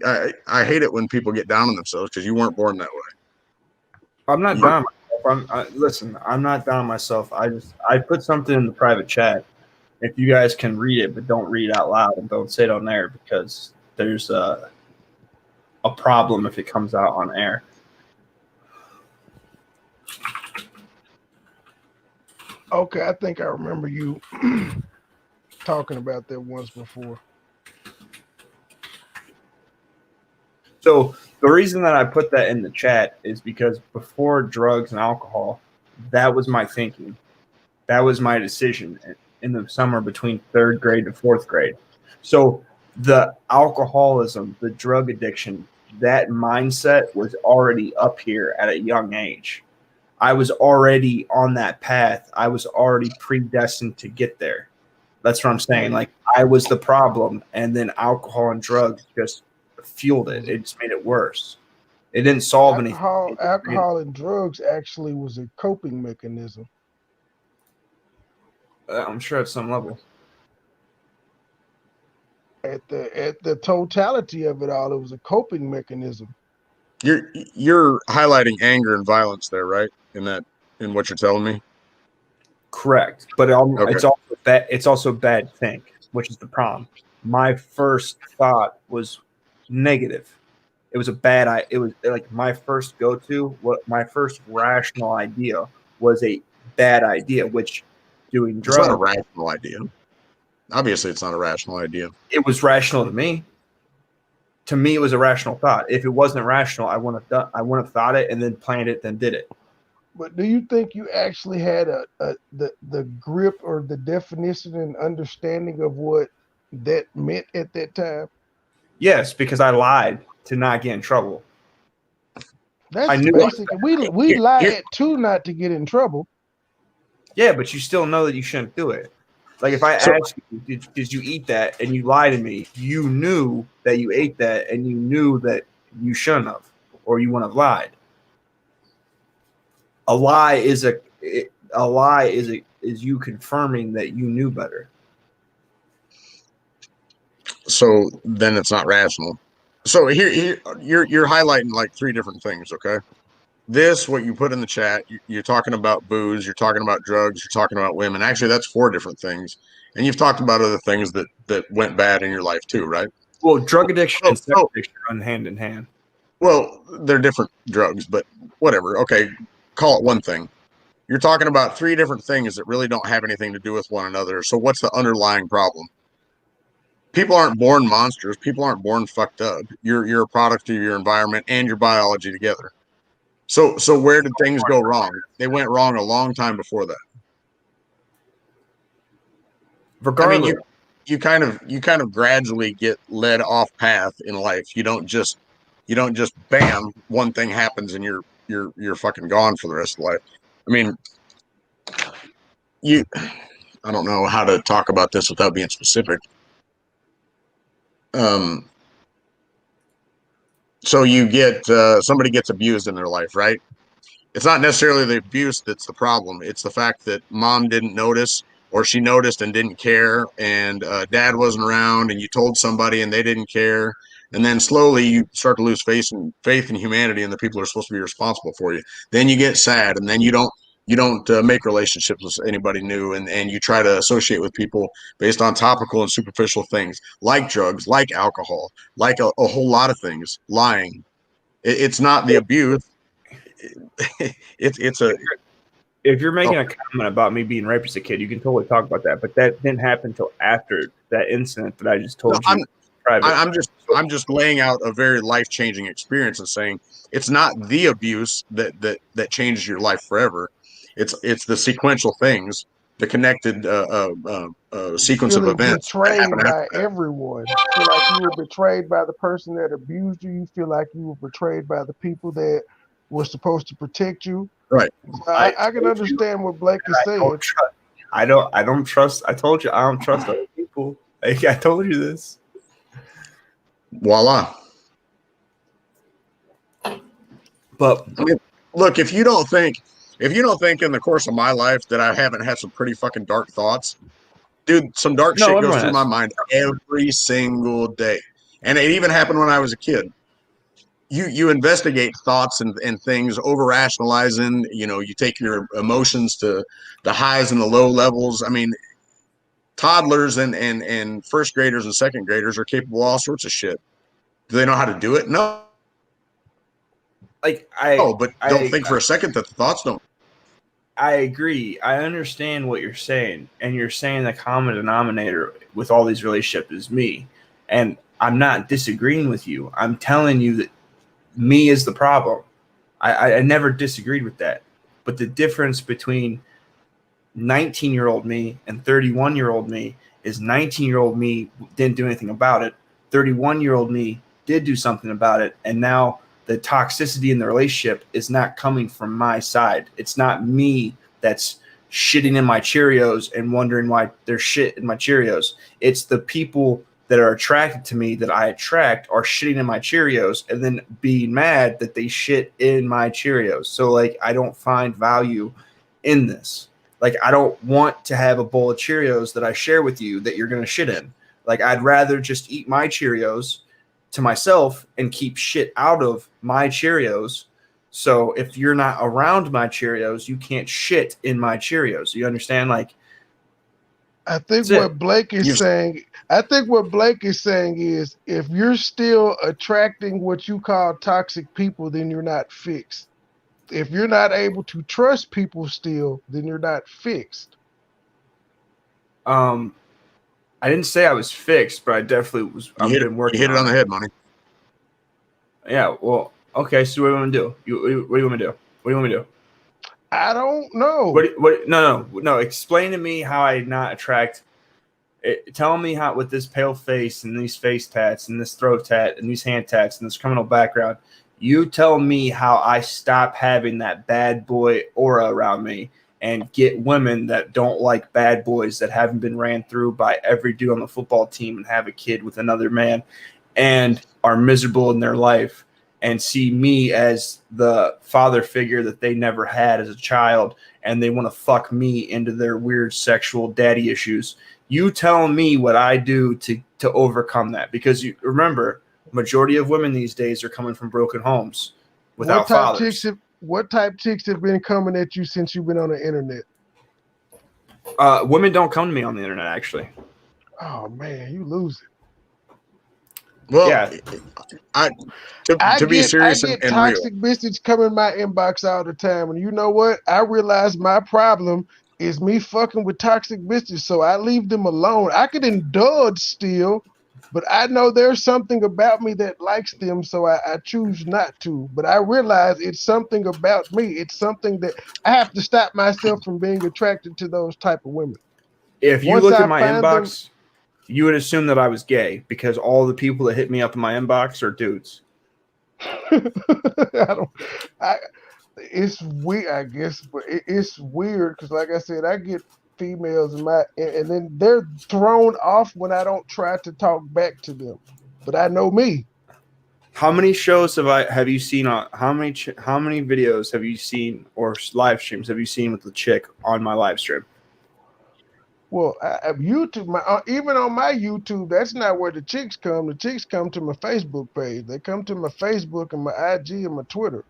I hate it when people get down on themselves because you weren't born that way. I'm not down on myself. Listen, I'm not down on myself. I put something in the private chat. If you guys can read it, but don't read it out loud and don't say it on there because there's a problem if it comes out on air. Okay, I think I remember you talking about that once before. So the reason that I put that in the chat is because before drugs and alcohol, that was my thinking. That was my decision in the summer between third grade and fourth grade. So the alcoholism, the drug addiction, that mindset was already up here at a young age. I was already on that path. I was already predestined to get there. That's what I'm saying. Like I was the problem, and then alcohol and drugs just fueled it. It just made it worse. It didn't solve anything. Alcohol and drugs actually was a coping mechanism. I'm sure at some level. At the totality of it all, it was a coping mechanism. You're highlighting anger and violence there, right? In what you're telling me. Correct, but Okay. it's also bad think, which is the problem. My first thought was negative. It was a bad. It was like my first go-to. What my first rational idea was a bad idea, which doing drugs. It's not a rational idea. Obviously, it's not a rational idea. It was rational to me. To me, it was a rational thought. If it wasn't rational, I wouldn't have thought it and then planned it, then did it. But do you think you actually had the grip or the definition and understanding of what that meant at that time? Yes, because I lied to not get in trouble. That's basic. We lie too not to get in trouble. Yeah, but you still know that you shouldn't do it. Like if I asked you, did you eat that, and you lied to me, you knew that you ate that, and you knew that you shouldn't have, or you wouldn't have lied. A lie is you confirming that you knew better. So then it's not rational. So here you're highlighting like three different things, okay? This, what you put in the chat, you're talking about booze, you're talking about drugs, you're talking about women. Actually, that's four different things. And you've talked about other things that went bad in your life too, right? Well, drug addiction and sex Oh, addiction run hand in hand. well, they're different drugs, but whatever. Okay, call it one thing. You're talking about three different things that really don't have anything to do with one another. So what's the underlying problem? People aren't born monsters. People aren't born fucked up. You're a product of your environment and your biology together. So where did things go wrong? They went wrong a long time before that. Regardless, I mean, you kind of gradually get led off path in life. You don't just bam, one thing happens and you're fucking gone for the rest of life. I mean, I don't know how to talk about this without being specific. So you get somebody gets abused in their life, right? It's not necessarily the abuse that's the problem. It's the fact that mom didn't notice, or she noticed and didn't care, and dad wasn't around, and you told somebody and they didn't care, and then slowly you start to lose faith in humanity and the people who are supposed to be responsible for you. Then you get sad, and then you don't make relationships with anybody new, and you try to associate with people based on topical and superficial things like drugs, like alcohol, like a whole lot of things. Lying. It's not the abuse. It's a. if you're making a comment about me being raped as a kid, you can totally talk about that. But that didn't happen until after that incident that I just told you. I'm just laying out a very life-changing experience and saying it's not the abuse that changes your life forever. It's the sequential things, the connected sequence of events. Betrayed by everyone. You feel like you were betrayed by the person that abused you. You feel like you were betrayed by the people that were supposed to protect you. Right. I can understand what Blake is saying. I don't trust. I told you I don't trust other people. I told you this. Voila. But I mean, look, if you don't think in the course of my life that I haven't had some pretty fucking dark thoughts, dude, some dark shit goes through my mind every single day. And it even happened when I was a kid. You investigate thoughts and things, over rationalizing, you take your emotions to the highs and the low levels. I mean, toddlers and first graders and second graders are capable of all sorts of shit. Do they know how to do it? No. But don't think for a second that the thoughts don't. I agree. I understand what you're saying. And you're saying the common denominator with all these relationships is me. And I'm not disagreeing with you. I'm telling you that me is the problem. I never disagreed with that. But the difference between 19-year-old me and 31-year-old me is 19-year-old me didn't do anything about it. 31-year-old me did do something about it. And now the toxicity in the relationship is not coming from my side. It's not me that's shitting in my Cheerios and wondering why there's shit in my Cheerios. It's the people that are attracted to me that I attract are shitting in my Cheerios and then being mad that they shit in my Cheerios. So like, I don't find value in this. Like, I don't want to have a bowl of Cheerios that I share with you that you're going to shit in. Like, I'd rather just eat my Cheerios to myself and keep shit out of my Cheerios. So if you're not around my Cheerios, you can't shit in my Cheerios. You understand? Like, I think what Blake is saying is if you're still attracting what you call toxic people, then you're not fixed. If you're not able to trust people still, then you're not fixed. I didn't say I was fixed, but I definitely was. You hit it on the head, Money. Yeah. Well, okay. So what do you want to do? What do you want me to do? What do you want me to do? I don't know. No. Explain to me how I not attract. Tell me how with this pale face and these face tats and this throat tat and these hand tats and this criminal background. You tell me how I stop having that bad boy aura around me and get women that don't like bad boys that haven't been ran through by every dude on the football team and have a kid with another man and are miserable in their life and see me as the father figure that they never had as a child, and they want to fuck me into their weird sexual daddy issues. You tell me what I do to overcome that, because you remember, majority of women these days are coming from broken homes without fathers. What type chicks have been coming at you since you've been on the internet? Women don't come to me on the internet, actually. Oh man, you losing. Well, Yeah. To be serious I get and toxic real. bitches come in my inbox all the time, and you know what? I realize my problem is me fucking with toxic bitches, so I leave them alone. I could indulge still, but I know there's something about me that likes them, so I choose not to. But I realize it's something about me. It's something that I have to stop myself from being attracted to those type of women. If you Once look I at my find inbox, you would assume that I was gay, because all the people that hit me up in my inbox are dudes. It's weird, I guess, but it's weird because, like I said, I get females and then they're thrown off when I don't try to talk back to them. But I know me. How many shows have you seen on how many videos have you seen, or live streams have you seen with the chick on my live stream? Well, YouTube, even on my YouTube, that's not where the chicks come. The chicks come to my Facebook page. They come to my Facebook and my IG and my Twitter.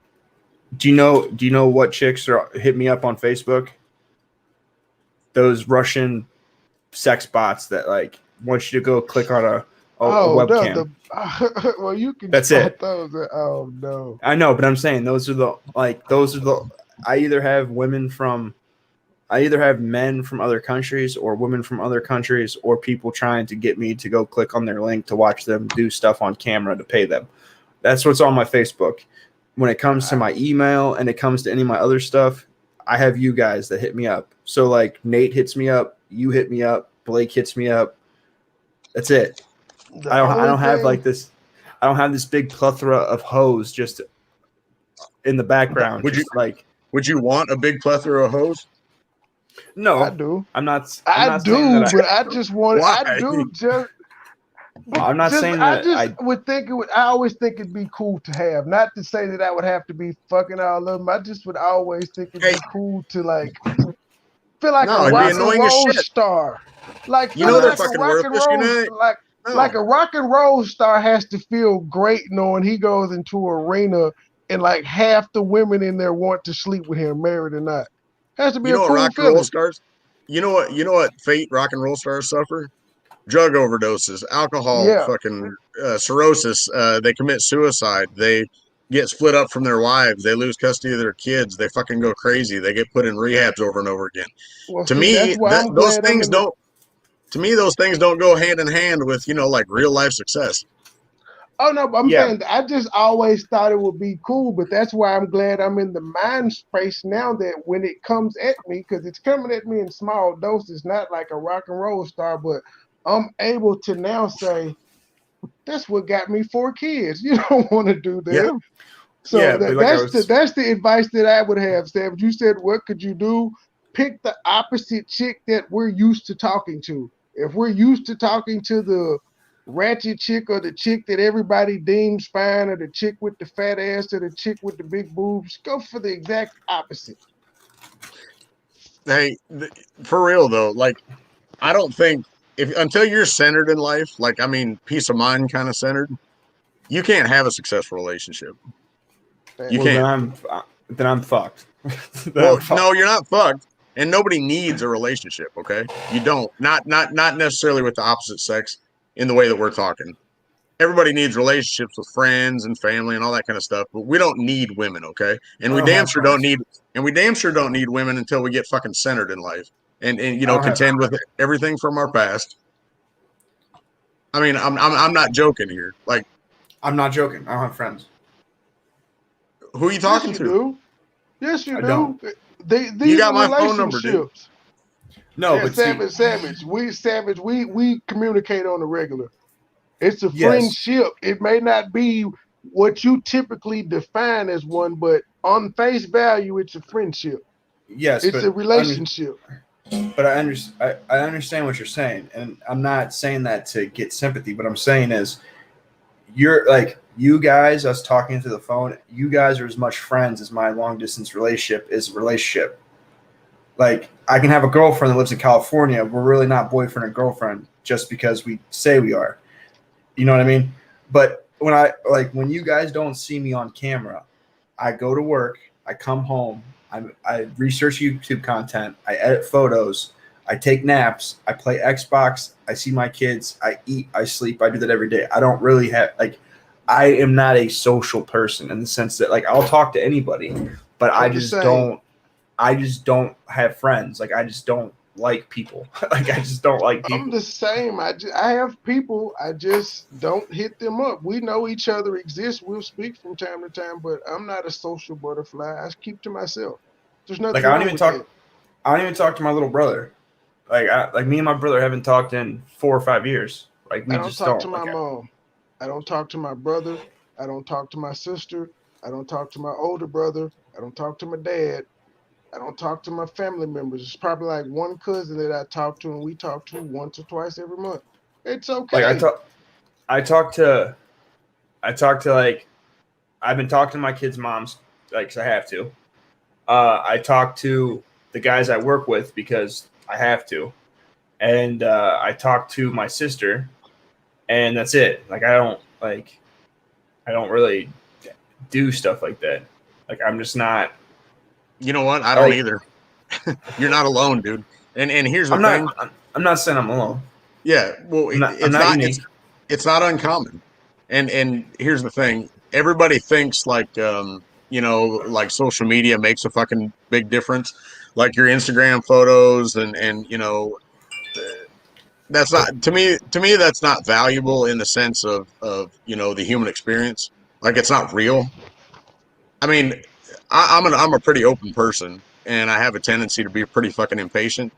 Do you know what chicks hit me up on Facebook? Those Russian sex bots that like want you to go click on a webcam. Well, you can. That's it. Those. Oh no. I know, but I'm saying those are the. I either have men from other countries, or women from other countries, or people trying to get me to go click on their link to watch them do stuff on camera to pay them. That's what's on my Facebook. When it comes to my email and it comes to any of my other stuff, I have you guys that hit me up. So like Nate hits me up, you hit me up, Blake hits me up. That's it. I don't have like this. I don't have this big plethora of hoes just in the background. Would you want a big plethora of hoes? No, I do. I'm not. I do, but I just want. Why? I do just. I'm not saying that. I always think it'd be cool to have. Not to say that I would have to be fucking all of them. I just would always think it'd be cool to like feel like a rock and roll star. Like you know they're like fucking worthless, like a rock and roll star has to feel great knowing he goes into an arena and like half the women in there want to sleep with him, married or not. Has to be a cool rock feeling. and roll stars. You know what fate rock and roll stars suffer? Drug overdoses, alcohol, fucking cirrhosis. They commit suicide. They get split up from their wives. They lose custody of their kids. They fucking go crazy. They get put in rehabs over and over again. Well, to me, those things don't. To me, those things don't go hand in hand with like real life success. Oh no, I'm saying I just always thought it would be cool, but that's why I'm glad I'm in the mind space now that when it comes at me, because it's coming at me in small doses, not like a rock and roll star, but I'm able to now say, that's what got me 4 kids. You don't want to do that. Yeah. So that's the advice that I would have, Sam. You said, what could you do? Pick the opposite chick that we're used to talking to. If we're used to talking to the ratchet chick or the chick that everybody deems fine or the chick with the fat ass or the chick with the big boobs, go for the exact opposite. Hey, for real though, like I don't think until you're centered in life, like peace of mind kind of centered, you can't have a successful relationship. You can't. Then I'm fucked. No, you're not fucked. And nobody needs a relationship, okay? You don't. Not necessarily with the opposite sex in the way that we're talking. Everybody needs relationships with friends and family and all that kind of stuff, but we don't need women, okay? And we damn sure don't need women until we get fucking centered in life and contend with everything from our past. I mean, I'm not joking here. Like, I'm not joking. I don't have friends. Who are you talking to? Yes, you do. Don't. You got my phone number, dude. No, but Savage. We communicate on the regular. It's a friendship. It may not be what you typically define as one, but on face value, it's a friendship. Yes, it's a relationship. But I understand what you're saying, and I'm not saying that to get sympathy. What I'm saying is, you're like You guys, us talking through the phone, you guys are as much friends as my long distance relationship is a relationship. Like, I can have a girlfriend that lives in California. We're really not boyfriend and girlfriend just because we say we are. You know what I mean? But when you guys don't see me on camera, I go to work, I come home, I research YouTube content, I edit photos, I take naps, I play Xbox, I see my kids, I eat, I sleep, I do that every day. I don't really have I am not a social person in the sense that I'll talk to anybody, but I just don't have friends. I just don't like people. I just don't like people. I'm the same. I have people. I just don't hit them up. We know each other exist. We'll speak from time to time, but I'm not a social butterfly. I keep to myself. There's nothing I wrong don't even with talk. that. I don't even talk to my little brother. Me and my brother haven't talked in 4 or 5 years. I don't talk to my mom. I don't talk to my brother. I don't talk to my sister. I don't talk to my older brother. I don't talk to my dad. I don't talk to my family members. It's probably like one cousin that I talk to, and we talk to once or twice every month. It's okay. I talk to I've been talking to my kids' moms, 'cause I have to. I talk to the guys I work with because I have to, and I talk to my sister, and that's it. I don't really do stuff like that. I'm just not. You know what? I don't either. You're not alone, dude. And here's the thing. I'm not saying I'm alone. Yeah, well, I'm not unique. It's not uncommon. And here's the thing. Everybody thinks like social media makes a fucking big difference. Like your Instagram photos and that's not to me that's not valuable in the sense of the human experience. Like it's not real. I mean, I'm a pretty open person, and I have a tendency to be pretty fucking impatient.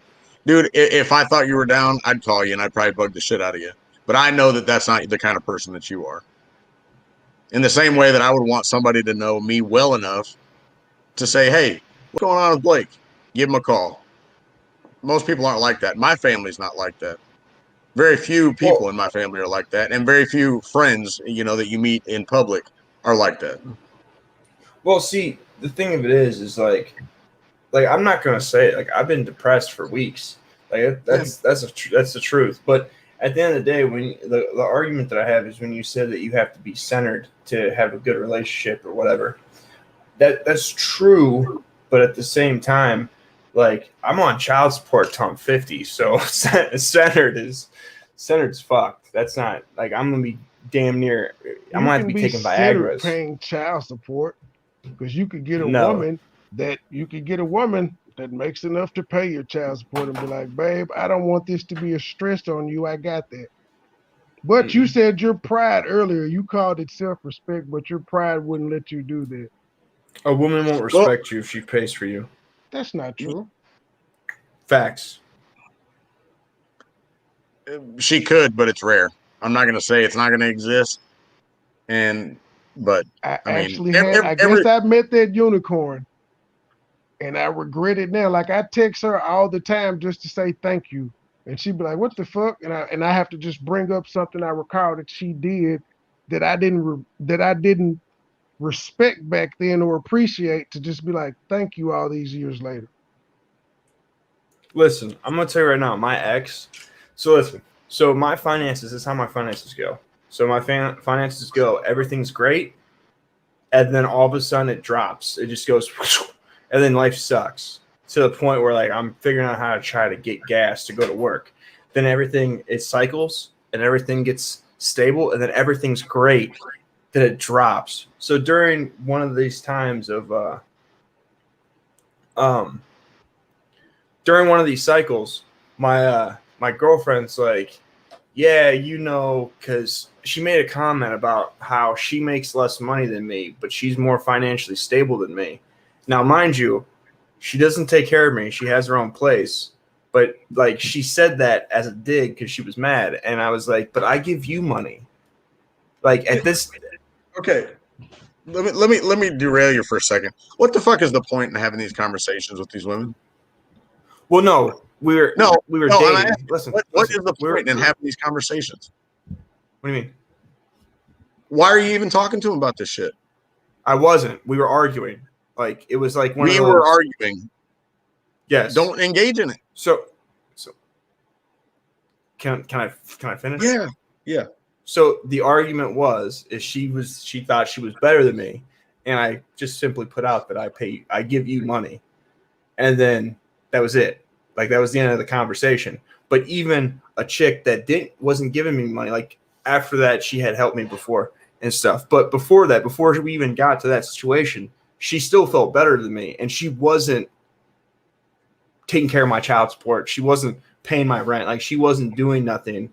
Dude, if I thought you were down, I'd call you and I'd probably bug the shit out of you. But I know that that's not the kind of person that you are. In the same way that I would want somebody to know me well enough to say, hey, what's going on with Blake? Give him a call. Most people aren't like that. My family's not like that. Very few people in my family are like that, and very few friends, that you meet in public are like that. Well, see, the thing of it is I'm not gonna say it. I've been depressed for weeks. That's the truth. But at the end of the day, when the argument that I have is when you said that you have to be centered to have a good relationship or whatever. That's true, but at the same time, I'm on child support till I'm 50, so centered's fucked. That's not I'm gonna be damn near. I'm gonna have to be taking Viagra's. Paying child support because you could get a woman that makes enough to pay your child support and be like, babe, I don't want this to be a stress on you. I got that. But you said your pride earlier. You called it self-respect, but your pride wouldn't let you do that. A woman won't respect you if she pays for you. That's not true. Facts. She could, but it's rare. I'm not going to say it's not going to exist. But I guess I met that unicorn, and I regret it now. I text her all the time just to say thank you, and she'd be like, "What the fuck?" And I have to just bring up something I recall that she did that I didn't respect back then or appreciate, to just be like, "Thank you" all these years later. Listen, I'm gonna tell you right now, my ex. So listen, my finances. This is how my finances go. So my finances go. Everything's great, and then all of a sudden it drops. It just goes, and then life sucks to the point where I'm figuring out how to try to get gas to go to work. Then it cycles, and everything gets stable, and then everything's great. Then it drops. So during one of these times of during one of these cycles, my girlfriend's like, yeah, because she made a comment about how she makes less money than me, but she's more financially stable than me. Now, mind you, she doesn't take care of me. She has her own place. But she said that as a dig because she was mad. And I was like, but I give you money. At this. Okay. Let me derail you for a second. What the fuck is the point in having these conversations with these women? Well, no. We were dating. Listen, what is the point in having these conversations? What do you mean? Why are you even talking to him about this shit? I wasn't. We were arguing. Like it was like We were arguing. Yes. Don't engage in it. So can I finish? Yeah. So the argument is she thought she was better than me, and I just simply put out that I give you money, and then that was it. Like that was the end of the conversation. But even a chick that wasn't giving me money, like after that she had helped me before and stuff. But before that, before we even got to that situation, she still felt better than me, and she wasn't taking care of my child support. She wasn't paying my rent. Like she wasn't doing nothing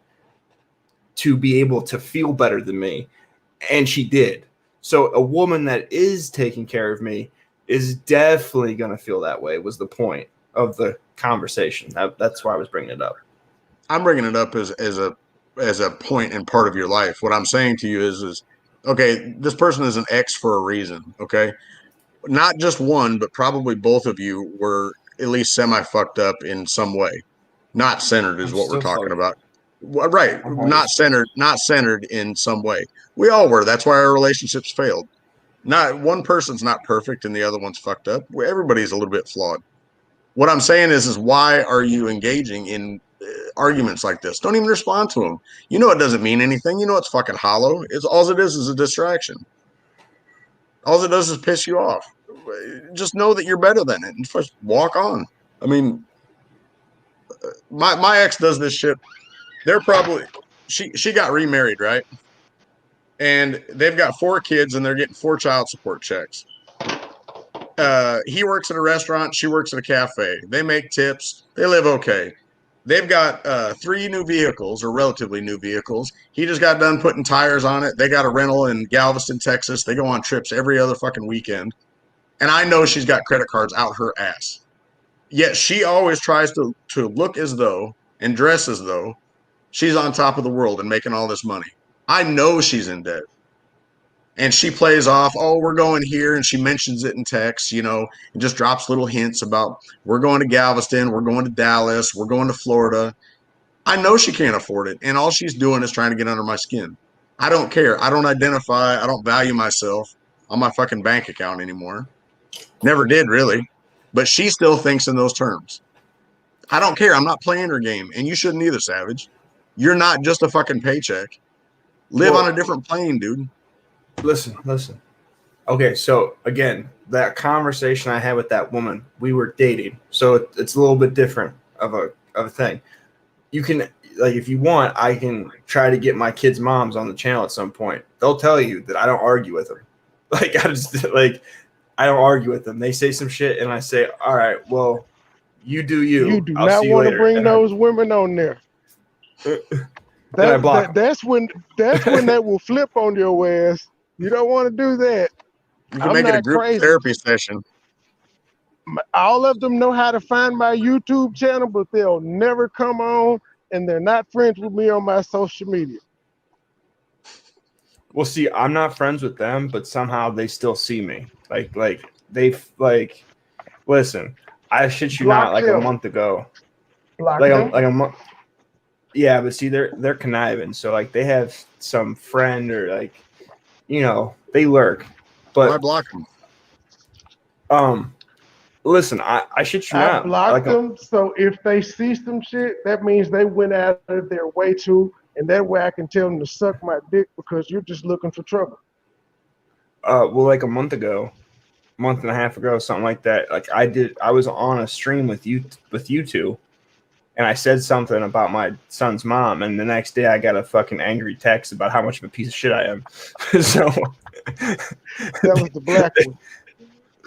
to be able to feel better than me, and she did. So a woman that is taking care of me is definitely going to feel that way, was the point of the conversation. That's why I was bringing it up. I'm bringing it up as a point and part of your life. What I'm saying to you is okay, this person is an ex for a reason. Okay, not just one, but probably both of you were at least semi fucked up in some way. Not centered is what we're talking about. Right. Not centered in some way. We all were. That's why our relationships failed. Not one person's not perfect and the other one's fucked up. Everybody's a little bit flawed. What I'm saying is why are you engaging in arguments like this? Don't even respond to them. You know it doesn't mean anything. You know it's fucking hollow. All it is a distraction. All it does is piss you off. Just know that you're better than it and just walk on. I mean, my ex does this shit. They're probably she got remarried, right? And they've got 4 kids and they're getting 4 child support checks. He works at a restaurant, she works at a cafe. They make tips, they live okay. They've got 3 new vehicles, or relatively new vehicles. He just got done putting tires on it. They got a rental in Galveston, Texas. They go on trips every other fucking weekend. And I know she's got credit cards out her ass. Yet she always tries to look as though and dress as though she's on top of the world and making all this money. I know she's in debt. And she plays off, oh, we're going here. And she mentions it in text, and just drops little hints about we're going to Galveston, we're going to Dallas, we're going to Florida. I know she can't afford it. And all she's doing is trying to get under my skin. I don't care. I don't identify. I don't value myself on my fucking bank account anymore. Never did, really. But she still thinks in those terms. I don't care. I'm not playing her game. And you shouldn't either, Savage. You're not just a fucking paycheck. Live on a different plane, dude. Listen. Okay, so again, that conversation I had with that woman, we were dating, so it's a little bit different of a thing. You can, like, if you want, I can try to get my kids' moms on the channel at some point. They'll tell you that I don't argue with them. Like I don't argue with them. They say some shit, and I say, all right, well, you do you. You do not want to bring those women on there. That's when that will flip on your ass. You don't want to do that. You can make it a group therapy session. All of them know how to find my YouTube channel, but they'll never come on, and they're not friends with me on my social media. Well, see, I'm not friends with them, but somehow they still see me. Listen, I shit you not, like a month ago. Like a month. Yeah, but see, they're conniving. So like they have some friend or they lurk. But I block them. Listen, I shit you not. I blocked them. So if they see some shit, that means they went out of their way to, and that way I can tell them to suck my dick because you're just looking for trouble. Well, like a month and a half ago, something like that. Like I was on a stream with you two. And I said something about my son's mom, and the next day I got a fucking angry text about how much of a piece of shit I am. So that was the black one.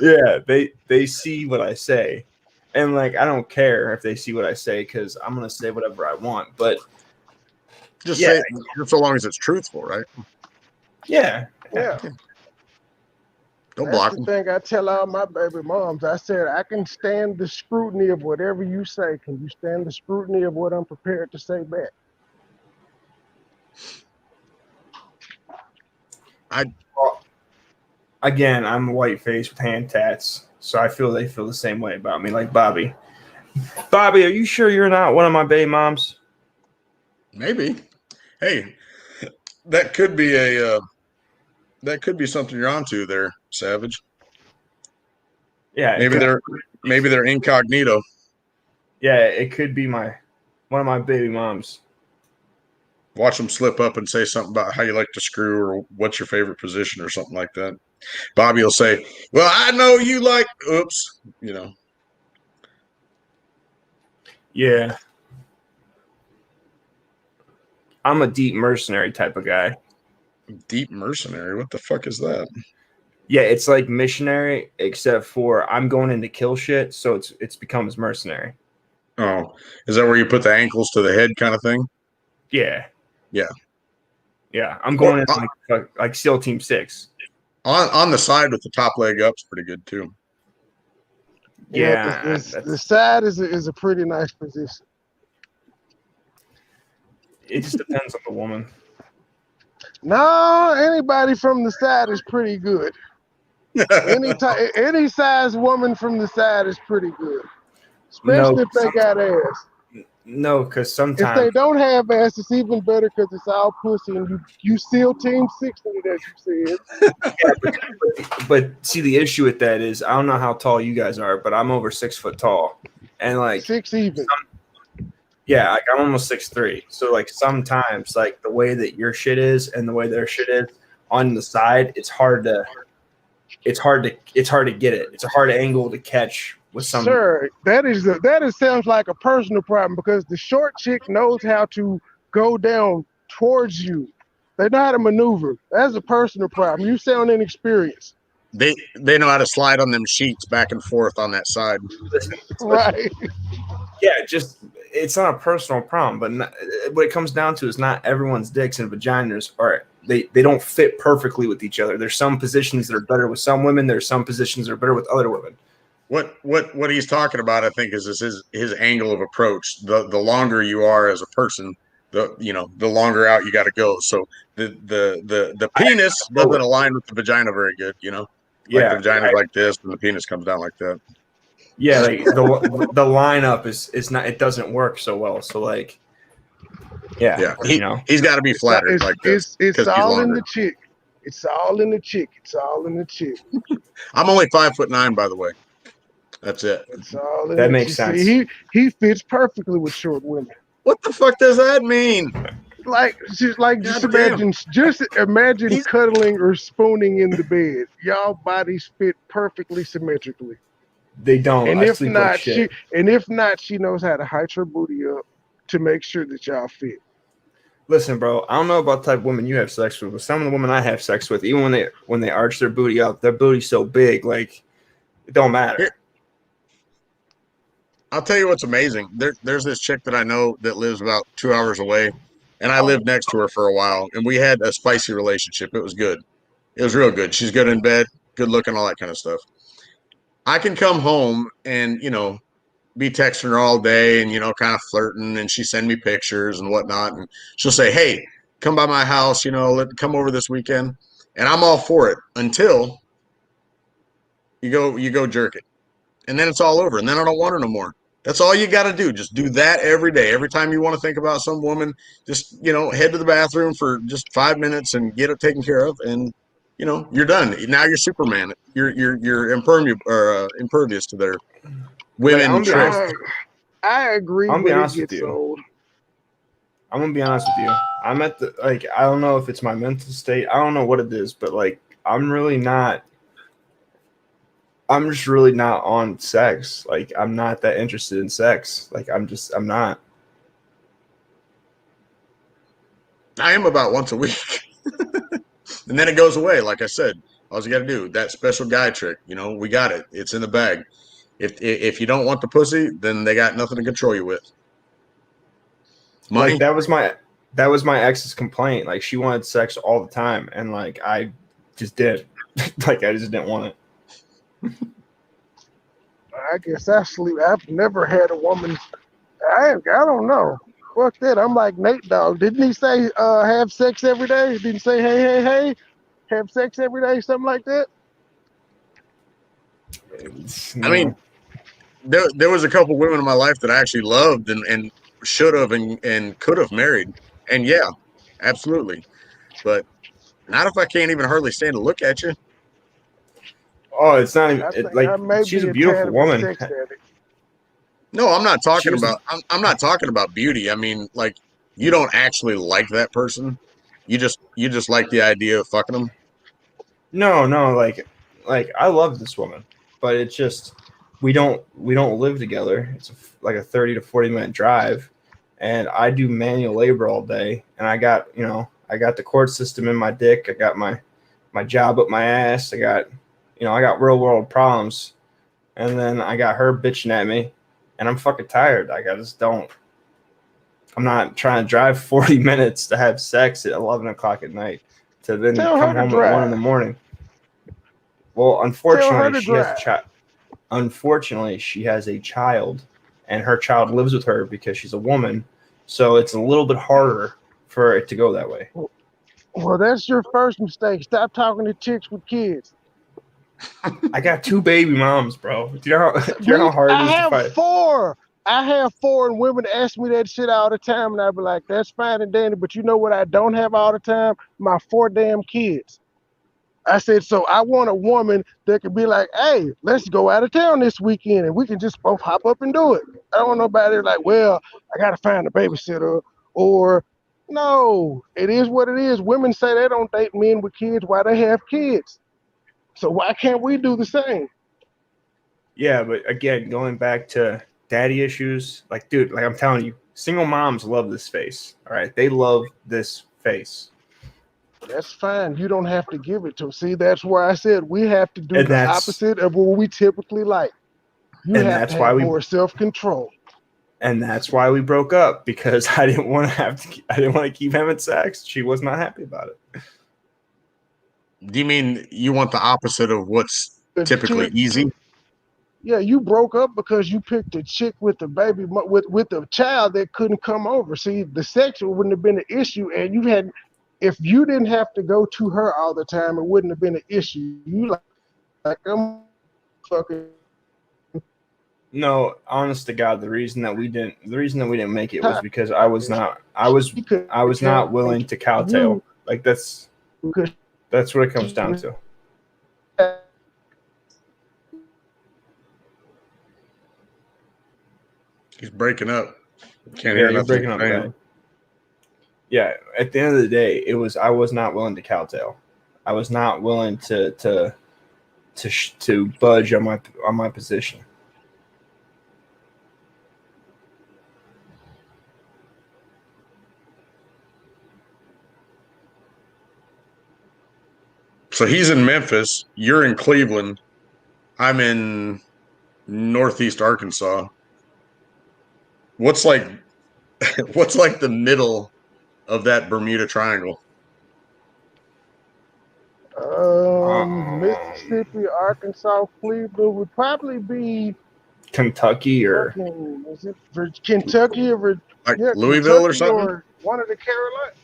Yeah, they see what I say, and like I don't care if they see what I say because I'm gonna say whatever I want. But just say it so long as it's truthful, right? Yeah. Don't block them. them. Thing I tell all my baby moms, I said, I can stand the scrutiny of whatever you say. Can you stand the scrutiny of what I'm prepared to say back? Again, I'm white face with hand tats, so I feel they feel the same way about me. Like Bobby. Bobby, are you sure you're not one of my baby moms? Maybe. Hey, that could be a That could be something you're onto there, Savage. Yeah, Maybe they're incognito. yeah, it could be one of my baby moms. Watch them slip up and say something about how you like to screw or what's your favorite position or something like that. Bobby will say, "Well, I know you like." Oops, you know. Yeah, I'm a deep mercenary type of guy. Deep mercenary. What the fuck is that? Yeah, it's like missionary, except for I'm going in to kill shit, so it's becomes mercenary. Oh, is that where you put the ankles to the head kind of thing? Yeah, Yeah. yeah. I'm going in like SEAL Team 6. On the side with the top leg up's pretty good too. Yeah, the side is a pretty nice position. It just depends on the woman. No, anybody from the side is pretty good. Any size woman from the side is pretty good, especially if they got ass. No, because If sometimes they don't have ass, it's even better because it's all pussy, and you SEAL Team 6 in it, as you said. but see, the issue with that is I don't know how tall you guys are, but I'm over 6 foot tall, and like 6 even. Yeah, like I'm almost 6'3". So like sometimes like the way that your shit is and the way their shit is on the side, it's hard to get it. It's a hard angle to catch with some. Sir, that sounds like a personal problem because the short chick knows how to go down towards you. They know how to maneuver. That's a personal problem. You sound inexperienced. They know how to slide on them sheets back and forth on that side. Listen, Right. Yeah, just it's not a personal problem, but what it comes down to is not everyone's dicks and vaginas are they don't fit perfectly with each other. There's some positions that are better with some women. There's some positions that are better with other women. What he's talking about, I think, is his angle of approach. The longer you are as a person, the longer out you got to go. So the penis doesn't align with the vagina very good. Like the vagina's like this, and the penis comes down like that. Yeah, like the lineup is not. It doesn't work so well. So like, yeah. He's got to be flattered like this. It's all in the chick. It's all in the chick. It's all in the chick. I'm only 5'9", by the way. That's it. It's all in that makes sense. See, he fits perfectly with short women. What the fuck does that mean? Just imagine cuddling or spooning in the bed. Y'all bodies fit perfectly symmetrically. They don't. And if not, she knows how to height her booty up to make sure that y'all fit. Listen, bro, I don't know about the type of women you have sex with, but some of the women I have sex with, even when they arch their booty up, their booty's so big, like it don't matter. Here, I'll tell you what's amazing. There's this chick that I know that lives about 2 hours away, and I lived next to her for a while, and we had a spicy relationship. It was good. It was real good. She's good in bed, good looking, all that kind of stuff. I can come home and, be texting her all day and, kind of flirting, and she send me pictures and whatnot. And she'll say, "Hey, come by my house, come over this weekend." And I'm all for it until you go jerk it. And then it's all over. And then I don't want her no more. That's all you got to do. Just do that every day. Every time you want to think about some woman, just, head to the bathroom for just 5 minutes and get it taken care of. And, you're done. Now you're Superman. You're impervious to their women tricks. I agree. I'm gonna be honest with you. I'm gonna be honest with you. I'm at the I don't know if it's my mental state. I don't know what it is, but I'm just really not on sex. I'm not that interested in sex. I'm not. I am about once a week. And then it goes away. Like I said, all you got to do, that special guy trick, we got it. It's in the bag. If you don't want the pussy, then they got nothing to control you with. Money. That was my ex's complaint. She wanted sex all the time, and I just did. I just didn't want it. I guess I've never had a woman. I don't know. Fuck that. I'm like Nate Dogg. Didn't he say have sex every day? Didn't he say hey, have sex every day, something like that? No. I mean, there was a couple women in my life that I actually loved and should have and could have married. And yeah, absolutely. But Not if I can't even hardly stand to look at you. Oh, it's not even I think like I may she's be a a tad beautiful of a woman. sex addict. No, I'm not She talking was about. I'm not talking about beauty. I mean, like you don't actually like that person. You just like the idea of fucking them. no, like I love this woman, but it's just we don't live together. It's like a 30 to 40 minute drive, and I do manual labor all day, and I got the court system in my dick. I got my job up my ass. I got real world problems, and then I got her bitching at me, and I'm fucking tired. Like I just don't. I'm not trying to drive 40 minutes to have sex at 11 o'clock at night to then Tell come her to home at 1 in the drive. morning. Well, Tell her unfortunately, to she has a drive. child. Unfortunately, she has a child, and her child lives with her because she's a woman. So it's a little bit harder for it to go that way. Well, that's your first mistake. Stop talking to chicks with kids. I got 2 baby moms, bro. Do you know how hard it I is to have fight? 4. I have 4, and women ask me that shit all the time, and I be like, "That's fine and dandy, but you know what? I don't have all the time. My 4 damn kids." I said, so I want a woman that could be like, "Hey, let's go out of town this weekend, and we can just both hop up and do it." I don't want nobody like, "Well, I gotta find a babysitter," or no. It is what it is. Women say they don't date men with kids while they have kids. So why can't we do the same? Yeah, but again, going back to daddy issues, like, dude, like I'm telling you, single moms love this face. All right, they love this face, That's fine. You don't have to give it to them. See, that's where I said we have to do and the that's opposite of what we typically like. You and have to that's why have we more self-control. and that's why we broke up because I didn't want to keep having sex. She was not happy about it. Do you mean you want the opposite of what's The typically chick, easy? yeah, you broke up because you picked a chick with the baby with a child that couldn't come over. See, the sexual wouldn't have been an issue, and you had, if you didn't have to go to her all the time, it wouldn't have been an issue. You like I'm fucking. No, honest to God, the reason that we didn't make it was Tired. because I was She couldn't not come willing to to cowtail. you Like that's because what it comes she down was to. He's breaking up. Can't Yeah, hear you're nothing breaking he's up saying. bad. Yeah, at the end of the day, I was not willing to cowtail. I was not willing to budge on my position. So he's in Memphis. You're in Cleveland. I'm in Northeast Arkansas. What's like what's like the middle of that Bermuda Triangle? Mississippi, Arkansas, Cleveland would probably be Kentucky or fucking, is it Kentucky or Like yeah, Louisville or Kentucky something? or one of the Carolinas.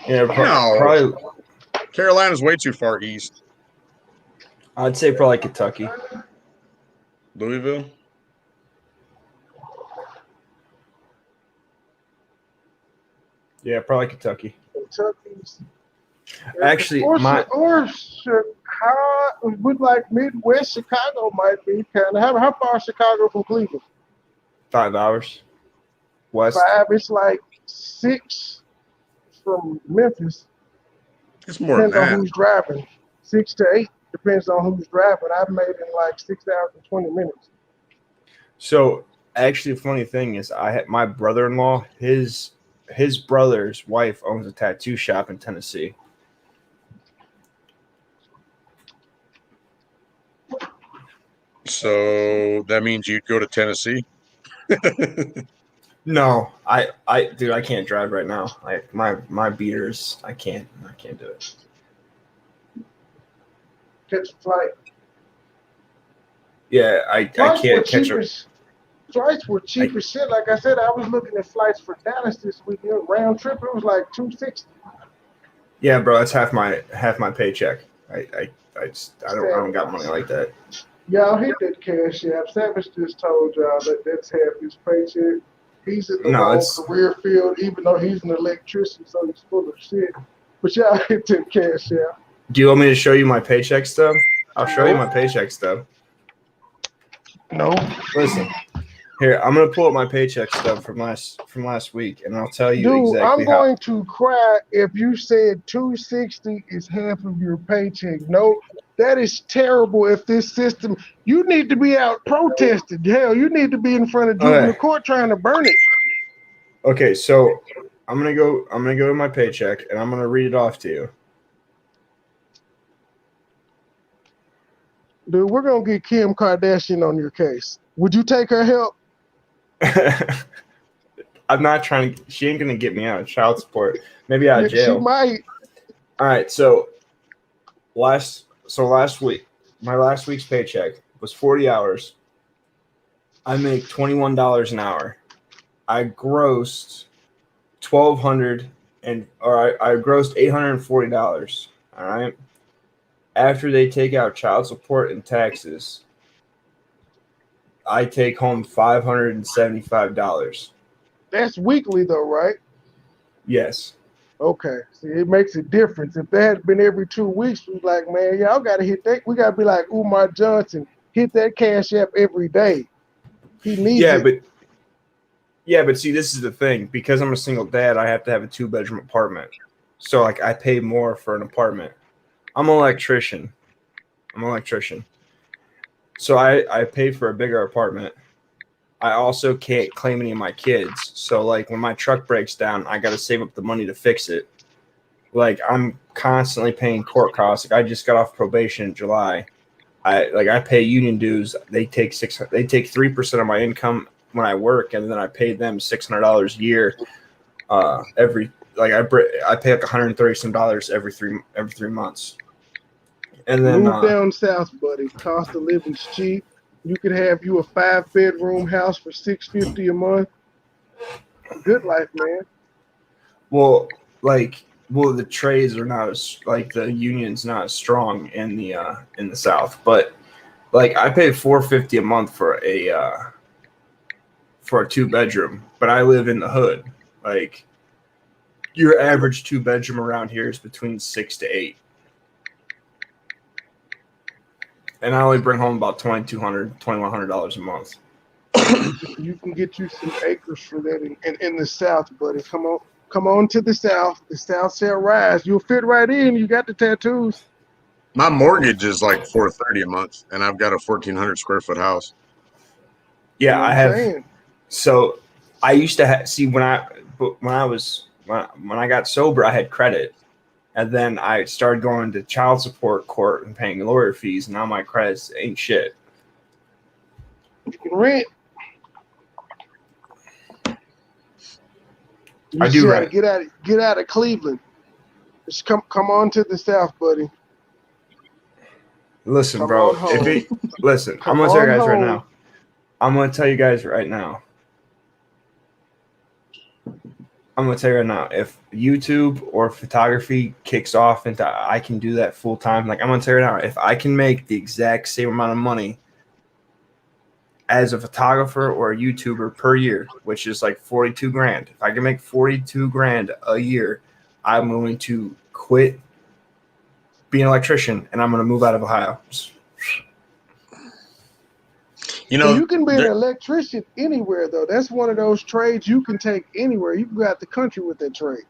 No. probably Carolina's way too far east. I'd say probably Kentucky. Louisville? Yeah, probably Kentucky. Kentucky's Actually, or Chicago would like Midwest Chicago might be kind of. How far is Chicago from Cleveland? 5 hours west. 5. It's like 6 from Memphis. It's more than Depends on that. who's driving. 6 to 8 depends on who's driving. I've made it in like 6 hours and 20 minutes. So actually, the funny thing is, I had my brother-in-law. His brother's wife owns a tattoo shop in Tennessee. So that means you'd go to Tennessee? No, dude, I can't drive right now. Like my beaters, I can't do it. Catch a flight. Yeah, I Flights were can't catch cheap a. as flights were cheap as shit. Like I said, I was looking at flights for Dallas this weekend. Round trip, it was like $260. Yeah, bro, that's half my paycheck. I don't got money like that. Y'all hit that cash app. Savage just told y'all that that's half his paycheck. He's in the wrong career field, even though he's an electrician, so he's full of shit. But y'all hit the cash out. Do you want me to show you my paycheck stub? I'll show you my paycheck stub. No. Listen, here I'm gonna pull up my paycheck stub from last week, and I'll tell you Dude, exactly I'm going to cry if you said 260 is half of your paycheck. No, that is terrible. If this system, you need to be out protesting. Hell, you need to be in front of juvenile court trying to burn it. Okay, so I'm gonna go to my paycheck, and I'm gonna read it off to you. Dude, we're gonna get Kim Kardashian on your case. Would you take her help? I'm not trying to. She ain't gonna get me out of child support. Maybe out of jail. She might. All right. So last week, my last week's paycheck was 40 hours. I make $21 an hour. I grossed I grossed $840. All right. After they take out child support and taxes, I take home $575. That's weekly though, right? Yes. Okay. See, it makes a difference. If that had been every 2 weeks, we was like, man, y'all gotta hit that. We gotta be like Umar Johnson, hit that cash app every day. He needs it. But see, this is the thing. Because I'm a single dad, I have to have a 2-bedroom apartment. So like I pay more for an apartment. I'm an electrician. So I pay for a bigger apartment. I also can't claim any of my kids. So like when my truck breaks down, I got to save up the money to fix it. Like I'm constantly paying court costs. Like I just got off probation in July. I pay union dues. They take 3% of my income when I work, and then I pay them $600 a year. I pay like $130 some every 3 months. And then move down south, buddy. Cost of living's cheap. You could have you a 5-bedroom house for $650 a month. Good life, man. Well, the trades are not as like the union's not as strong in the South, but like I pay $450 a month for a 2-bedroom, but I live in the hood. Like your average 2-bedroom around here is between 6 to 8. And I only bring home about $2,100 a month. You can get you some acres for that in the South, buddy. Come on to the South. The South shall rise. You'll fit right in. You got the tattoos. My mortgage is like $430 a month, and I've got a 1,400 square foot house. Yeah, I have. So I used to when I got sober, I had credit. And then I started going to child support court and paying lawyer fees. And now my credits ain't shit. You can rent. I do rent. Get out of Cleveland. Just come on to the South, buddy. Listen, bro. Listen, I'm gonna tell you guys right now. If YouTube or photography kicks off into I can do that full time, like I'm gonna tell you right now, if I can make the exact same amount of money as a photographer or a YouTuber per year, which is like 42 grand. If I can make 42 grand a year, I'm going to quit being an electrician and I'm going to move out of Ohio. You know, you can be an electrician anywhere, though. That's one of those trades you can take anywhere. You can go out the country with that trade.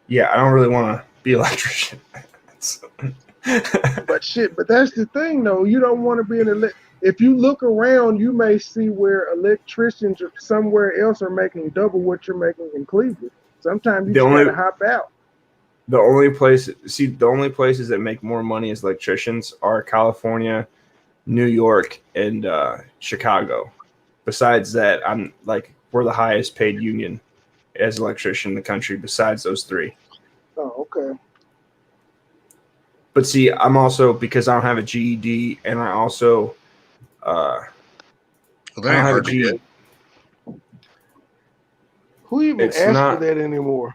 Yeah, I don't really want to be an electrician. But that's the thing, though. You don't want to be an if you look around, you may see where electricians or somewhere else are making double what you're making in Cleveland. Sometimes you just got to hop out. The only places that make more money as electricians are California, New York, and Chicago. Besides that, we're the highest paid union as an electrician in the country besides those 3. Oh, okay. But see, I'm also, because I don't have a GED, and I also I don't have a GED. Who even asked for that anymore?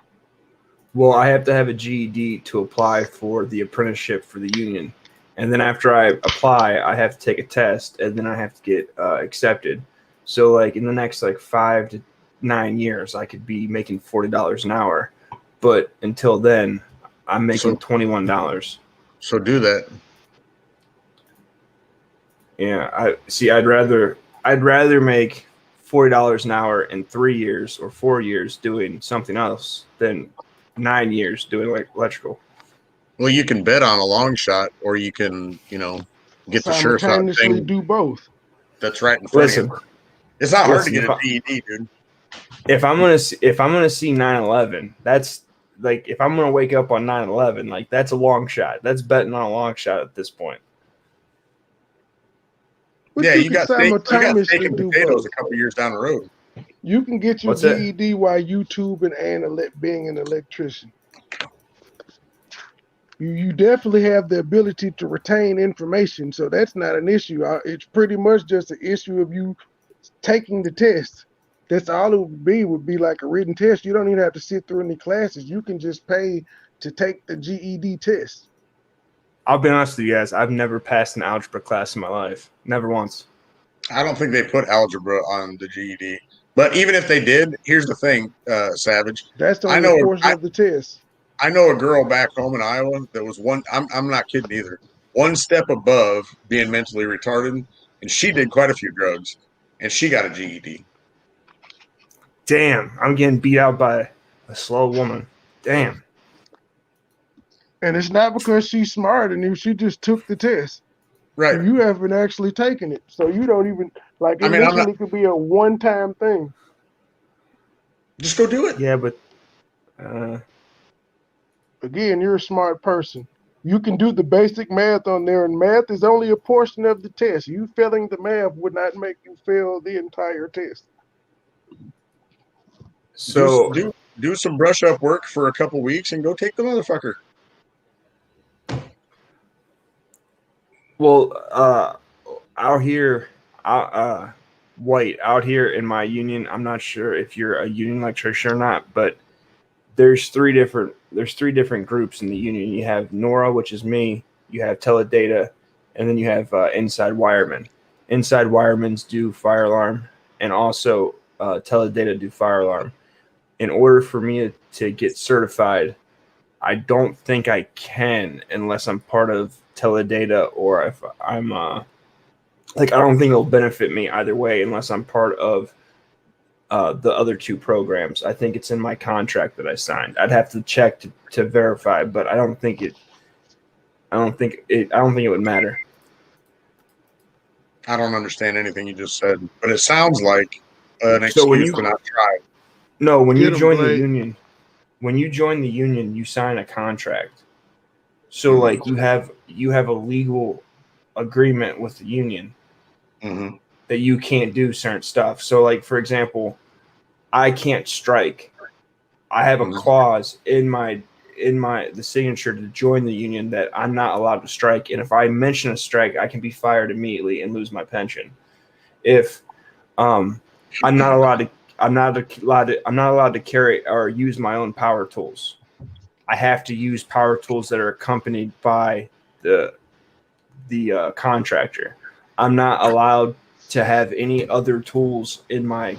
Well, I have to have a GED to apply for the apprenticeship for the union. And then after I apply, I have to take a test, and then I have to get accepted. So, like, in the next, 5 to 9 years, I could be making $40 an hour. But until then, I'm making So- $21. So do that. Yeah, I'd rather make $40 an hour in 3 years or 4 years doing something else than 9 years doing like electrical. Well, you can bet on a long shot, or you can, get the sure shot Simultaneously thing do both. that's right in front Listen, of you. It's not hard to listen, get a GED, dude. if I'm gonna see 9/11, that's like if I'm gonna wake up on 9/11, like that's a long shot. That's betting on a long shot at this point. But Yeah, you you can got steak simultaneously and do potatoes both. a couple years down the road. You can get your What's that? GED while YouTubing and being an electrician. You definitely have the ability to retain information, so that's not an issue. It's pretty much just an issue of you taking the test. That's all it would be like a written test. You don't even have to sit through any classes. You can just pay to take the GED test. I'll be honest with you guys. I've never passed an algebra class in my life. Never once. I don't think they put algebra on the GED. But even if they did, here's the thing, Savage. That's the I only know portion of the test. I know a girl back home in Iowa that was I'm not kidding either. One step above being mentally retarded, and she did quite a few drugs, and she got a GED. Damn, I'm getting beat out by a slow woman. Damn. And it's not because she's smarter than you. She just took the test. Right. You haven't actually taken it. So you don't even, like, I mean, I'm initially it could be a one-time thing. Just go do it. Yeah, but Again, you're a smart person. You can do the basic math on there, and math is only a portion of the test. You failing the math would not make you fail the entire test. so do some brush up work for a couple weeks and go take the motherfucker. well, out here, White, out here in my union, I'm not sure if you're a union electrician or not, but there's three different groups in the union. You have Nora, which is me. You have Teledata, and then you have Inside Wiremen. Inside Wiremens do fire alarm, and also Teledata do fire alarm. In order for me to get certified, I don't think I can unless I'm part of Teledata, or if I'm I don't think it'll benefit me either way unless I'm part of the other two programs. I think it's in my contract that I signed. I'd have to check to verify, but I don't think it would matter. I don't understand anything you just said, but it sounds like an So when excuse to not try. No, when Get you 'em, join the Blake. union, you sign a contract. So like you have a legal agreement with the union Mm-hmm. that you can't do certain stuff. So like for example, I can't strike. I have a Mhm. clause in the signature to join the union that I'm not allowed to strike, and if I mention a strike, I can be fired immediately and lose my pension. If I'm not allowed to carry or use my own power tools. I have to use power tools that are accompanied by the contractor. I'm not allowed to have any other tools in my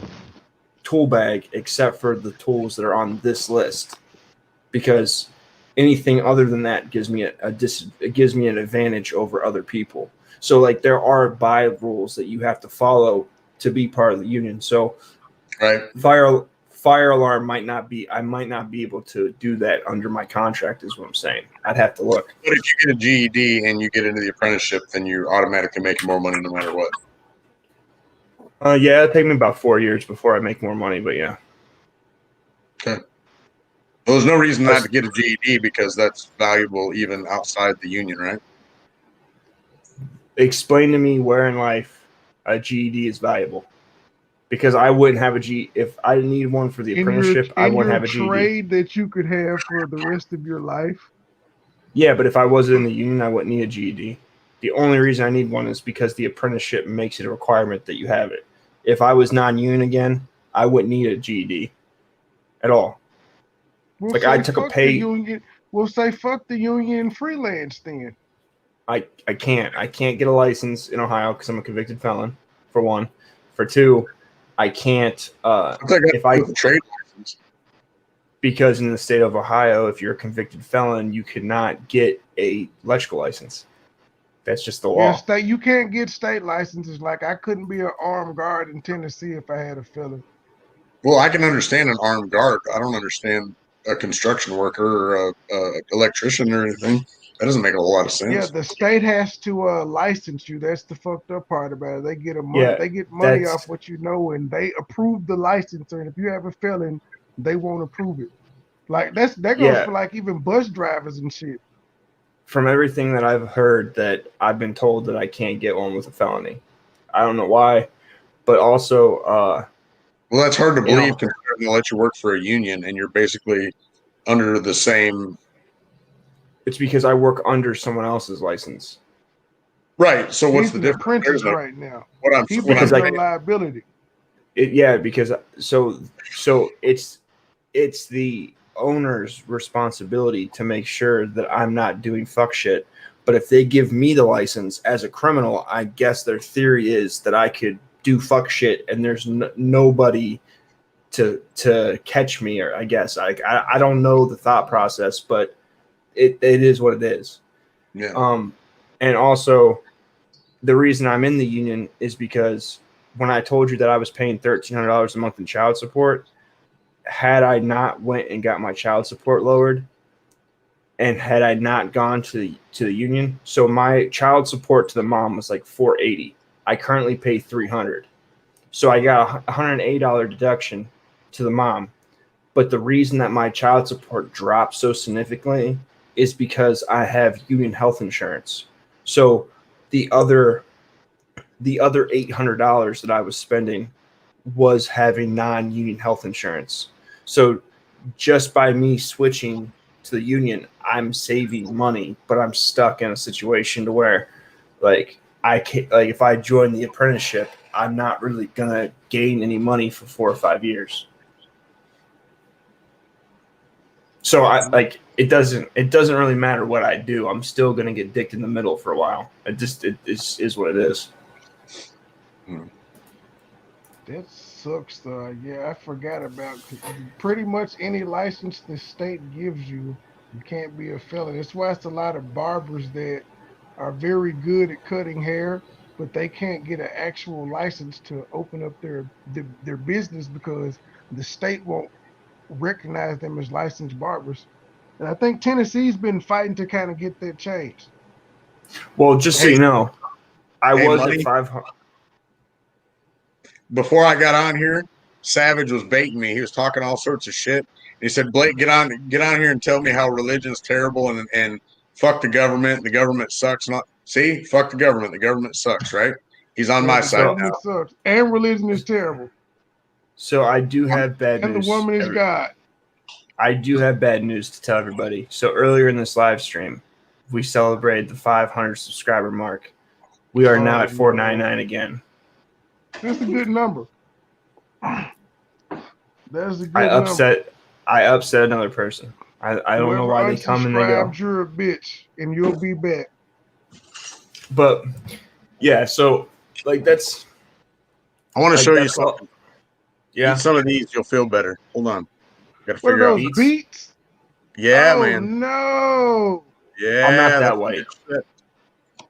tool bag except for the tools that are on this list, because anything other than that gives me it gives me an advantage over other people. So like there are by rules that you have to follow to be part of the union. So Right. fire alarm I might not be able to do that under my contract is what I'm saying. I'd have to look. But if you get a GED and you get into the apprenticeship, then you automatically make more money no matter what. Yeah, it'll take me about 4 years before I make more money, but yeah. Okay. Well, there's no reason not to get a GED because that's valuable even outside the union, right? Explain to me where in life a GED is valuable. Because I wouldn't have a G if I need one for the apprenticeship. I wouldn't have a GED. trade that you could have for the rest of your life. Yeah, but if I wasn't in the union, I wouldn't need a GED. The only reason I need one is because the apprenticeship makes it a requirement that you have it. If I was non-union again, I wouldn't need a GED at all. We'll Like, say I took a fuck pay- the union. We'll say fuck the union and freelance then. I can't get a license in Ohio because I'm a convicted felon, for one. For two, I can't What's that got if to I do with the trade license? because in the state of Ohio, if you're a convicted felon, you cannot get a electrical license. That's just the law. Yeah, you can't get state licenses. Like I couldn't be an armed guard in Tennessee if I had a felon. Well, I can understand an armed guard. I don't understand a construction worker or a electrician or anything. That doesn't make a whole lot of sense. Yeah, the state has to license you. That's the fucked up part about it. They get Yeah, they get money that's- off what you know, and they approve the license. And if you have a felon, they won't approve it. Like that goes Yeah. for like even bus drivers and shit. From everything that I've heard, that I've been told that I can't get one with a felony. I don't know why, but also, Well, that's hard to You believe know. considering they let you work for a union and you're basically under the same. it's because I work under someone else's license. Right. So what's He's the an difference? apprentice There's no- right now. What I'm, He what I'm Because becomes I- a liability. Because so it's the owner's responsibility to make sure that I'm not doing fuck shit. But if they give me the license as a criminal, I guess their theory is that I could do fuck shit and there's nobody to catch me. Or I guess I don't know the thought process, but it is what it is. yeah. And also the reason I'm in the union is because when I told you that I was paying $1,300 a month in child support, had I not went and got my child support lowered, and had I not gone to the union, so my child support to the mom was like $480. I currently pay $300, so I got a $180 deduction to the mom. But the reason that my child support dropped so significantly is because I have union health insurance. So the other $800 that I was spending was having non-union health insurance. So just by me switching to the union, I'm saving money, but I'm stuck in a situation to where, like, I can't, like, if I join the apprenticeship, I'm not really gonna gain any money for 4 or 5 years. So it doesn't really matter what I do. I'm still gonna get dicked in the middle for a while. It is what it is. That sucks though. Yeah, I forgot about pretty much any license the state gives you, you can't be a felon. That's why it's a lot of barbers that are very good at cutting hair, but they can't get an actual license to open up their business because the state won't recognize them as licensed barbers. And I think Tennessee's been fighting to kind of get that changed. Well, just so you know, I Hey, was Money. at 500. Before I got on here, Savage was baiting me. He was talking all sorts of shit. He said, "Blake, get on here and tell me how religion's terrible and fuck the government. The government sucks." Not see, fuck the government. The government sucks, right? He's on my The side now. government sucks. And religion is terrible. So I do have bad And news. the woman is God. I do have bad news to tell everybody. So earlier in this live stream, we celebrated the 500 subscriber mark. We are now at 499 again. That's a good number. That's a good I number. upset another person. I don't know why they come and they go. Unsubscribed, you're a bitch, and you'll be back. But yeah, so like that's. I want to like, show you that's all- something. Yeah. Eat some of these, you'll feel better. Hold on. Got to What are figure out. those beats? Yeah, Oh, man. No. Yeah, I'm not that that's white. good shit.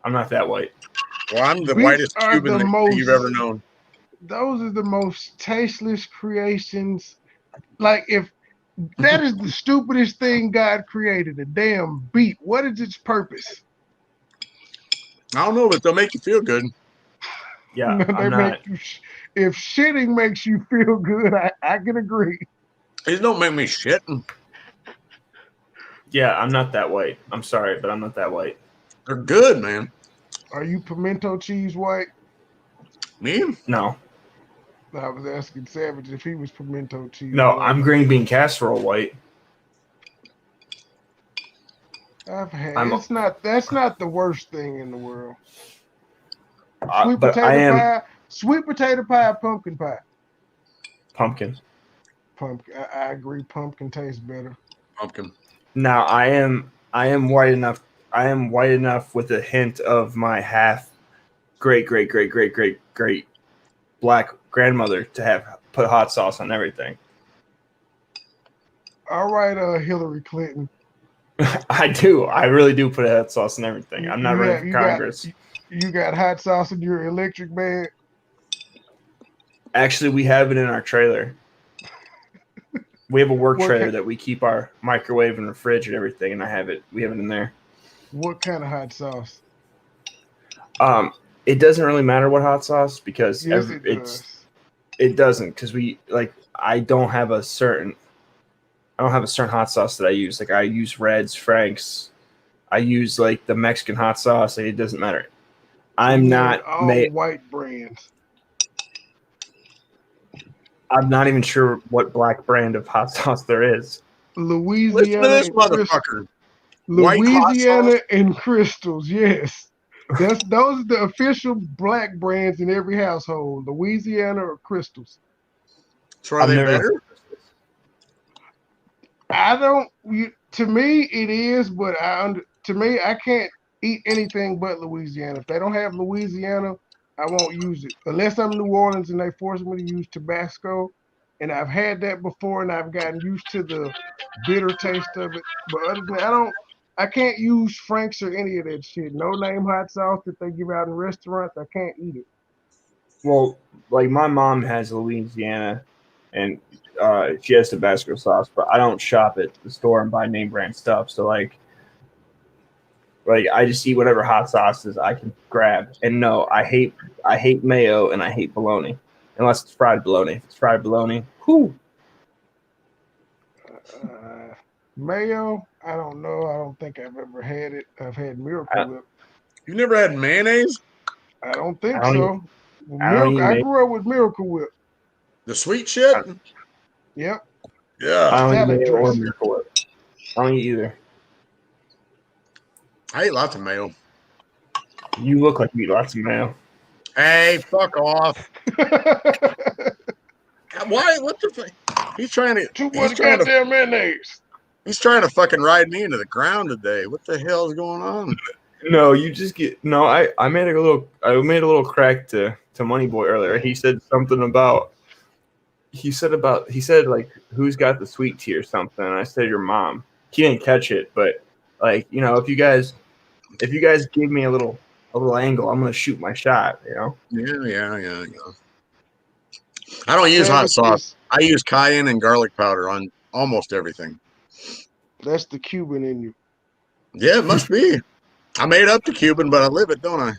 I'm not that white. Well, I'm the Beats whitest are Cuban the that most- you've ever known. Those are the most tasteless creations. Like, if that is the stupidest thing God created, a damn beat. What is its purpose? I don't know, but they'll make you feel good. Yeah, They I'm not. make you if shitting makes you feel good, I can agree. These don't make me shit. Yeah, I'm not that white. I'm sorry, but I'm not that white. They're good, man. Are you pimento cheese white? Me? No, I was asking Savage if he was pimento cheese. no, white. I'm green bean casserole white. I've had. I'm- It's not. That's not the worst thing in the world. Sweet But potato I am pie. Sweet potato pie. Pumpkin pie. pumpkin. Pumpkin. I agree. Pumpkin tastes better. Pumpkin. Now I am white enough. I am white enough with a hint of my half great black grandmother to have put hot sauce on everything. All right, Hillary Clinton. I do. I really do put hot sauce in everything. I'm not You running have- for you got- Congress. You got hot sauce in your electric bag. Actually, we have it in our trailer. We have a work What trailer ki- that we keep our microwave and the fridge and everything, and I have it. We have it in there. What kind of hot sauce? It doesn't really matter what hot sauce because Yes, it does. it doesn't because we like I don't have a certain hot sauce that I use. Like I use Reds, Frank's. I use like the Mexican hot sauce. Like, it doesn't matter. I'm You not want all white brands. I'm not even sure what black brand of hot sauce there is. Listen to Louisiana this and Crystals. motherfucker. White hot Louisiana sauce? and Crystals, yes. Those are the official black brands in every household. Louisiana or Crystals. So are I've they never- better? I don't. To me, it is, but to me, I can't eat anything but Louisiana. If they don't have Louisiana, I won't use it unless I'm New Orleans and they force me to use Tabasco. And I've had that before, and I've gotten used to the bitter taste of it. But other than that, I can't use Frank's or any of that shit. No name hot sauce that they give out in restaurants. I can't eat it. Well, like my mom has Louisiana, and she has Tabasco sauce, but I don't shop at the store and buy name brand stuff. So like I just eat whatever hot sauces I can grab. And no, I hate mayo and I hate bologna, unless it's fried bologna. If it's fried bologna, whew. Mayo, I don't know. I don't think I've ever had it. I've had Miracle Whip. You never had mayonnaise? I don't think I don't so. I don't I eat grew up with Miracle Whip. The sweet shit? Yep. I Yeah. don't eat Salad mayo or dressing. Miracle Whip. I don't eat either. I eat lots of mayo. You look like you eat lots of mayo. Hey, fuck off. Why? What the fuck? He's trying Too to. much goddamn mayonnaise. He's trying to fucking ride me into the ground today. What the hell is going on? No, you just get no. I made a little crack to Moneyboy earlier. He said something about he said like who's got the sweet tea or something. And I said your mom. He didn't catch it, but like if you guys give me a little angle, I'm gonna shoot my shot. Yeah. I don't use hot sauce. I use cayenne and garlic powder on almost everything. That's the Cuban in you. Yeah, it must be. I made up the Cuban, but I live it, don't I?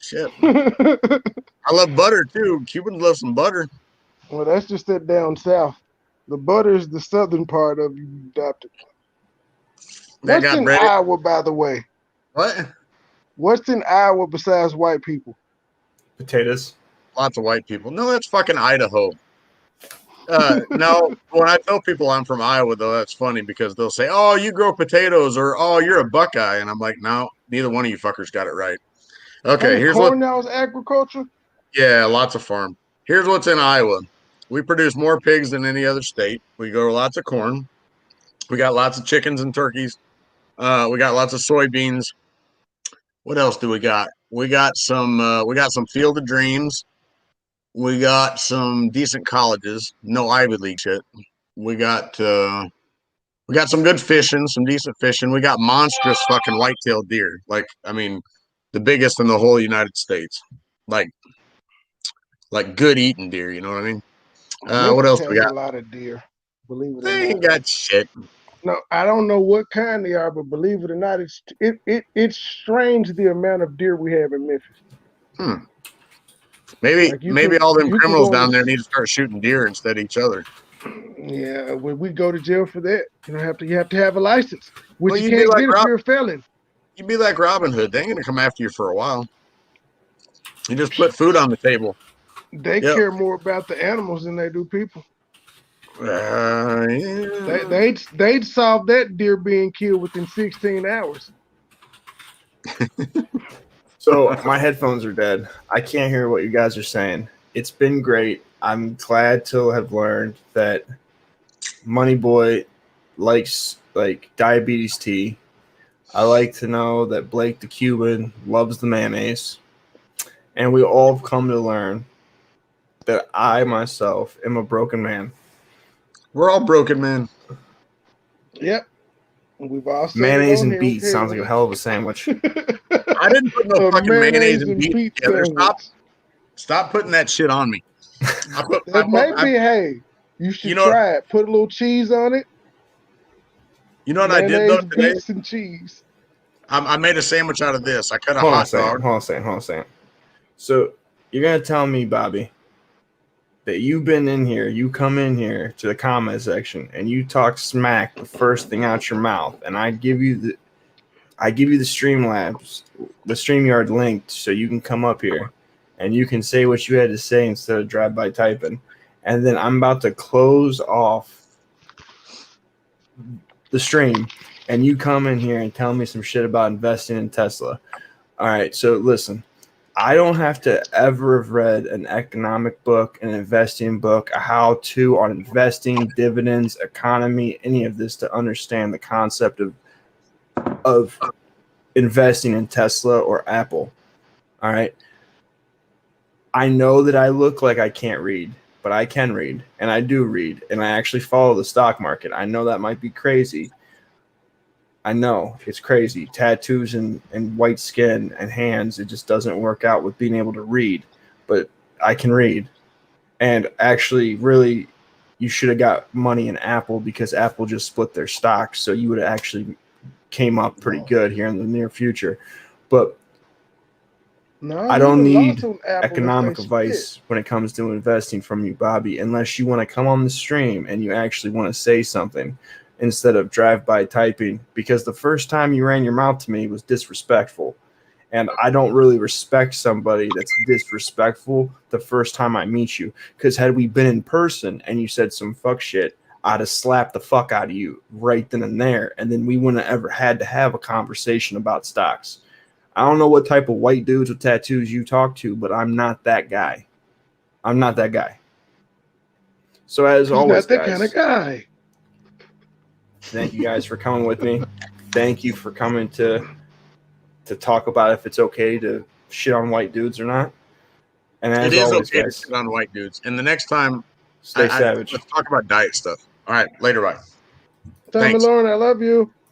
Shit. I love butter too. Cubans love some butter. Well, that's just that down south. The butter is the southern part of you adopted. That What's got in bread. Iowa, by the way? What? What's in Iowa besides white people? Potatoes. Lots of white people. No, that's fucking Idaho. No, when I tell people I'm from Iowa, though, that's funny because they'll say, "Oh, you grow potatoes," or "Oh, you're a Buckeye," and I'm like, "No, neither one of you fuckers got it right." Okay, here's what. Corn now is agriculture. Yeah, lots of farm. Here's what's in Iowa. We produce more pigs than any other state. We grow lots of corn. We got lots of chickens and turkeys. We got lots of soybeans. What else do we got? We got some Field of Dreams. We got some decent colleges. No Ivy League shit. We got some good fishing, some decent fishing. We got monstrous fucking white-tailed deer. Like, I mean, the biggest in the whole United States. Like good eating deer, you know what I mean? What else Memphis we has got? a lot of deer. Believe it or They ain't not. got shit. No, I don't know what kind they are, but believe it or not, it's strange the amount of deer we have in Memphis. Maybe Like, you maybe can- all them you can criminals go down on- there need to start shooting deer instead of each other. Yeah, when we go to jail for that, you have to have a license, which Well, you you'd be can't like get if Rob- you're a felon. You'd be like Robin Hood. They ain't gonna come after you for a while. You just put food on the table. They Yep. care more about the animals than they do people. Yeah. They'd solve that deer being killed within 16 hours. So my headphones are dead. I can't hear what you guys are saying. It's been great. I'm glad to have learned that Moneyboy likes like diabetes tea. I like to know that Blake the Cuban loves the mayonnaise. And we all have come to learn that I myself am a broken man. We're all broken, man. Yep. We've all said Mayonnaise it on and here, beets sounds like a hell of a sandwich. I didn't put no fucking mayonnaise and beef together. Stop putting that shit on me. Hey, you should try it. Put a little cheese on it. You know what I did though today? Beets and cheese. I made a sandwich out of this. I cut a Hold hot dog. Hold on a second. So you're gonna tell me, Bobby, that you've been in here, you come in here to the comment section and you talk smack the first thing out your mouth, and I give you the Streamlabs, the StreamYard link so you can come up here and you can say what you had to say instead of drive by typing. And then I'm about to close off the stream and you come in here and tell me some shit about investing in Tesla. All right, so listen. I don't have to ever have read an economic book, an investing book, a how-to on investing, dividends, economy, any of this to understand the concept of investing in Tesla or Apple. All right. I know that I look like I can't read, but I can read, and I do read, and I actually follow the stock market. I know that might be crazy. I know it's crazy. Tattoos and white skin and hands, it just doesn't work out with being able to read. But I can read. And actually, really, you should have got money in Apple because Apple just split their stocks. So you would have actually came up pretty good here in the near future. But I don't need economic advice when it comes to investing from you, Bobby, unless you want to come on the stream and you actually want to say something instead of drive-by typing, because the first time you ran your mouth to me was disrespectful. And I don't really respect somebody that's disrespectful the first time I meet you, because had we been in person and you said some fuck shit, I'd have slapped the fuck out of you right then and there, and then we wouldn't have ever had to have a conversation about stocks. I don't know what type of white dudes with tattoos you talk to, but I'm not that guy. I'm not that guy. So as always, not that kind of guy. Thank you guys for coming with me. Thank you for coming to talk about if it's okay to shit on white dudes or not. And as it is always, okay guys, to shit on white dudes. And the next time, stay savage. Let's talk about diet stuff. All right, later, bye. Tommy Lauren, I love you.